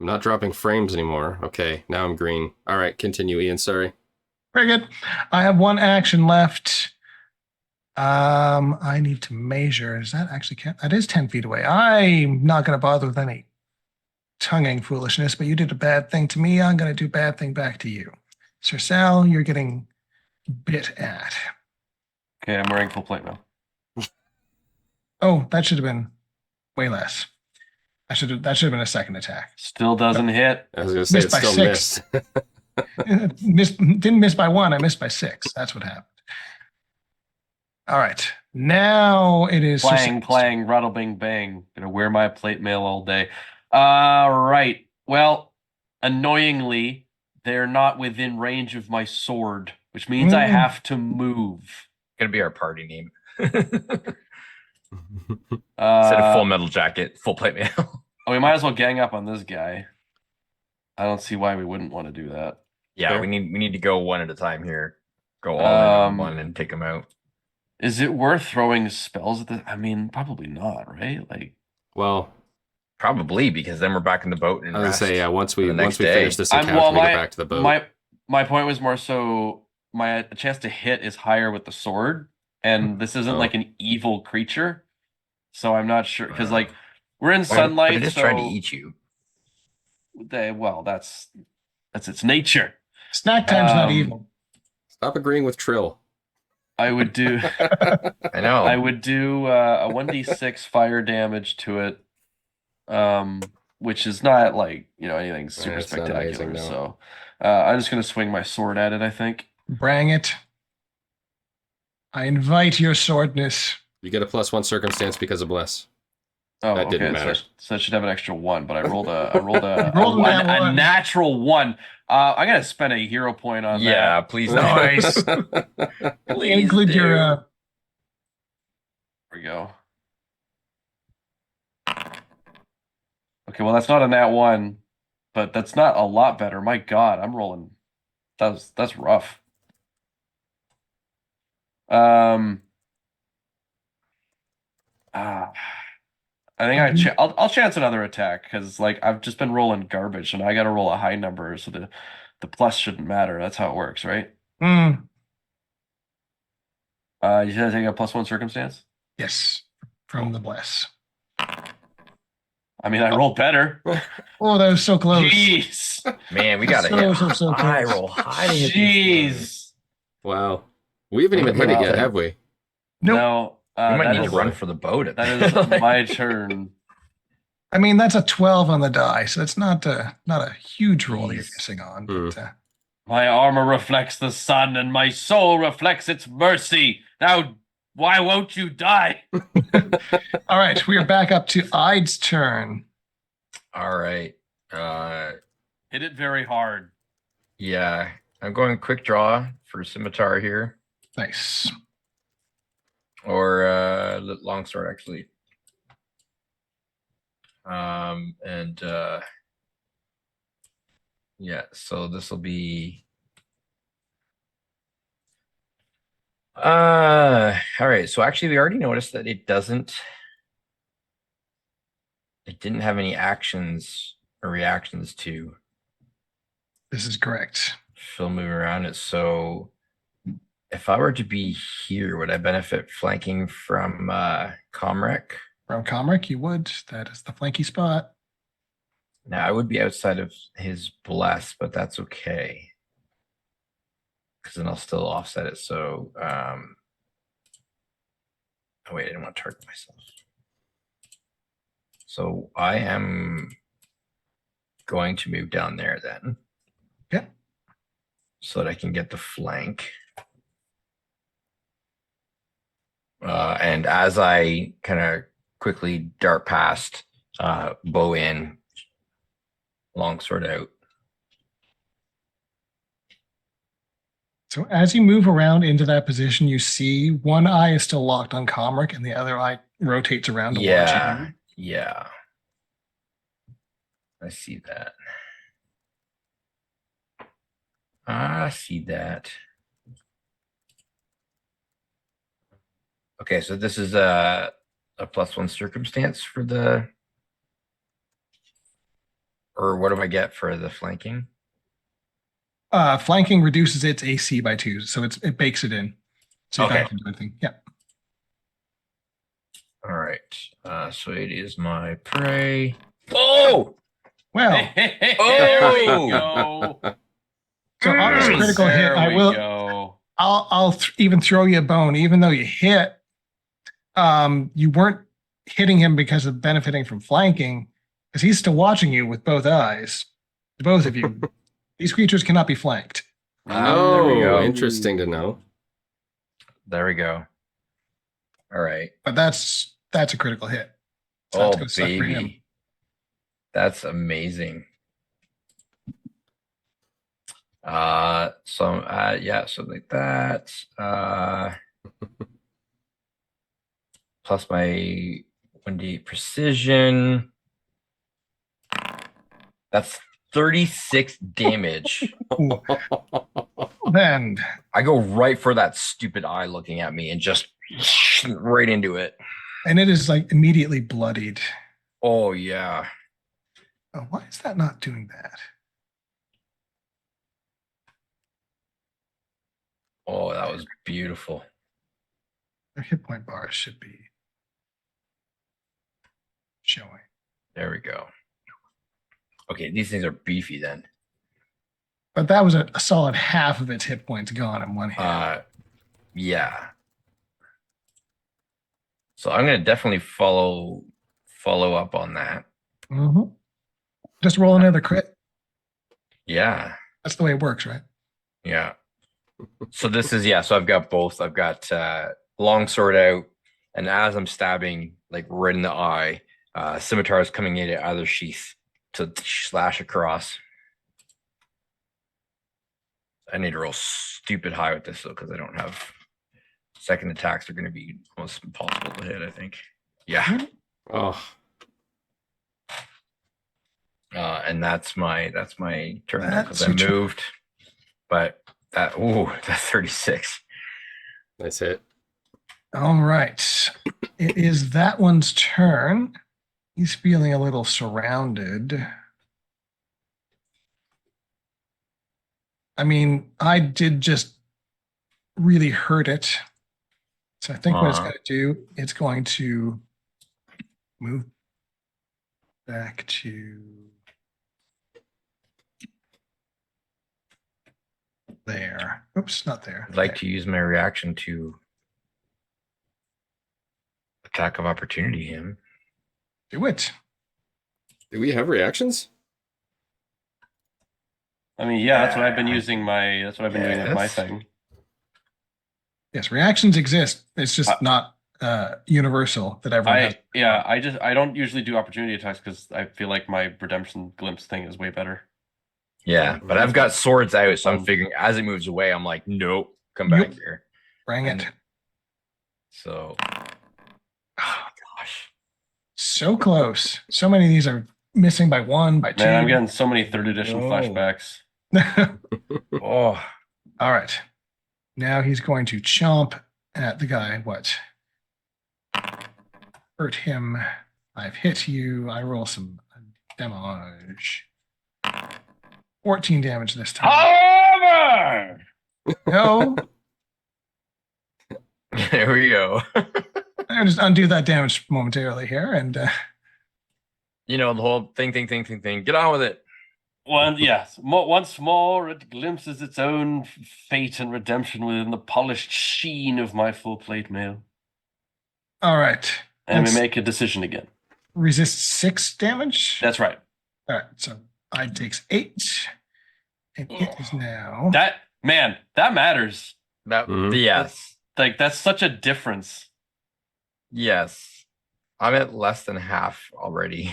I'm not dropping frames anymore. Okay, now I'm green. All right, continue, Ian. Sorry. Very good. I have one action left. I need to measure. Does that actually count? That is 10 feet away. I'm not going to bother with any tonguing foolishness, but you did a bad thing to me. I'm going to do bad thing back to you. Sir Sal, you're getting bit at. Okay, I'm wearing full plate now. Oh, that should have been way less. That should have been a second attack. Still doesn't hit. I was going to say Missed it's by still 6. missed. Didn't miss by 1. I missed by 6. That's what happened. All right. Now it is Sir Clang, Sal's clang, rattle, bing, bang. Gonna wear my plate mail all day. Right. Well, annoyingly, they're not within range of my sword, which means I Mm. have to move. gonna be our party name. Instead of full metal jacket, full plate mail. We might as well gang up on this guy. I don't see why we wouldn't want to do that. Yeah, Fair. we need to go one at a time here. Go all in on Um, one and take them out. Is it worth throwing spells at the? I mean, probably not, right? Like, Well, Probably because then we're back in the boat and I was gonna say, yeah. Once for the we next finish day. this encounter, we go back to the boat. my point was more so my chance to hit is higher with the sword, and this isn't Oh. like an evil creature, so I'm not sure because Uh, like we're in But sunlight, it is so trying to eat you. well, that's its nature. Snack time's not Um, evil. Stop agreeing with Trill. I would do I know. I would do a 1d6 fire damage to it, which is not like anything super it's not spectacular. amazing, no. So I'm just gonna swing my sword at it, I think. Bring it. I invite your swordness. You get a +1 circumstance because of bless. Oh, That okay. didn't matter. So I should have an extra one, but I rolled a Rolled a nat a one. natural one. I gotta spend a hero point on Yeah, that. please Nice. Please Include your do. There we go. Okay, well that's not a nat one, but that's not a lot better. My God, I'm rolling. That's rough. I think I'll chance another attack because like I've just been rolling garbage and I got to roll a high number, so the plus shouldn't matter. That's how it works, right? Hmm. You should take a +1 circumstance. Yes, from the bless. I mean, I rolled better. Oh, that was so close. Jeez. Man, we gotta So hit high, close. roll high to hit these things. Jeez. Wow. We haven't even hit it yet, have we? Nope. No, We might that need is- to run for the boat. That is my turn. I mean, that's a 12 on the die, so it's not a huge roll that you're Jeez. missing on. Hmm. But, My armor reflects the sun, and my soul reflects its mercy. Now, why won't you die? all right, we are back up to Ide's turn. All right. Hit it very hard. Yeah. I'm going quick draw for scimitar here. Nice. Or longsword actually. Yeah, so this will be all right. So actually we already noticed that it didn't have any actions or reactions to This is correct. Phil moving around it. So if I were to be here, would I benefit flanking from Comrec? From Comric, you would. That is the flanky spot. Now I would be outside of his bless, but that's okay. Because then I'll still offset it. So oh wait, I didn't want to target myself. So I am going to move down there then. Okay. So that I can get the flank. And as I kind of quickly dart past, bow in, longsword out. So as you move around into that position, you see one eye is still locked on Comric and the other eye rotates around to watch Yeah, you. yeah. I see that. I see that. Okay, so this is a +1 circumstance for the, or what do I get for the flanking? Flanking reduces its AC by 2, so it bakes it in. So you Okay. don't have to do anything. Yeah. All right. So it is my prey. Oh, Well, There we go. so on this critical hit, There I we will. go. I'll even throw you a bone, even though you hit. You weren't hitting him because of benefiting from flanking, because he's still watching you with both eyes. Both of you. These creatures cannot be flanked. there we go. Oh, interesting to know. There we go. All right. But that's a critical hit. So Oh, that's gonna suck for him. baby. That's amazing. Yeah, so like that. plus my 1d8 precision. That's 36 damage. Then I go right for that stupid eye looking at me and just right into it. and it is like immediately bloodied. Oh yeah. Oh, why is that not doing that? Oh, that was beautiful. Their hit point bars should be showing. There we go. Okay, these things are beefy then. But that was a solid half of its hit points gone in one hit. Yeah. So I'm gonna definitely follow up on that. Mhm. Just roll another crit. Yeah. That's the way it works, right? Yeah. So this is so I've got both. I've got long sword out, and as I'm stabbing like right in the eye, scimitar is coming in out of the sheath to slash across. I need to roll stupid high with this though, because I don't have second attacks are going to be almost impossible to hit, I think. Yeah. Oh, And that's my turn because That's I your turn. moved. But that's 36. nice hit. All right. It is that one's turn. He's feeling a little surrounded. I mean, I did just really hurt it. So I think what it's going to do, it's going to move back to there. Oops, not there. I'd like to use my reaction to attack of opportunity him. do it. Do we have reactions? I mean, yeah, that's what I've been using that's what I've been doing with my Yes. thing. Yes, reactions exist. It's just not universal that everyone has. I don't usually do opportunity attacks because I feel like my redemption glimpse thing is way better. Yeah, but I've got swords out, so I'm figuring as it moves away, I'm like, nope, come back Yep. here. Bring it. So, Oh, gosh. So close. So many of these are missing by one, by two. Man, I'm getting so many third edition No. flashbacks. oh, All right. Now he's going to chomp at the guy. What? Hurt him. I've hit you. I roll some damage. 14 damage this time. However, No. there we go. I'll just undo that damage momentarily here. And You know, the whole thing. Get on with it. once more it glimpses its own fate and redemption within the polished sheen of my full plate mail. all right. And we That's- make a decision again. Resist 6 damage. That's right. All right. So I takes 8. And it is now. That matters. That Mhm. yes, That's such a difference. yes. I'm at less than half already.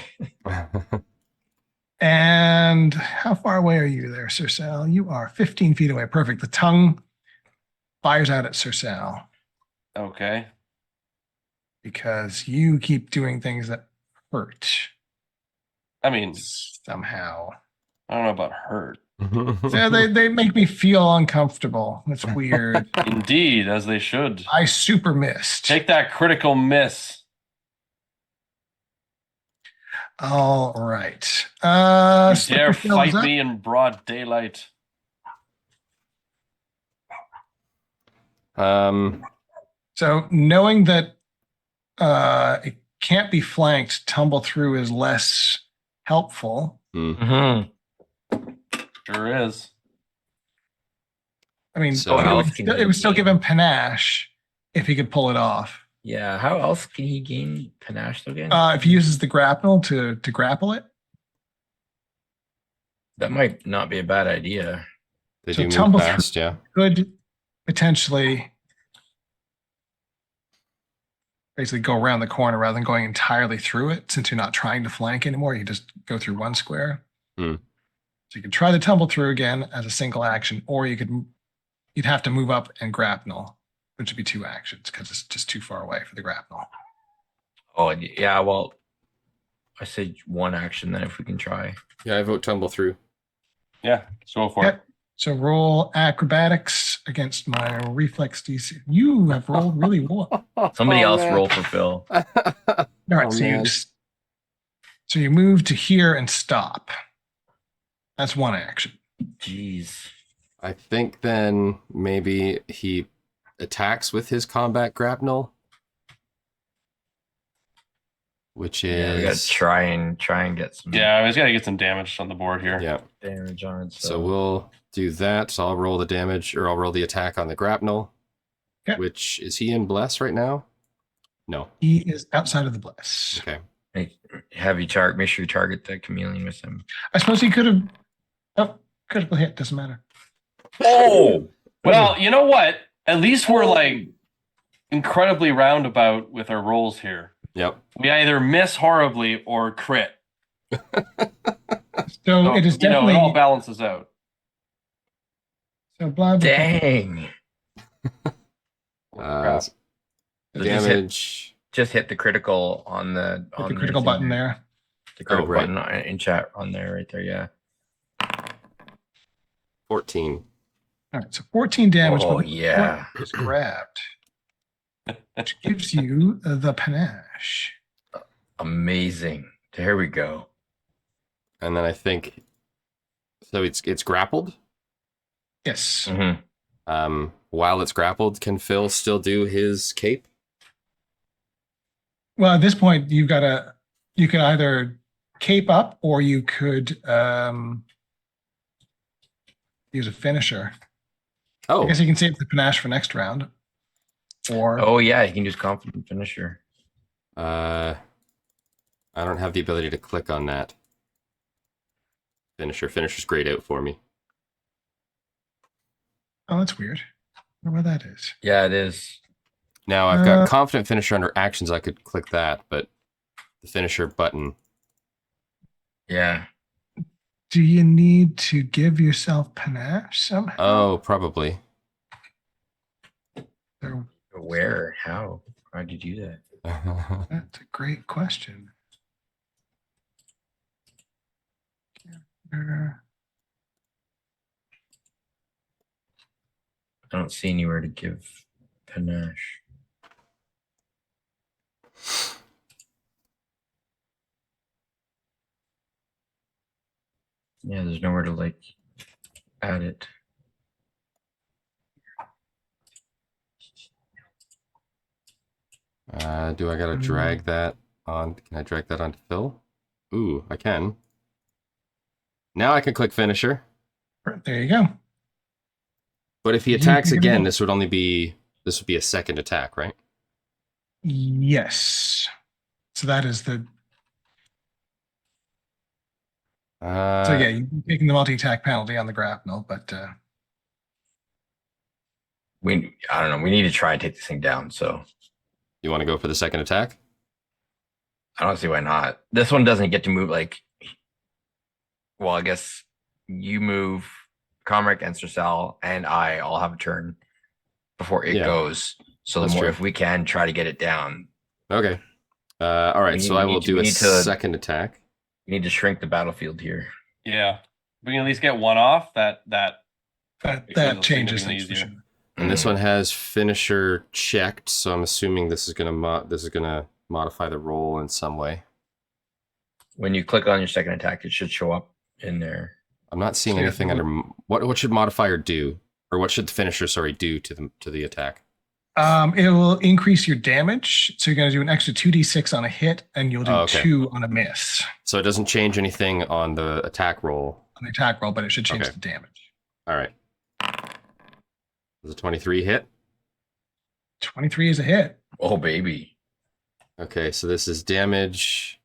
And how far away are you there, Sir Sal? You are 15 feet away. Perfect. The tongue fires out at Sir Sal Okay. because you keep doing things that hurt I mean, somehow. I don't know about hurt. So they make me feel uncomfortable. It's weird. Indeed, as they should. I super missed. Take that critical miss. All right. You dare Slippery Phil's fight up. me in broad daylight. So knowing that it can't be flanked, tumble through is less helpful. Mm-hmm. Sure is. I mean, So it how would, else can it he would still gain? give him panache if he could pull it off. Yeah. How else can he gain panache again? If he uses the grapnel to grapple it. That might not be a bad idea. They So do tumble move through. fast, yeah. Could potentially basically go around the corner rather than going entirely through it. Since you're not trying to flank anymore, you just go through one square. Hmm. So you could try the tumble through again as a single action, or you'd have to move up and grapnel, which would be 2 actions because it's just too far away for the grapnel. Oh, yeah. Well, I say one action then if we can try. Yeah, I vote tumble through. Yeah, go for Yep. So roll acrobatics against my reflex DC. You have rolled really well. it. Somebody else roll for Phil. All right, Oh, so man. you move to here and stop. That's one action. Jeez. I think then maybe he attacks with his combat grapnel, which Yeah, we gotta is try and get some Yeah, I was gotta get some damage on the board here. yeah. damage on it. So we'll do that. So I'll roll the damage, or I'll roll the attack on the grapnel. Okay. Which is he in bless right now? No. He is outside of the bless. Okay. make sure you target the chameleon with him. I suppose he could have. Oh, critical hit doesn't matter. Oh, Well, you know what? At least we're like incredibly roundabout with our rolls here. Yep. We either miss horribly or crit. So it is you know, definitely it all balances out. so blah blah. dang. Crap. So just Damage. Just hit the critical on the Hit the critical button there. The critical right. button in chat on there, right there. Yeah. 14. All right, so 14 damage. Oh but yeah. is grabbed, which gives you the panache. Amazing. There we go. And then I think so it's grappled. Yes. Mm-hmm. While it's grappled, can Phil still do his cape? Well, at this point, you can either cape up or you could use a finisher. I Oh, guess you can save the panache for next round. Or Oh yeah, you can use confident finisher. I don't have the ability to click on that. Finisher's grayed out for me. oh, that's weird. I wonder why that is. Yeah, it is. Now I've got confident finisher under actions. I could click that, but the finisher button. Yeah. Do you need to give yourself panache somehow? Oh, probably. There- Where? How? How'd you do that? That's a great question. I don't see anywhere to give panache. Yeah, there's nowhere to like add it. Do I gotta drag that on? Can I drag that onto Phil? Ooh, I can. Now I can click finisher. There you go. But if he You attacks figured it again, out. this would be a second attack, right? Yes. So that is the. So yeah, you're taking the multi-attack penalty on the grapnel, but I don't know. We need to try and take this thing down. So You want to go for the second attack? I don't see why not. This one doesn't get to move like. Well, I guess you move, Comrade and Sir Sal, and I all have a turn before it Yeah. goes. So the That's more true. if we can try to get it down, Okay. All right, We so need- I we will need do to- a we need to- second attack. we need to shrink the battlefield here. Yeah. We can at least get one off. That that Makes it changes significantly things for easier. sure. And this Mhm. one has finisher checked, so I'm assuming this is gonna modify the roll in some way. When you click on your second attack, it should show up in there. I'm not seeing So yeah, anything under what should modifier do, or what should the finisher do to the attack? It will increase your damage, so you're going to do an extra 2d6 on a hit, and you'll do Oh, okay. 2 on a miss So it doesn't change anything on the attack roll. on the attack roll, but it should change Okay. the damage. All right. Does a 23 hit? 23 is a hit. Oh baby. Okay, so this is damage.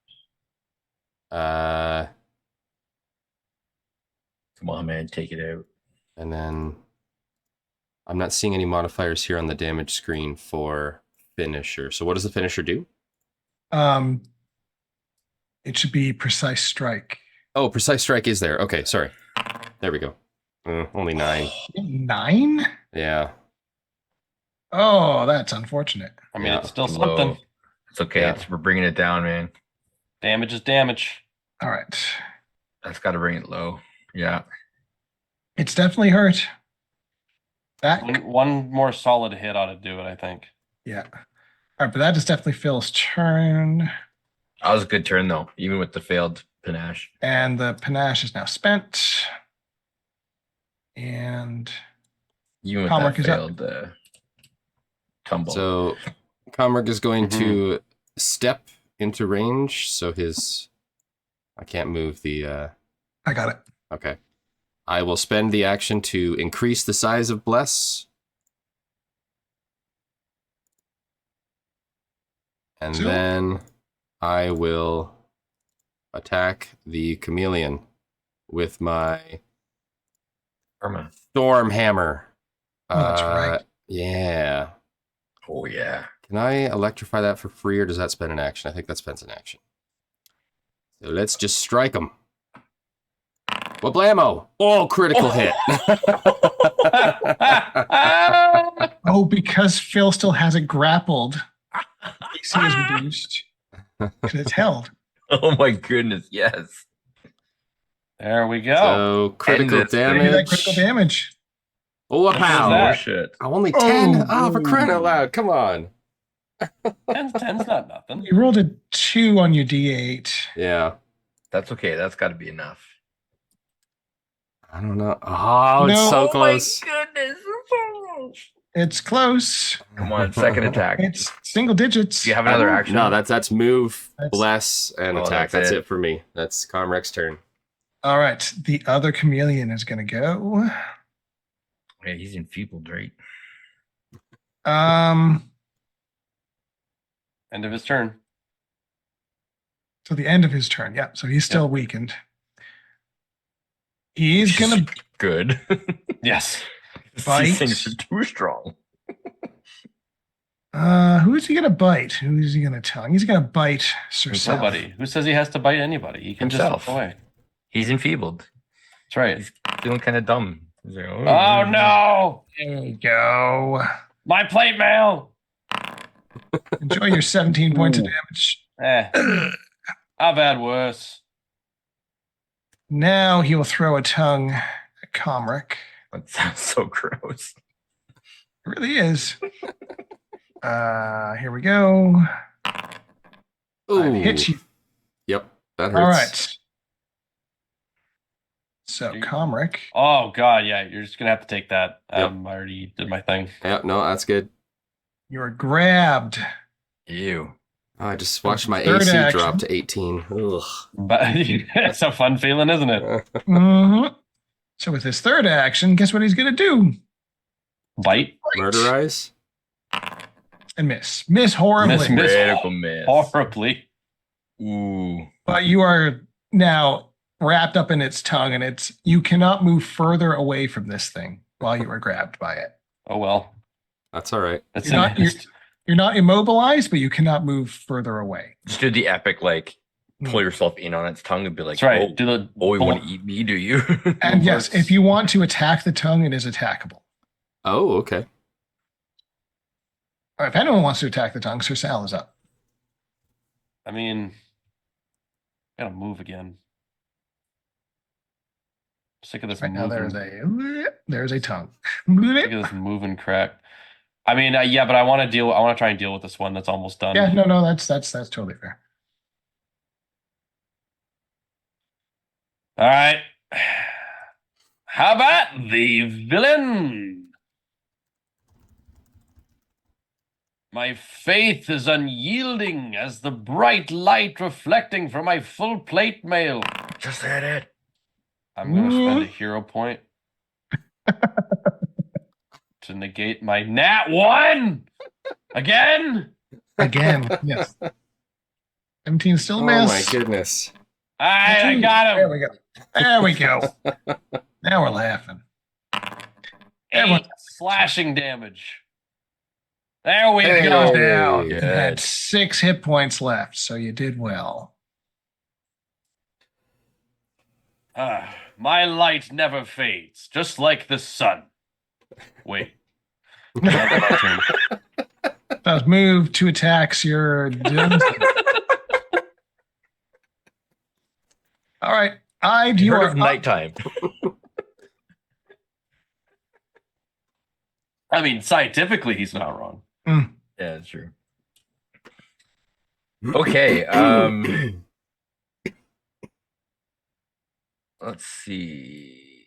Come on, man, take it out. And then I'm not seeing any modifiers here on the damage screen for finisher. So what does the finisher do? It should be precise strike. Oh, precise strike is there. Okay, sorry. There we go. Only 9. 9? Yeah. Oh, that's unfortunate. I mean, Yeah, it's still Low. something. It's okay. Yeah. We're bringing it down, man. Damage is damage. All right. That's got to bring it low. Yeah. It's definitely hurt. Back. One more solid hit ought to do it, I think. Yeah. All right, but that is definitely Phil's turn. That was a good turn, though, even with the failed panache. And the panache is now spent. And Even with Hallmark that is up. failed tumble. So Comrade is going to step into range. So I can't move the. I got it. Okay. I will spend the action to increase the size of Bless. And So- then I will attack the Chameleon with my Karma. Storm Hammer. Oh, that's right. Yeah. Oh, yeah. Can I electrify that for free, or does that spend an action? I think that spends an action. So let's just strike him. Wablamo! Oh, critical hit. Oh, because Phil still has it grappled. AC is reduced. Because it's held. Oh, my goodness. Yes. There we go. So critical End this thing. Give me that damage. critical damage. Oh, a What pow! was Oh, that? shit. Oh, only 10? Oh. Oh, for crying out loud. Come on. 10's not nothing. You rolled a 2 on your D8. Yeah. That's okay. That's got to be enough. I don't know. Oh, it's No. so close. Oh, my goodness. It's close. Come on. Second attack. It's single digits. Do you have another action? No, that's move, That's- bless, and Oh, attack. that's That's it. it for me. That's Comrec's turn. All right. The other chameleon is going to go. Yeah, he's enfeebled, right? End of his turn. So the end of his turn. Yeah. So he's still weakened. He's Which is going to good. Yes. Bite. These things are too strong. who is he going to bite? Who is he going to tongue? He's going to bite Sir Sal. Nobody. Who says he has to bite anybody? He can Himself. just walk away. He's enfeebled. That's right. He's feeling kind of dumb. He's like, Oh no! There you go. My plate mail. Enjoy your 17 points of Ooh. damage. I've had worse. Now he will throw a tongue at Comric. That sounds so gross. It really is. Here we go. I've hit you. Yep, that hurts. All right. So Comric. Oh god, yeah. You're just gonna have to take that. Yep. I already did my thing. Yeah, no, that's good. You're grabbed. Ew. Oh, I just watched my Third AC action. drop to 18. Ugh. But it's a fun feeling, isn't it? Mhm. So with his third action, guess what he's going to do? Bite. Murderize? And miss. Miss horribly. Miss. Critical miss. Horribly. Ooh. But you are now wrapped up in its tongue, and you cannot move further away from this thing while you are grabbed by it. Oh well. That's all right. It's You're not immobilized, but you cannot move further away. Just do the epic, like, pull yourself in on its tongue and be like, that's right. oh, Do the oh, you want to eat me, do you? And yes, if you want to attack the tongue, it is attackable. Oh, okay. Or if anyone wants to attack the tongue, Sir Sal is up. I mean, gotta move again. Sick of this Right now, moving. there's a tongue. Sick of this moving crack. I mean, yeah, but I want to try and deal with this one that's almost done. Yeah, no, that's totally fair. All right. How about the villain? My faith is unyielding as the bright light reflecting from my full plate mail. Just hit it. I'm going to spend a hero point to negate my nat 1 again. Again, yes. 17 still Oh miss. my goodness. All right, I got There him. we go. There we go. Now we're laughing. Everyone- 8 slashing damage. There we Hey. go. Down. Good. You had 6 hit points left, so you did well. My light never fades, just like the sun. Wait. That's my turn. Move, 2 attacks. You're done. All right. You Heard are of up. nighttime. I mean, scientifically, he's not wrong. Mm. Yeah, that's true. Okay. Let's see.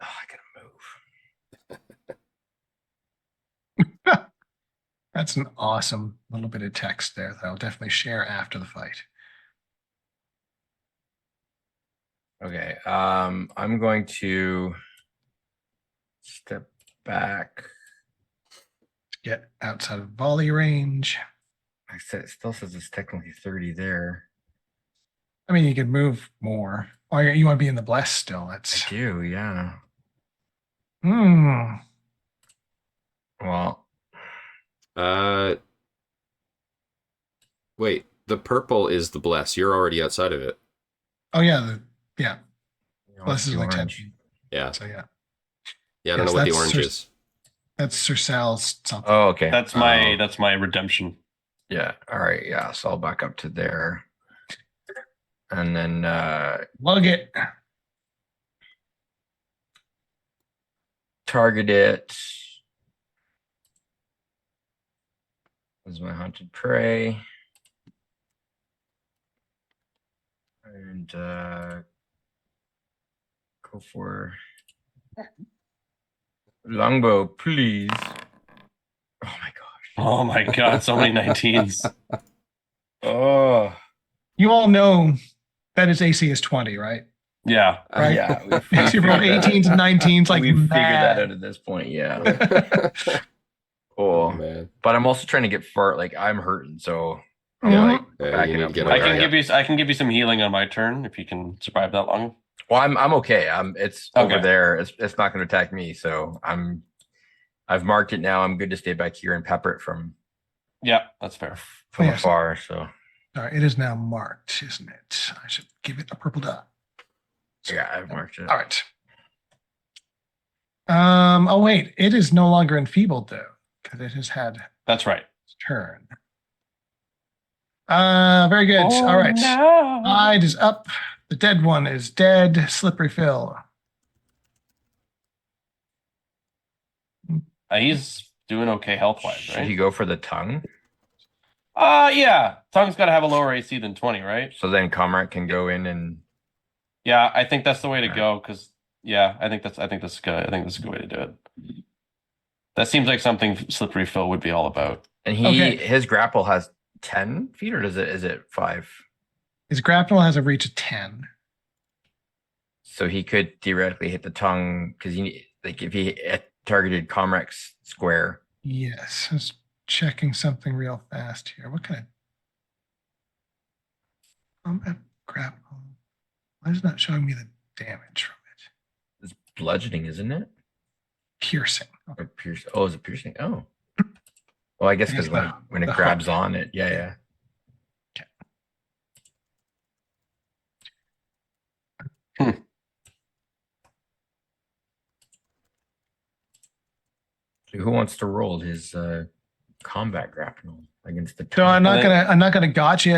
Oh, I gotta move. That's an awesome little bit of text there that I'll definitely share after the fight. Okay. I'm going to step back. Get outside of volley range. Like I said, it still says it's technically 30 there. I mean, you could move more. Or you want to be in the bless still. That's I do, yeah. Hmm. Well, Wait, the purple is the bless. You're already outside of it. Oh yeah, yeah. you want Bless is the like 10 orange. feet. Yeah. So yeah. Yeah, I don't Yes, know what the that's orange Sir- is. That's Sir Sal's something. Oh, okay. That's my redemption. Yeah. All right. Yeah. So I'll back up to there. And then Lug it. target it. This is my hunted prey. And go for longbow, please. Oh my gosh. Oh my god, so many 19s. Oh. You all know that his AC is 20, right? Yeah. Right. Yeah. You rolled 18s and 19s like we figured that mad. out at this point. Yeah. Oh Oh, man. but I'm also trying to get far. Like I'm hurting, so I'm Yeah. like Yeah, you backing need up. to get a I little. can give you some healing on my turn if you can survive that long. Well, I'm okay. It's over Okay. there. It's not going to attack me, so I've marked it now. I'm good to stay back here and pepper it from Yeah, that's fair. Yes. afar. So All right, it is now marked, isn't it? I should give it a purple dot. yeah, I've marked it. All right. Oh wait, it is no longer enfeebled though, because it has had That's right. its turn. Very good. All right. No. Tide is up. The dead one is dead. Slippery Phil. He's doing okay health wise, Should right? he go for the tongue? Yeah. Tongue's got to have a lower AC than 20, right? So then Comrade can go in and Yeah, I think that's the way to Alright. go. Because yeah, I think that's good. I think that's a good way to do it. That seems like something Slippery Phil would be all about. and Okay. his grapple has 10 feet, or is it 5? His grapnel has a reach of 10. So he could theoretically hit the tongue because if he targeted Comrex square. Yes. I was checking something real fast here. What kind of combat grapnel? Why is it not showing me the damage from it? It's bludgeoning, isn't it? Piercing. Or pierce? Oh, is it piercing? Oh. Well, I guess I guess because when it the grabs hook. on it, yeah. So who wants to roll his combat grapnel against the So I'm tongue? not gonna gotcha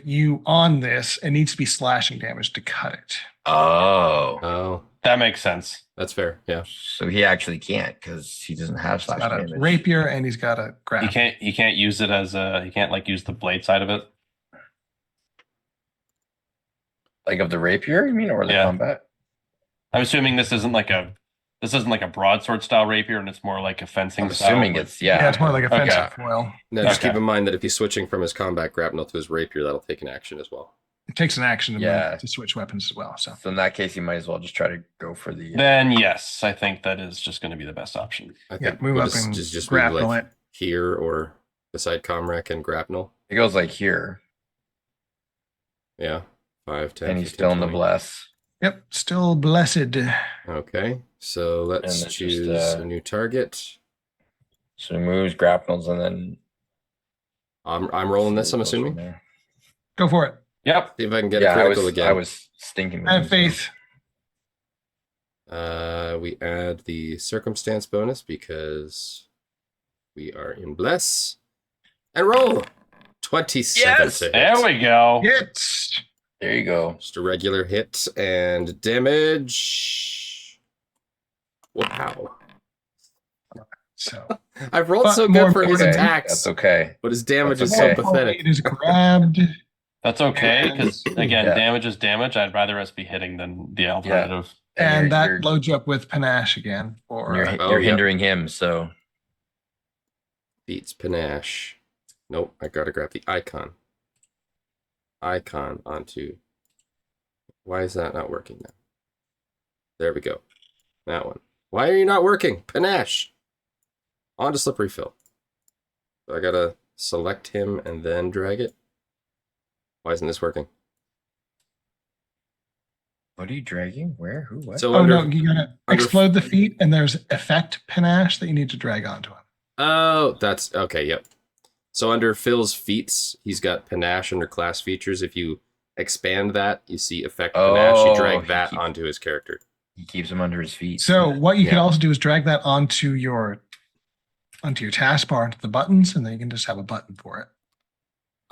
you on this. It needs to be slashing damage to cut it. Oh, Oh, That makes sense. that's fair. Yeah. so he actually can't because he doesn't have He's slash got a damage. rapier and he's got a You grapple. can't use it as he can't like use the blade side of it. Like of the rapier, you mean, or the Yeah. combat? I'm assuming this isn't like a broadsword style rapier, and it's more like a fencing I'm style. assuming with- it's Yeah, it's more like a Okay. fencing foil. Now, just Okay. keep in mind that if he's switching from his combat grapnel to his rapier, that'll take an action as well. It takes an action to, Yeah. move, to switch weapons as well. So So in that case, you might as well just try to go for the. Then yes, I think that is just going to be the best option. I yeah, think move we'll up and just move, grapple like, it. here or beside Comrec and grapnel. It goes like here, Yeah. 5, 10, and he's 15, still in the 20. bless. Yep, still blessed. Okay, so let's then just, choose a new target. So he moves, grapples, and then. I'm rolling this, I'm assuming. There. Go for it. Yep. See if I can get a Yeah, critical again. I was stinking. with I him, have so- faith. We add the circumstance bonus because we are in bless. And roll 27 Yes! to hit. There we go. Hits. There you go. Just a regular hit and damage. Wow. So I've rolled But so more good for his Okay, attacks, that's okay. but his damage That's is okay. so pathetic. it is grabbed. That's okay, because again, Yeah. damage is damage. I'd rather us be hitting than the alternative. And you're- that you're- loads you up with panache again. For You're, Oh, you're yeah. hindering him, so Beats panache. Nope, I gotta grab the icon. Icon onto. Why is that not working now? There we go. That one. Why are you not working? Panache. Onto slippery fill. So I gotta select him and then drag it. Why isn't this working? what are you dragging? Where? Who? What? So oh under, no, you gotta under- explode the feet, and there's effect panache that you need to drag onto him. Oh, that's okay. Yep. So under Phil's feats, he's got panache under class features. If you expand that, you see effect panache. You Oh, drag he that keeps- onto his character. He keeps him under his feet. So what you can Yeah. also do is drag that onto your taskbar, onto the buttons, and then you can just have a button for it.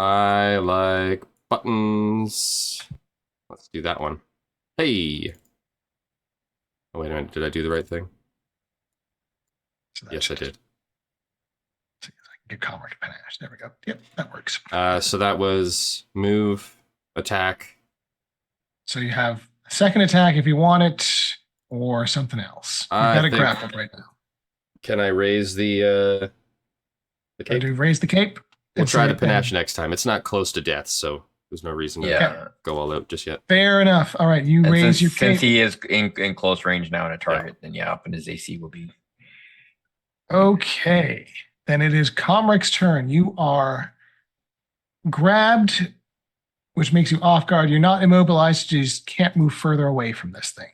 I like buttons. Let's do that one. Hey. Oh, wait a minute. Did I do the right thing? So Yes, I did. Get Comric panache. There we go. Yep, that works. So that was move, attack. So you have a second attack if you want it, or something else. You've I got it think- grappled right now. Can I raise the cape? Do you raise the cape? We'll It's try a- the panache next time. It's not close to death, so there's no reason to yeah. go all out just yet. Fair enough. All right, you And raise since, your since cape. he is in close range now in a target, then yeah, up in his AC will be. Okay, then it is Comric's turn. You are grabbed, which makes you off guard. You're not immobilized. You just can't move further away from this thing.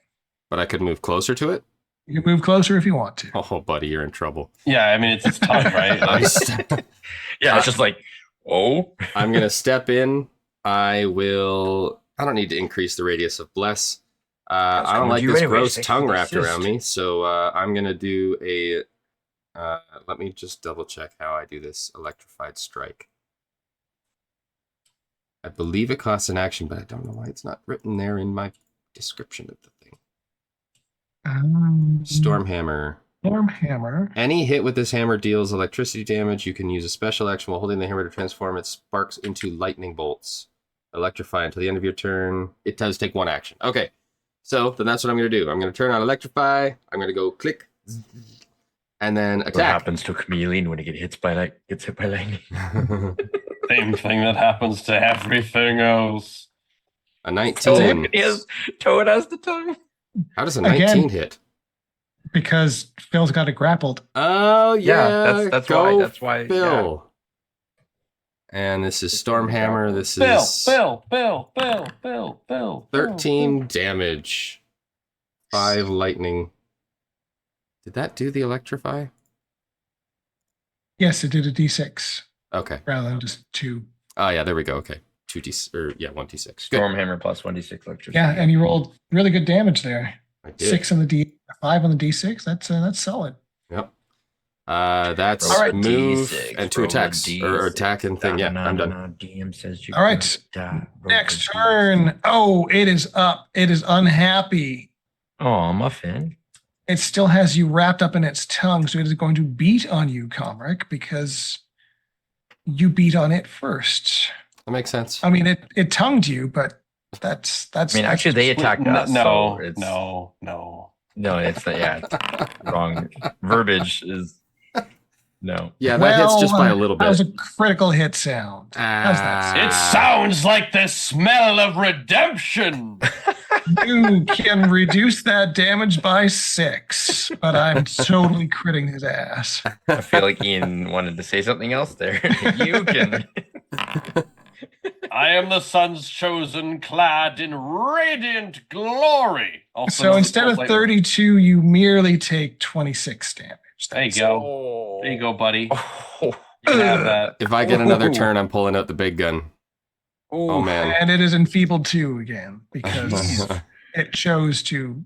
But I could move closer to it? You can move closer if you want to. Oh, buddy, you're in trouble. Yeah, I mean it's tongue, right? Like, Yeah, it's just like, oh, I'm going to step in. I don't need to increase the radius of bless. I don't coming like to you this anyway, gross thanks tongue for the wrapped assist. around me. So I'm going to do a. Let me just double check how I do this electrified strike. I believe it costs an action, but I don't know why it's not written there in my description of the thing. Stormhammer. Stormhammer. Any hit with this hammer deals electricity damage. You can use a special action while holding the hammer to transform its sparks into lightning bolts. Electrify until the end of your turn. It does take one action. Okay. So then that's what I'm going to do. I'm going to turn on electrify. I'm going to go click. And then what attack. happens to a chameleon when he gets hit by lightning? same thing that happens to everything else. A 19. Toad has the tongue. How does a Again. 19 hit? Because Phil's got it grappled. Oh, yeah. Yeah, that's go why. That's why. Phil. And this is Stormhammer. This Bill, is Bill. 13 damage. 5 lightning. Did that do the electrify? Yes, it did a d6 Okay. rather than just 2. Oh, yeah, there we go. Okay. 2d, or yeah, 1d6. Good. Stormhammer plus 1d6 electricity. Yeah, and you rolled really good damage there. I did. 6 on the d, 5 on the d6. That's solid. Yep. That's All right, move D6, and 2 roll a attacks. Or attack and thing. Yeah, I'm done. DM says you All right. Next turn. Oh, it is up. It is unhappy. Oh, muffin. It still has you wrapped up in its tongue, so it is going to beat on you, Comric, because you beat on it first. That makes sense. I mean, it tongued you, but that's. I mean, actually, they attacked us. No, so it's, no. No, it's not. Yeah, it's wrong. Verbiage is no. Yeah, that hits just by a little That was bit. a critical hit sound. How's that? It sounds like the smell of redemption. You can reduce that damage by 6, but I'm totally critting his ass. I feel like Ian wanted to say something else there. You can. I am the sun's chosen, clad in radiant glory. Also So known as instead of Lightning. 32, you merely take 26 damage. There you That's- go. There you go, buddy. Oh, You can have that. If I get another Ooh. turn, I'm pulling out the big gun. Oh, man. And it is enfeebled 2 again because it chose to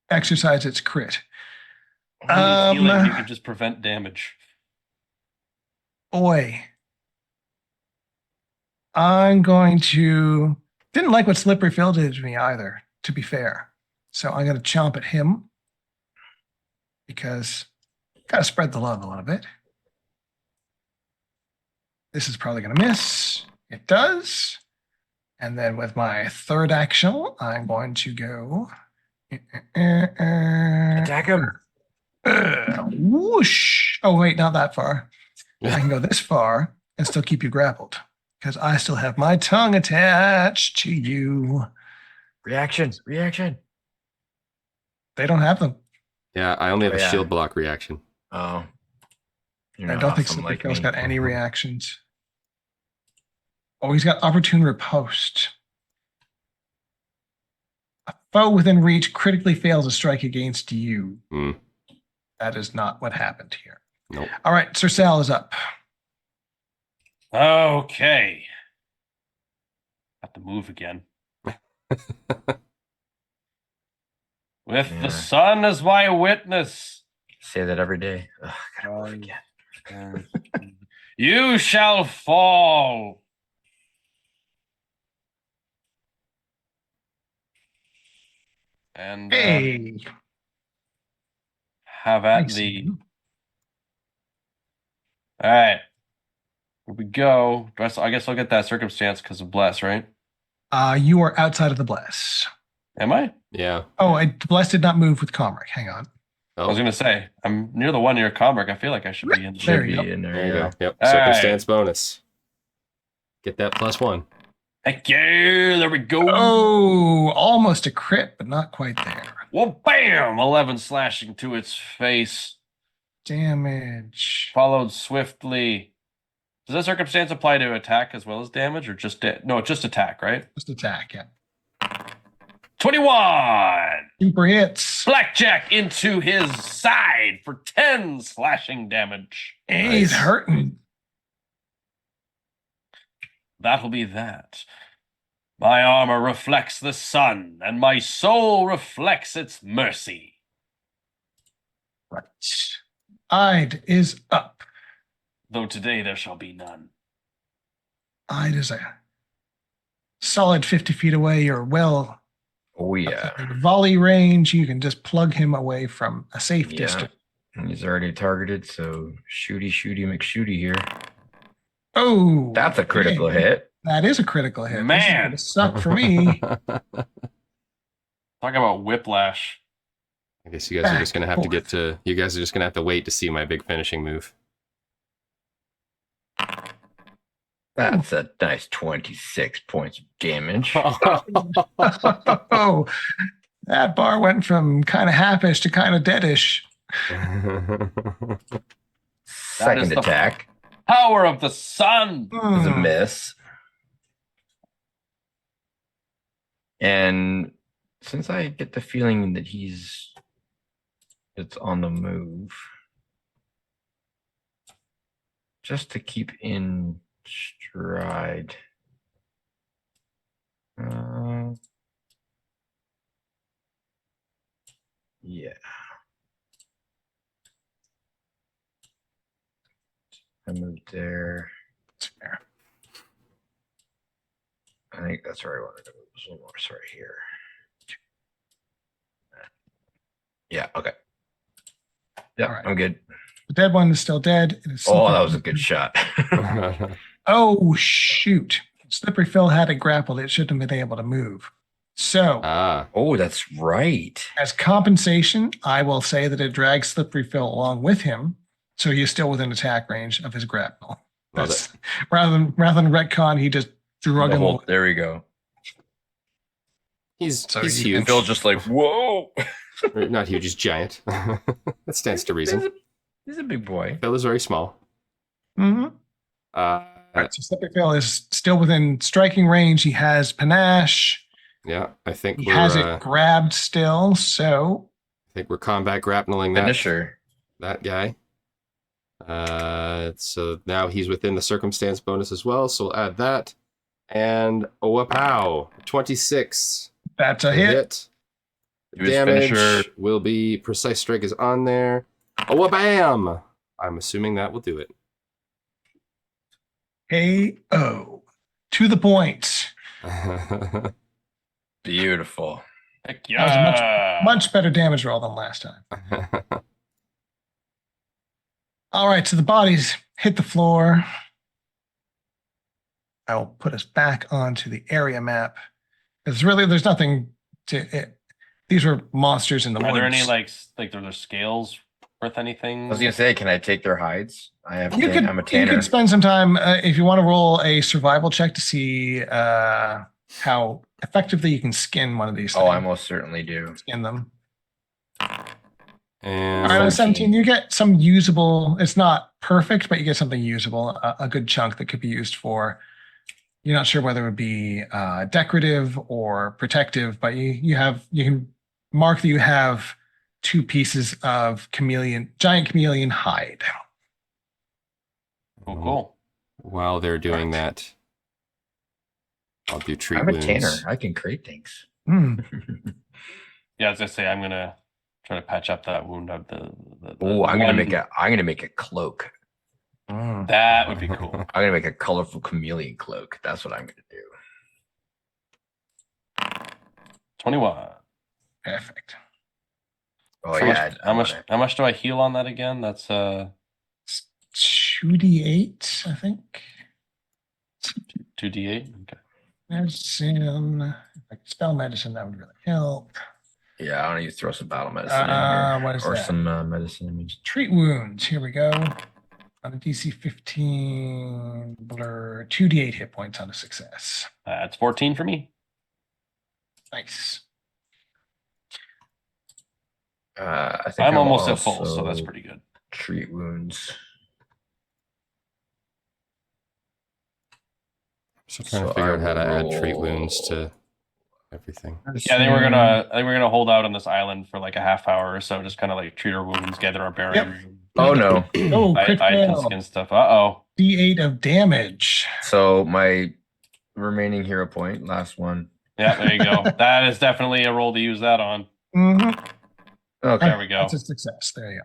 exercise its crit. Healing, you can just prevent damage. Boy. I'm going to... Didn't like what Slippery Phil did to me either, to be fair. So I'm going to chomp at him. Because got to spread the love a little bit. This is probably going to miss. It does. And then with my third action, I'm going to go... Attack him. Whoosh. Oh, wait, not that far. I can go this far and still keep you grappled. Because I still have my tongue attached to you. Reaction. Oh. They don't have them. Yeah, I only have a Yeah. shield block reaction. Oh. You're I not don't think awesome Slippery Phil's me. got any reactions. Oh, he's got opportune riposte. A foe within reach critically fails a strike against you. Hmm. That is not what happened here. Nope. All right, Sir Sal is up. Okay. Have to move again. With Yeah. the sun as my witness, Say that every day. Ugh, gotta move again. you shall fall. And Hey. have at Thanks, the. Ian. All right. Here we go. I guess I'll get that circumstance because of bless, right? You are outside of the bless. Am I? Yeah. Oh, the bless did not move with Comric. Hang on. I was Oh, gonna say I'm near the one near Comric. I feel like I should be in. There Should you be go. in there. there you Yeah. go. Yep. All Circumstance bonus. Get that +1. Heck yeah! There we go. Oh, almost a crit, but not quite there. Well, bam! 11 slashing to its face, Damage. followed swiftly. Does that circumstance apply to attack as well as damage, or just no? Just attack, right? Just attack, yeah. 21. Super hits. Blackjack into his side for 10 slashing damage. He's Nice. hurting. That'll be that. My armor reflects the sun, and my soul reflects its mercy. Right. Ide is up. Though today there shall be none. Ide is a solid 50 feet away. You're well Oh yeah. in volley range. You can just plug him away from a safe Yeah. distance. And he's already targeted, so shooty McShooty here. Oh, That's a critical okay. hit. That is a critical hit. Man. This is gonna suck for me. Talk about whiplash. I guess you guys are just Back gonna have to and get to. You guys are just gonna have to wait to see my big finishing move. That's a nice 26 points of damage. Oh, that bar went from kind of halfish to kind of deadish. Second the- attack Power of the sun. is a Hmm. miss. And since I get the feeling that it's on the move, just to keep in stride. Yeah. I moved there. That's fair. I think that's where I wanted to move. There's a little more right here. Yeah, okay. Yeah, All right. I'm good. The dead one is still dead. It is Oh, Slippery that was a Phil. good shot. Oh, shoot. Slippery Phil had it grappled. It shouldn't have been able to move. So, Ah, Oh, that's right. as compensation, I will say that it drags Slippery Phil along with him. So he is still within attack range of his grapple. Love That's rather than retcon, he just drug him away. There we go. he's So he's you can huge. Phil's just like, whoa. Or not huge. He's giant. That stands to reason. He's a big boy. Phil is very small. Mhm. Uh, So Slippery Phil is still within striking range. He has panache. yeah, I think He we're has it grabbed still. So I think we're combat grappling Finisher. that guy. So now he's within the circumstance bonus as well. So we'll add that. And oh, a pow, 26. that's a hit. Do his Damage finisher. will be Precise Strike is on there. Oh, bam! I'm assuming that will do it. KO. To the point. Beautiful. Heck That was a yeah. much better damage roll than last time. All right, so the bodies hit the floor. I will put us back onto the area map. There's nothing to it. These were monsters in the Are woods. there any like are there scales worth anything? I was gonna say, can I take their hides? I'm a You tanner. could spend some time if you want to roll a survival check to see how effectively you can skin one of these. Oh, I things. most certainly do. Skin them. And All right, on 17. 17, you get some usable. It's not perfect, but you get something usable, a good chunk that could be used for. You're not sure whether it would be decorative or protective, but you can mark that you have 2 pieces of giant chameleon hide. Cool. while they're doing that, I'll do treat I'm a wounds. tanner. I can create things. Hmm. Yeah, as I say, I'm gonna try to patch up that wound. Oh, I'm gonna make a cloak. That would be cool. I'm gonna make a colorful chameleon cloak. That's what I'm gonna do. 21. Perfect. Oh How yeah. how much do I heal on that again? That's 2d8, I think. 2d8. Okay. Medicine. If I could spell medicine, that would really help. Yeah, I want to throw some battle medicine in here, what is or that? some medicine. I mean, Treat wounds. Here we go. On a DC 15 blur, 2d8 hit points on a success. That's 14 for me. Nice. I think I'm I'll almost at full, so that's also pretty good. treat wounds. So trying So to figure I out how to add will treat wounds to everything. Yeah, they were gonna hold out on this island for like a half hour or so, just kind of like treat our wounds, gather our bearings. Oh no. Oh, crit I can fail. skin stuff. Uh-oh. D8 of damage. So my remaining hero point, last one. Yeah, there you go. That is definitely a roll to use that on. Mm-hmm. Okay. There we go. That's a success. There you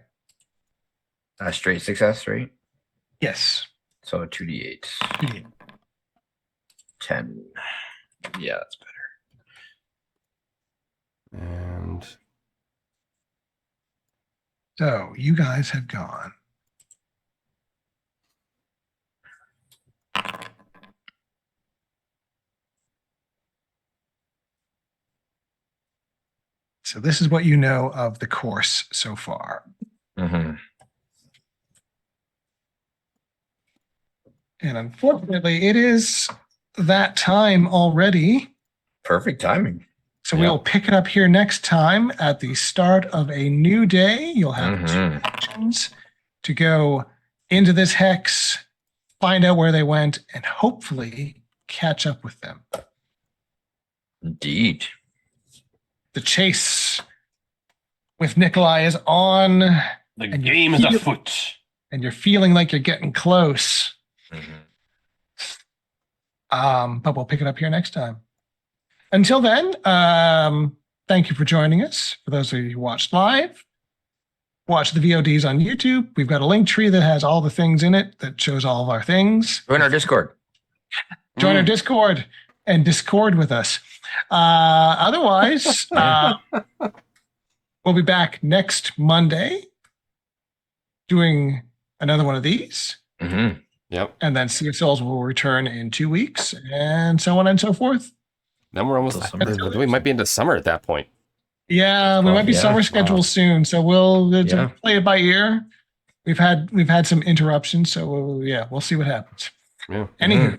go. Straight success, right? Yes. So 2d8. 2d8. 10. Yeah, that's better. And So you guys have gone. So this is what you know of the course so far. Mm-hmm. And unfortunately, it is that time already. Perfect timing. So we'll pick it up here next time at the start of a new day. You'll have 2 actions to go into this hex, find out where they went, and hopefully catch up with them. Indeed. The chase with Nickolai is on, The And you game is feel- afoot. and you're feeling like you're getting close. Mm-hmm. But we'll pick it up here next time. Until then, thank you for joining us. For those of you who watched live, watch the VODs on YouTube. We've got a link tree that has all the things in it that shows all of our things. Join our Discord. Join our Discord and Discord with us. Otherwise, we'll be back next Monday doing another one of these. Mm-hmm. yep. And then Sea of Souls will return in 2 weeks, and so on and so forth. Then we're almost. We might be into summer at that point. Yeah, we might be yeah. summer schedule soon, so we'll Yeah. play it by ear. We've had some interruptions, so we'll see what happens. Yeah. Anywho,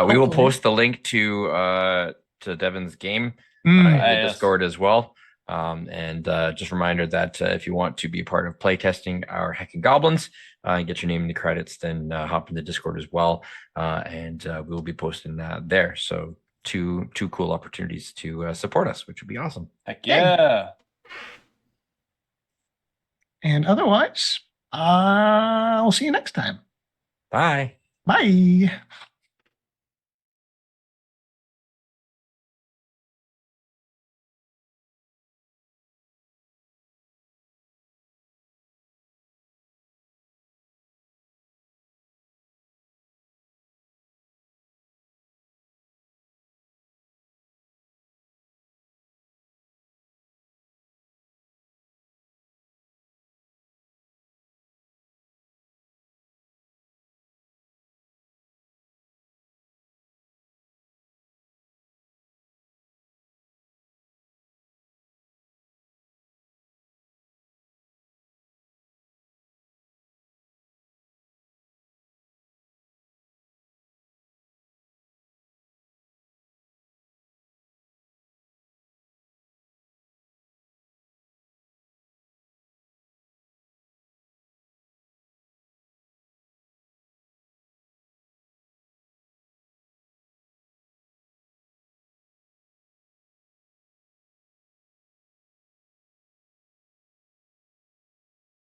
We will Hopefully. post the link to Devin's game mm, in the Yes. Discord as well. And just a reminder that if you want to be a part of playtesting our Heckin' Goblins and get your name in the credits, then hop in the Discord as well. And we will be posting that there. So two cool opportunities to support us, which would be awesome. Heck yeah. and otherwise, I'll see you next time. Bye. Bye.